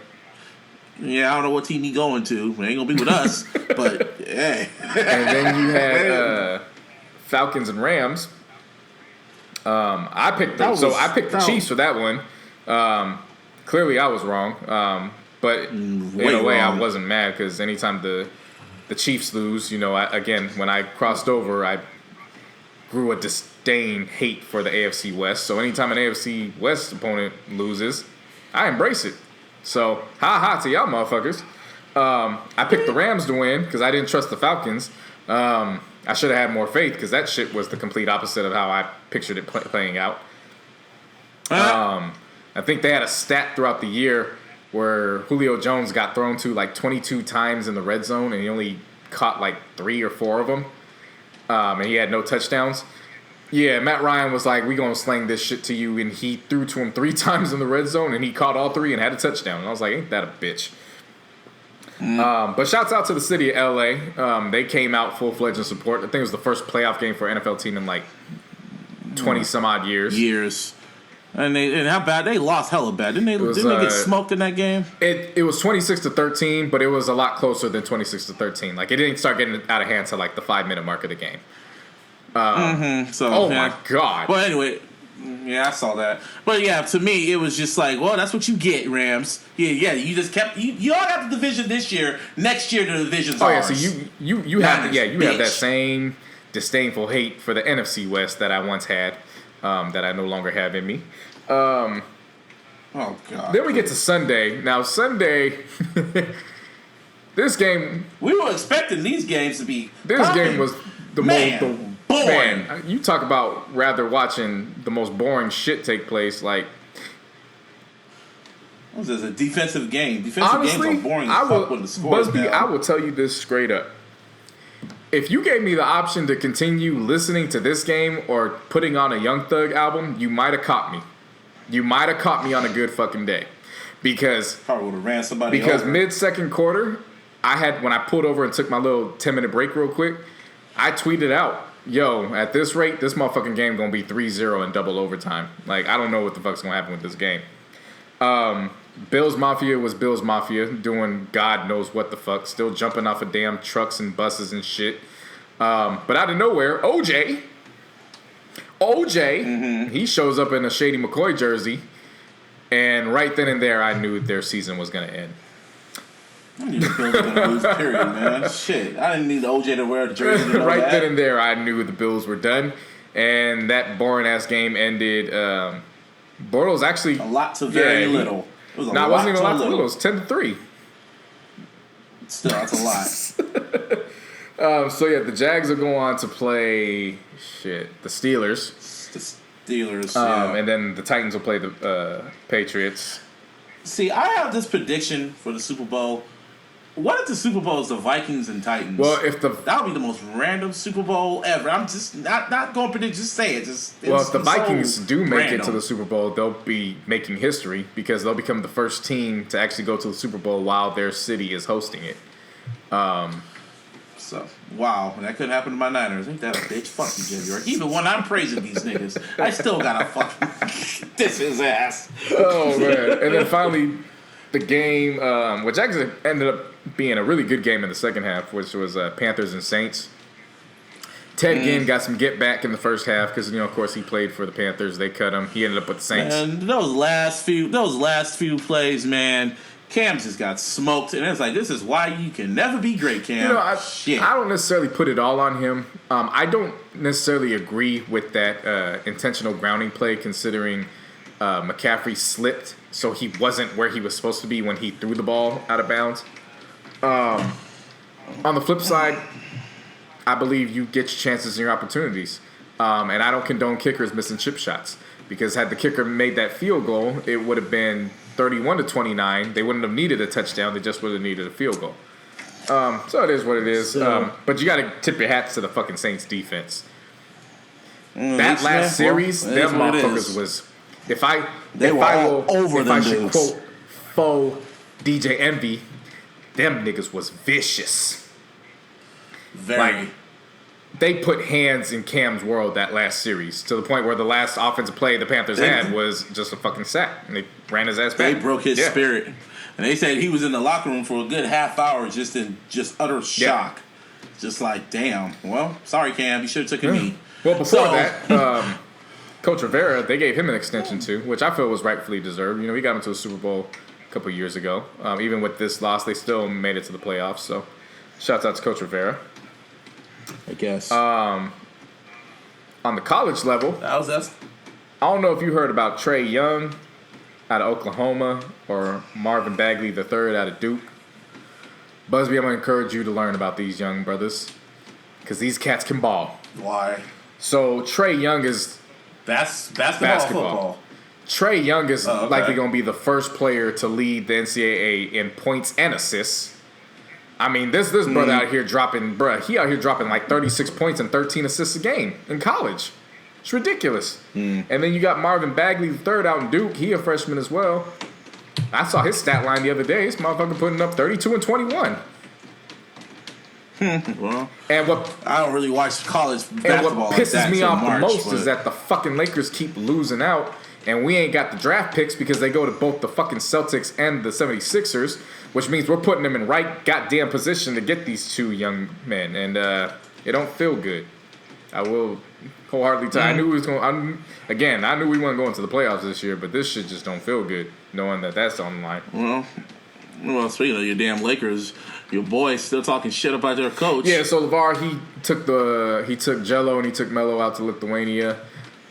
Yeah, I don't know what team he going to. It ain't gonna be with us, but hey. And then you had Falcons and Rams. I picked the Chiefs for that one. Clearly, I was wrong, but in a way, I wasn't mad because anytime the Chiefs lose, when I crossed over, I grew a disdain, hate for the AFC West. So anytime an AFC West opponent loses, I embrace it. So ha to y'all motherfuckers. I picked the Rams to win because I didn't trust the Falcons. I should have had more faith because that shit was the complete opposite of how I pictured it playing out. I think they had a stat throughout the year where Julio Jones got thrown to like 22 times in the red zone and he only caught like 3 or 4 of them. And he had no touchdowns. Yeah, Matt Ryan was like, we going to sling this shit to you. And he threw to him 3 times in the red zone and he caught all 3 and had a touchdown. And I was like, ain't that a bitch? But shouts out to the city of L.A. They came out full-fledged in support. I think it was the first playoff game for an NFL team in like 20-some-odd years. And how bad? They lost hella bad. Didn't they get smoked in that game? It was 26-13, but it was a lot closer than 26-13. Like, it didn't start getting out of hand till like the 5-minute mark of the game. My God. Well, anyway, yeah, I saw that. But yeah, to me, it was just like, well, that's what you get, Rams. Yeah. You just kept you all got the division this year. Next year, the division's ours. So you have that same disdainful hate for the NFC West that I once had, that I no longer have in me. Oh God. Then we get to Sunday. Now Sunday, this game. We were expecting these games to be. This game was the most boring. Man, you talk about rather watching the most boring shit take place. Like, what was this, a defensive game? Defensive games are boring as fuck when the score is Busby, down. I will tell you this straight up. If you gave me the option to continue listening to this game or putting on a Young Thug album, you might have caught me. You might have caught me on a good fucking day. Because probably would have ran somebody Because over. mid-second quarter, when I pulled over and took my little 10-minute break real quick, I tweeted out, yo, at this rate, this motherfucking game going to be 3-0 in double overtime. Like, I don't know what the fuck's going to happen with this game. Bills Mafia was Bills Mafia, doing God knows what the fuck, still jumping off of damn trucks and buses and shit. But out of nowhere, OJ, he shows up in a Shady McCoy jersey, and right then and there, I knew their season was going to end. I knew the Bills were going to lose, period, man. Shit. I didn't need OJ to wear a jersey. Right then and there, I knew the Bills were done, and that boring-ass game ended. Bortles actually... A lot to very little. It wasn't even a lot to little. It was 10-3. Still, that's a lot. The Jags are going on to play the Steelers. The Steelers, yeah. And then the Titans will play the Patriots. See, I have this prediction for the Super Bowl. What if the Super Bowl is the Vikings and Titans? Well, that would be the most random Super Bowl ever. I'm just not going to predict. Just say it. If the Vikings do make it to the Super Bowl, they'll be making history because they'll become the first team to actually go to the Super Bowl while their city is hosting it. So, wow, that could happen to my Niners. Ain't that a bitch? Fuck you, Jimmy York. Even when I'm praising these niggas, I still gotta fucking diss his ass. Oh, man. And then finally, the game, which actually ended up being a really good game in the second half, which was Panthers and Saints. Ted Ginn got some get back in the first half because, of course, he played for the Panthers. They cut him. He ended up with the Saints. And those last few plays, man, Cam just got smoked, and it's like, this is why you can never be great, Cam. I don't necessarily put it all on him. I don't necessarily agree with that intentional grounding play, considering McCaffrey slipped, so he wasn't where he was supposed to be when he threw the ball out of bounds. On the flip side, I believe you get your chances and your opportunities. And I don't condone kickers missing chip shots, because had the kicker made that field goal, it would have been 31-29. They wouldn't have needed a touchdown. They just would have needed a field goal. So it is what it is. But you got to tip your hats to the fucking Saints defense. That last series, them motherfuckers was. If I should quote faux DJ Envy, them niggas was vicious. Very. Like, they put hands in Cam's world that last series, to the point where the last offensive play the Panthers had was just a fucking sack, and they ran his ass back. They broke his spirit, and they said he was in the locker room for a good half hour, just in utter shock, just like, damn. Well, sorry, Cam, you should have took a knee. Well, before that, Coach Rivera, they gave him an extension too, which I feel was rightfully deserved. You know, he got into a Super Bowl a couple years ago. Even with this loss, they still made it to the playoffs. So, shouts out to Coach Rivera. I guess. On the college level, I don't know if you heard about Trey Young out of Oklahoma or Marvin Bagley III out of Duke. Busby, I'm going to encourage you to learn about these young brothers, because these cats can ball. Why? So Trey Young is basketball. Football. Trey Young is likely going to be the first player to lead the NCAA in points and assists. I mean, this brother out here dropping like 36 points and 13 assists a game in college. It's ridiculous. And then you got Marvin Bagley III out in Duke. He a freshman as well. I saw his stat line the other day. This motherfucker putting up 32 and 21. Well, and what I don't really watch college basketball. And what pisses like that me off March, the most is that the fucking Lakers keep losing out, and we ain't got the draft picks because they go to both the fucking Celtics and the 76ers, which means we're putting them in right goddamn position to get these two young men, and it don't feel good. I will wholeheartedly tell you. I knew we was going. I knew we weren't going to the playoffs this year, but this shit just don't feel good, knowing that that's on the line. Well, speaking of your damn Lakers, your boys still talking shit about their coach. Yeah, so LeVar, he took Jello and he took Melo out to Lithuania.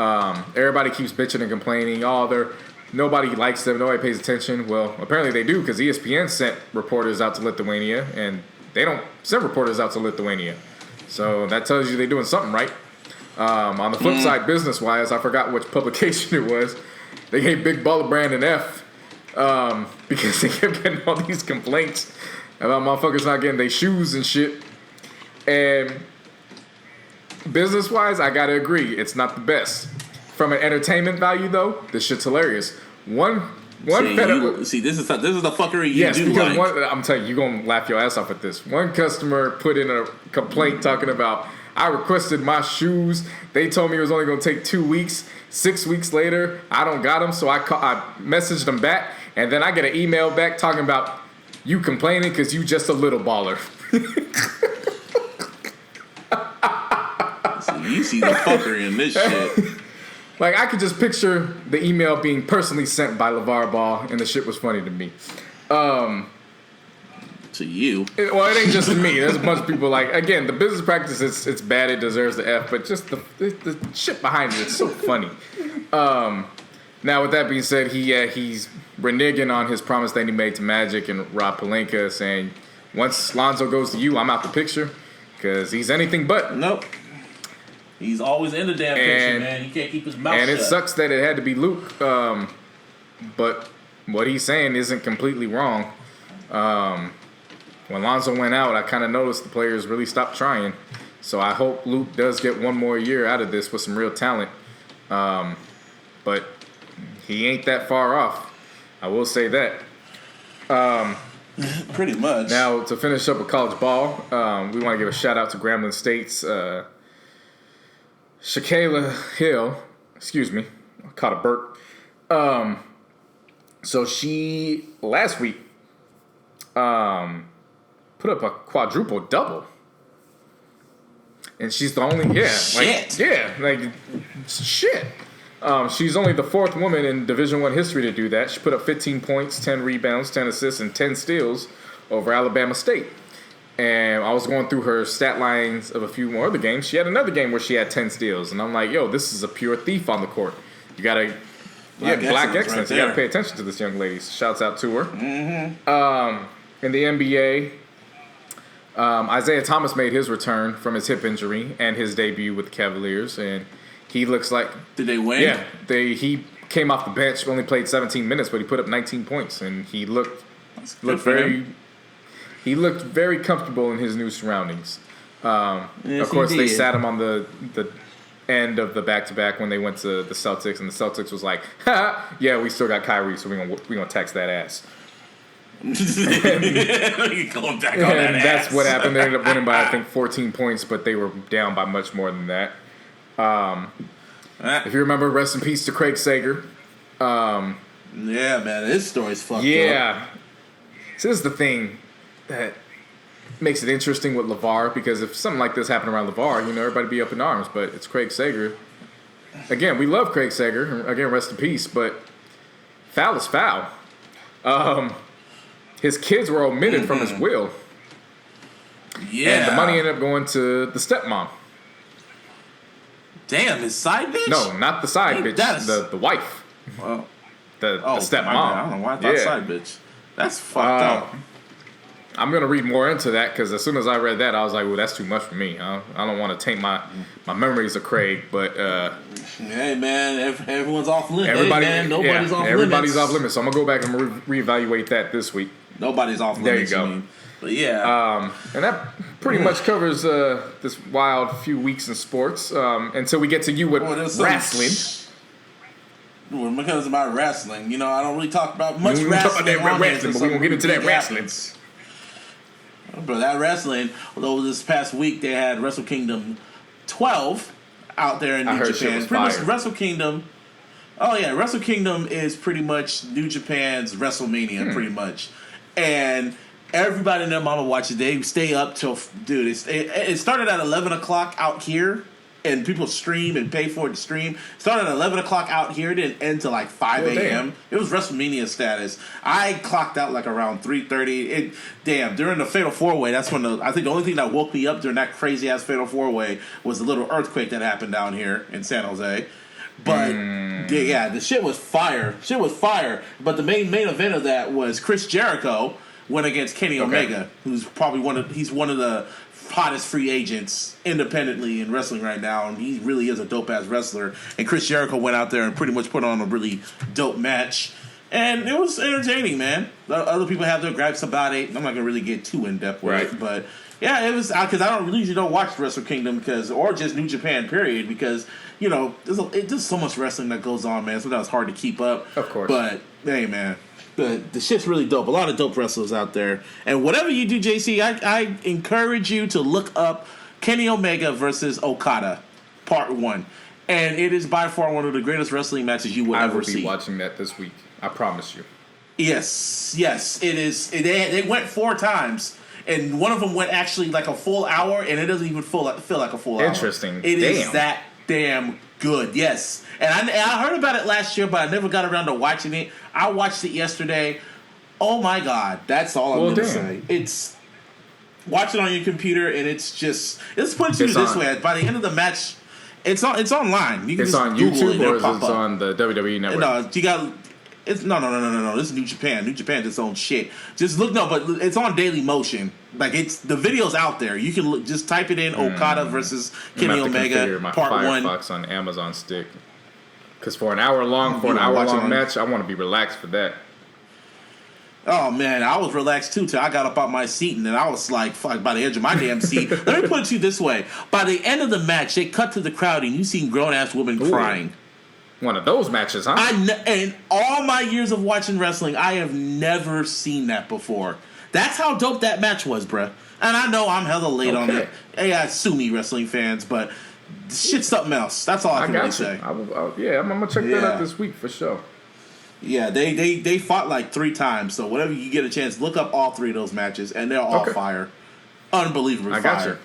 Everybody keeps bitching and complaining. Nobody likes them. Nobody pays attention. Well, apparently they do, because ESPN sent reporters out to Lithuania, and they don't send reporters out to Lithuania. So that tells you they're doing something right. On the flip side, business-wise, I forgot which publication it was. They gave Big Baller Brand an F because they kept getting all these complaints about motherfuckers not getting their shoes and shit. And business-wise, I gotta agree, it's not the best. From an entertainment value, though, this shit's hilarious. This is the fuckery you do. Yes, because I'm telling you, you're gonna laugh your ass off at this. One customer put in a complaint talking about, I requested my shoes. They told me it was only gonna take 2 weeks. 6 weeks later, I don't got them, so I messaged them back, and then I get an email back talking about you complaining because you just a little baller. So you see the fuckery in this shit. Like, I could just picture the email being personally sent by LeVar Ball, and the shit was funny to me. To you. It ain't just to me. There's a bunch of people like, again, the business practice, it's bad, it deserves the F, but just the shit behind it's so funny. Now, with that being said, he's reneging on his promise that he made to Magic and Rob Pelinka, saying, once Lonzo goes to you, I'm out the picture, because he's anything but. Nope. He's always in the damn picture, man. He can't keep his mouth shut. And it sucks that it had to be Luke, but what he's saying isn't completely wrong. When Lonzo went out, I kind of noticed the players really stopped trying. So I hope Luke does get one more year out of this with some real talent. But he ain't that far off. I will say that. Pretty much. Now, to finish up with college ball, we want to give a shout out to Grambling State's Shakayla Hill. Excuse me. I caught a burp. So she, last week, put up a quadruple double. And she's the only, shit. She's only the fourth woman in Division I history to do that. She put up 15 points, 10 rebounds, 10 assists, and 10 steals over Alabama State. And I was going through her stat lines of a few more other games. She had another game where she had 10 steals. And I'm like, yo, this is a pure thief on the court. You got to, black excellence. Right, you got to pay attention to this young lady. Shouts out to her. Mm-hmm. In the NBA, Isaiah Thomas made his return from his hip injury and his debut with the Cavaliers, and he looks like... Did they win? Yeah. He came off the bench, only played 17 minutes, but he put up 19 points, and he looked very comfortable in his new surroundings. Yes, of course, they sat him on the end of the back-to-back when they went to the Celtics, and the Celtics was like, ha, yeah, we still got Kyrie, so we're gonna tax that ass. Going back on and that's what happened. They ended up winning by, I think, 14 points, but they were down by much more than that. If you remember, rest in peace to Craig Sager. Yeah, man, his story's fucked up. Yeah. So this is the thing that makes it interesting with LeVar, because if something like this happened around LeVar, everybody be up in arms, but it's Craig Sager. Again, we love Craig Sager. Again, rest in peace, but foul is foul. His kids were omitted from his will. Yeah. And the money ended up going to the stepmom. Damn, his side bitch? No, not the side bitch. The wife. Well, the stepmom. I don't know why I thought side bitch. That's fucked up. I'm going to read more into that, because as soon as I read that, I was like, well, that's too much for me. I don't want to taint my memories of Craig, but... hey, man, everyone's off limits. Nobody's off limits. So I'm going to go back and reevaluate that this week. Nobody's off limits. There you go. But yeah. And that pretty much covers this wild few weeks in sports until we get to you with wrestling. When it comes about wrestling, I don't really talk about much wrestling. Talk about that wrestling, but we're going to get into that wrestling. But that wrestling, although this past week they had Wrestle Kingdom 12 out there in New Japan. Pretty much Wrestle Kingdom. Oh yeah, Wrestle Kingdom is pretty much New Japan's WrestleMania, pretty much. And everybody and their mama watch it. They stay up till, dude, it started at 11 o'clock out here, and people stream and pay for it to stream. It started at 11 o'clock out here, didn't end till like 5 a.m. It was WrestleMania status. I clocked out like around 3:30. During the Fatal 4-Way, that's when I think the only thing that woke me up during that crazy-ass Fatal 4-Way was the little earthquake that happened down here in San Jose. But the shit was fire. But the main event of that was Chris Jericho went against Kenny Omega, who's probably one of the hottest free agents independently in wrestling right now, and he really is a dope ass wrestler. And Chris Jericho went out there and pretty much put on a really dope match, and it was entertaining, man. Other people have their gripes about it. I'm not gonna really get too in depth with it, but yeah, it was because I usually don't watch Wrestle Kingdom or just New Japan period, because there's so much wrestling that goes on, man. Sometimes it's hard to keep up. Of course, but hey, man. The shit's really dope. A lot of dope wrestlers out there. And whatever you do, JC, I encourage you to look up Kenny Omega versus Okada, Part 1. And it is by far one of the greatest wrestling matches you will ever see. I will be watching that this week. I promise you. Yes, it is. They went 4 times. And one of them went actually like a full hour, and it doesn't even feel like a full hour. Interesting. It is that damn good, yes. And I heard about it last year, but I never got around to watching it. I watched it yesterday. Oh my God, that's all I'm going to say. It's watch it on your computer, and it's let's put it to you this way: by the end of the match, it's online. It's on YouTube, or is it on the WWE network? No, you got. It's no. This is New Japan. New Japan's its own shit. Just look, but it's on Daily Motion. Like the video's out there. You can just type it in: Okada versus Kenny Omega, my Part 1. Firefox on Amazon stick. Because for an hour long match, I want to be relaxed for that. Oh man, I was relaxed too till I got up out my seat, and then I was like, fuck, by the edge of my damn seat. Let me put it to you this way: by the end of the match, they cut to the crowd, and you seen grown ass women crying. One of those matches, huh? In all my years of watching wrestling, I have never seen that before. That's how dope that match was, bruh. And I know I'm hella late on it. Hey, sue me, wrestling fans, but shit's something else. That's all I can really say. I'm gonna check that out this week for sure. Yeah, they fought like 3 times, so whenever you get a chance, look up all 3 of those matches, and they're all fire. Unbelievable fire. I got you.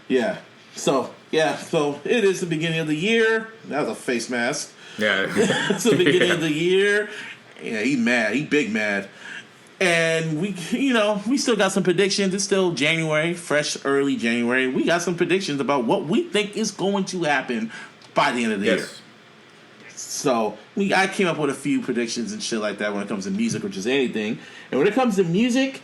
Yeah. So it is the beginning of the year. That was a face mask. Yeah. It's the beginning of the year. Yeah, he mad. He big mad. And we still got some predictions. It's still January, fresh early January. We got some predictions about what we think is going to happen by the end of the year. So I came up with a few predictions and shit like that when it comes to music or just anything. And when it comes to music,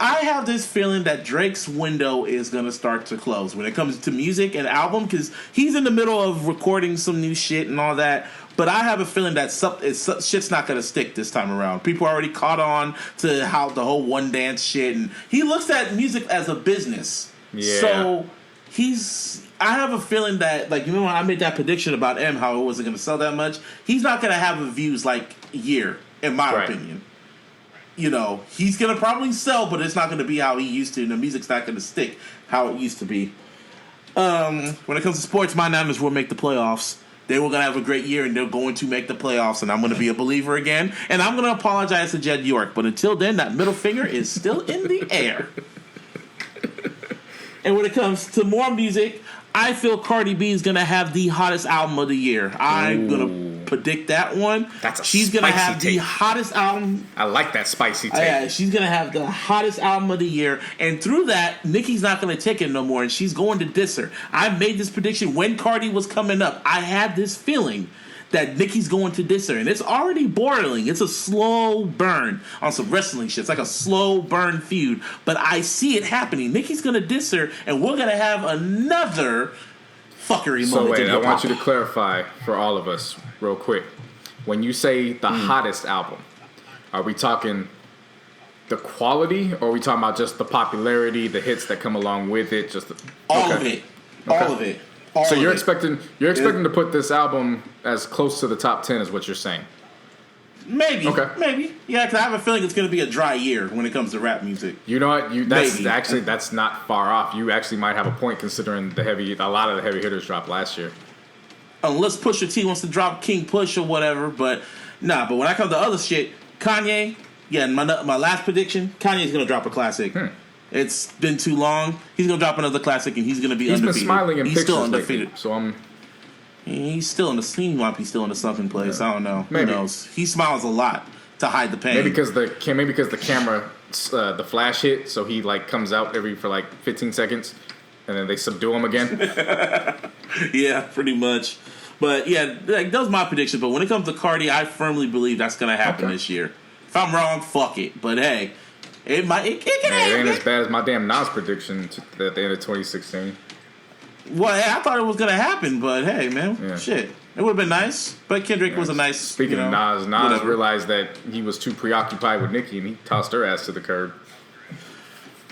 I have this feeling that Drake's window is going to start to close when it comes to music and album, because he's in the middle of recording some new shit and all that. But I have a feeling that shit's not going to stick this time around. People already caught on to how the whole one dance shit, and he looks at music as a business. Yeah. So I have a feeling that, like, you know when I made that prediction about M, how it wasn't going to sell that much, he's not going to have a views like year, in my opinion. You know, he's going to probably sell, but it's not going to be how he used to, and the music's not going to stick how it used to be. When it comes to sports, my Niners will make the playoffs. They were going to have a great year, and they're going to make the playoffs, and I'm going to be a believer again. And I'm going to apologize to Jed York, but until then, that middle finger is still in the air. And when it comes to more music, I feel Cardi B is going to have the hottest album of the year. I'm going to predict that one. She's going to have the hottest album. I like that spicy take. Yeah, she's going to have the hottest album of the year. And through that, Nicki's not going to take it no more, and she's going to diss her. I made this prediction when Cardi was coming up. I had this feeling that Nicki's going to diss her, and it's already boiling. It's a slow burn on some wrestling shit. It's like a slow burn feud, but I see it happening. Nicki's going to diss her, and we're going to have another fuckery moment. So wait, I want you to clarify for all of us real quick. When you say the hottest album, are we talking the quality, or are we talking about just the popularity, the hits that come along with it? All of it. All of it. So you're expecting to put this album as close to the top 10 as what you're saying? Maybe. Okay. Maybe. Yeah, because I have a feeling it's going to be a dry year when it comes to rap music. You know what? That's not far off. You actually might have a point considering a lot of the heavy hitters dropped last year. Unless Pusha T wants to drop King Push or whatever, but nah. But when I come to other shit, Kanye. Yeah, my last prediction, Kanye's going to drop a classic. It's been too long. He's going to drop another classic, and he's going to be undefeated. He's been smiling in pictures still undefeated. Lately, so he's still in the scene. He might be still in the sunken place. I don't know. Maybe. Who knows? He smiles a lot to hide the pain. Maybe because the camera, the flash hit, so he like comes out for like 15 seconds, and then they subdue him again. Yeah, pretty much. But yeah, like, that was my prediction. But when it comes to Cardi, I firmly believe that's going to happen this year. If I'm wrong, fuck it. But hey. It can happen. It ain't as bad as my damn Nas prediction at the end of 2016. Well, I thought it was going to happen, but hey, man, shit. It would have been nice, but Kendrick was a nice... Speaking of Nas realized that he was too preoccupied with Nicki, and he tossed her ass to the curb.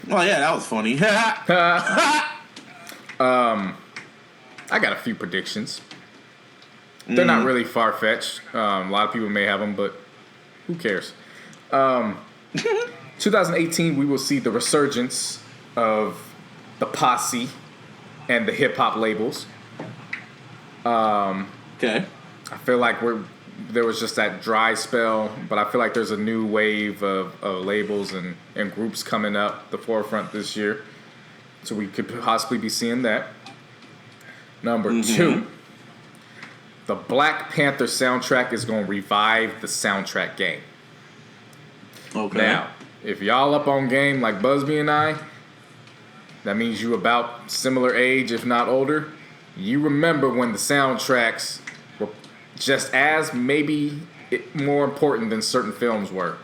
Well, yeah, that was funny. I got a few predictions. They're not really far-fetched. A lot of people may have them, but who cares? 2018, we will see the resurgence of the posse and the hip-hop labels. Okay. I feel like there was just that dry spell, but I feel like there's a new wave of labels and groups coming up the forefront this year. So we could possibly be seeing that. Number 2, the Black Panther soundtrack is going to revive the soundtrack game. Okay. Now, if y'all up on game like Busby and I, that means you about similar age, if not older. You remember when the soundtracks were just as maybe more important than certain films were.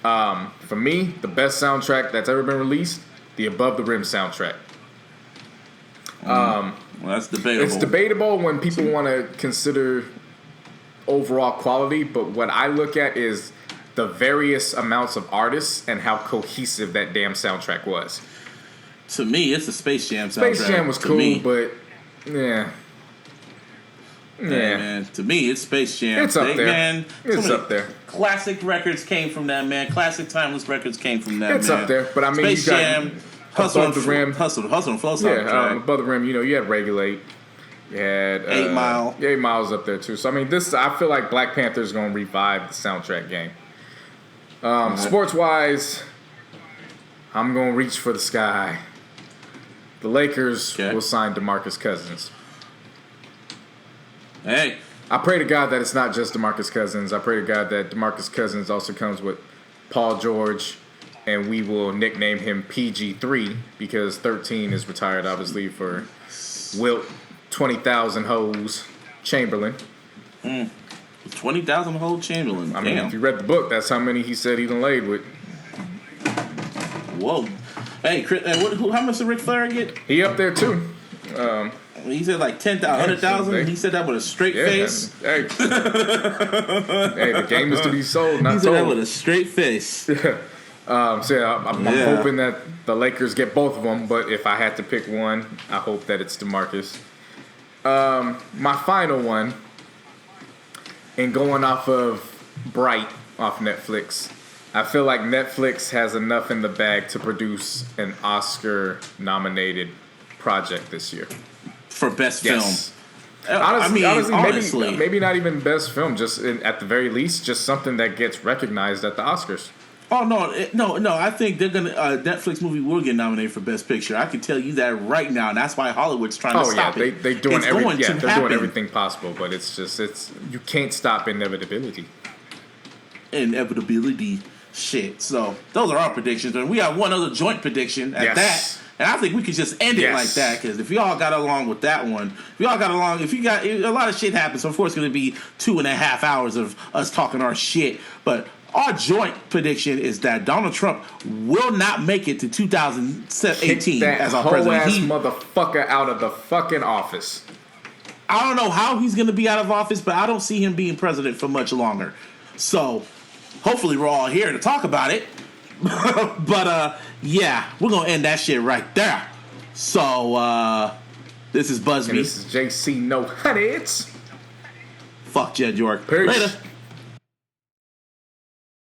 For me, the best soundtrack that's ever been released, the Above the Rim soundtrack. Well, that's debatable. It's debatable when people want to consider overall quality, but what I look at is the various amounts of artists and how cohesive that damn soundtrack was. To me, it's a Space Jam soundtrack. Space Jam was cool, but yeah. Man. To me, it's Space Jam. It's up there. Man, it's up there. Classic records came from that, man. Classic timeless records came from that, it's man. It's up there. But I mean, Space Jam, Hustle and Rim. Hustle and Flow soundtrack. Yeah, Above the Rim, you had Regulate. You had 8 Mile. 8 Mile's up there, too. So, I mean, I feel like Black Panther's going to revive the soundtrack game. Sports-wise, I'm going to reach for the sky. The Lakers will sign DeMarcus Cousins. Hey. I pray to God that it's not just DeMarcus Cousins. I pray to God that DeMarcus Cousins also comes with Paul George, and we will nickname him PG3 because 13 is retired, obviously, for Wilt 20,000 hoes Chamberlain. 20,000 hole Chamberlain. I mean, if you read the book, that's how many he said he done laid with. Whoa. Hey, Chris, how much did Ric Flair get? He up there too. He said like 100,000. He said that with a straight face. Hey. Hey, the game is to be sold, not He said that told. with a straight face. I'm hoping that the Lakers get both of them, but if I had to pick one, I hope that it's DeMarcus. My final one, and going off of Bright off Netflix, I feel like Netflix has enough in the bag to produce an Oscar-nominated project this year. For best film. Honestly, maybe not even best film, just at the very least, just something that gets recognized at the Oscars. Oh no! I think they're gonna Netflix movie will get nominated for Best Picture. I can tell you that right now, and that's why Hollywood's trying to stop it. They're doing everything possible, but it's you can't stop inevitability. Shit. So those are our predictions, and we have one other joint prediction at that. And I think we could just end it like that, because if we all got along with that one, if you got a lot of shit happens, so of course it's going to be 2.5 hours of us talking our shit. But our joint prediction is that Donald Trump will not make it to 2018 as our president. Kick that motherfucker out of the fucking office. I don't know how he's going to be out of office, but I don't see him being president for much longer. So hopefully we're all here to talk about it. But yeah, we're gonna end that shit right there. So this is Busby. And this is JC. No honeys. Fuck Jed York. Peace. Later.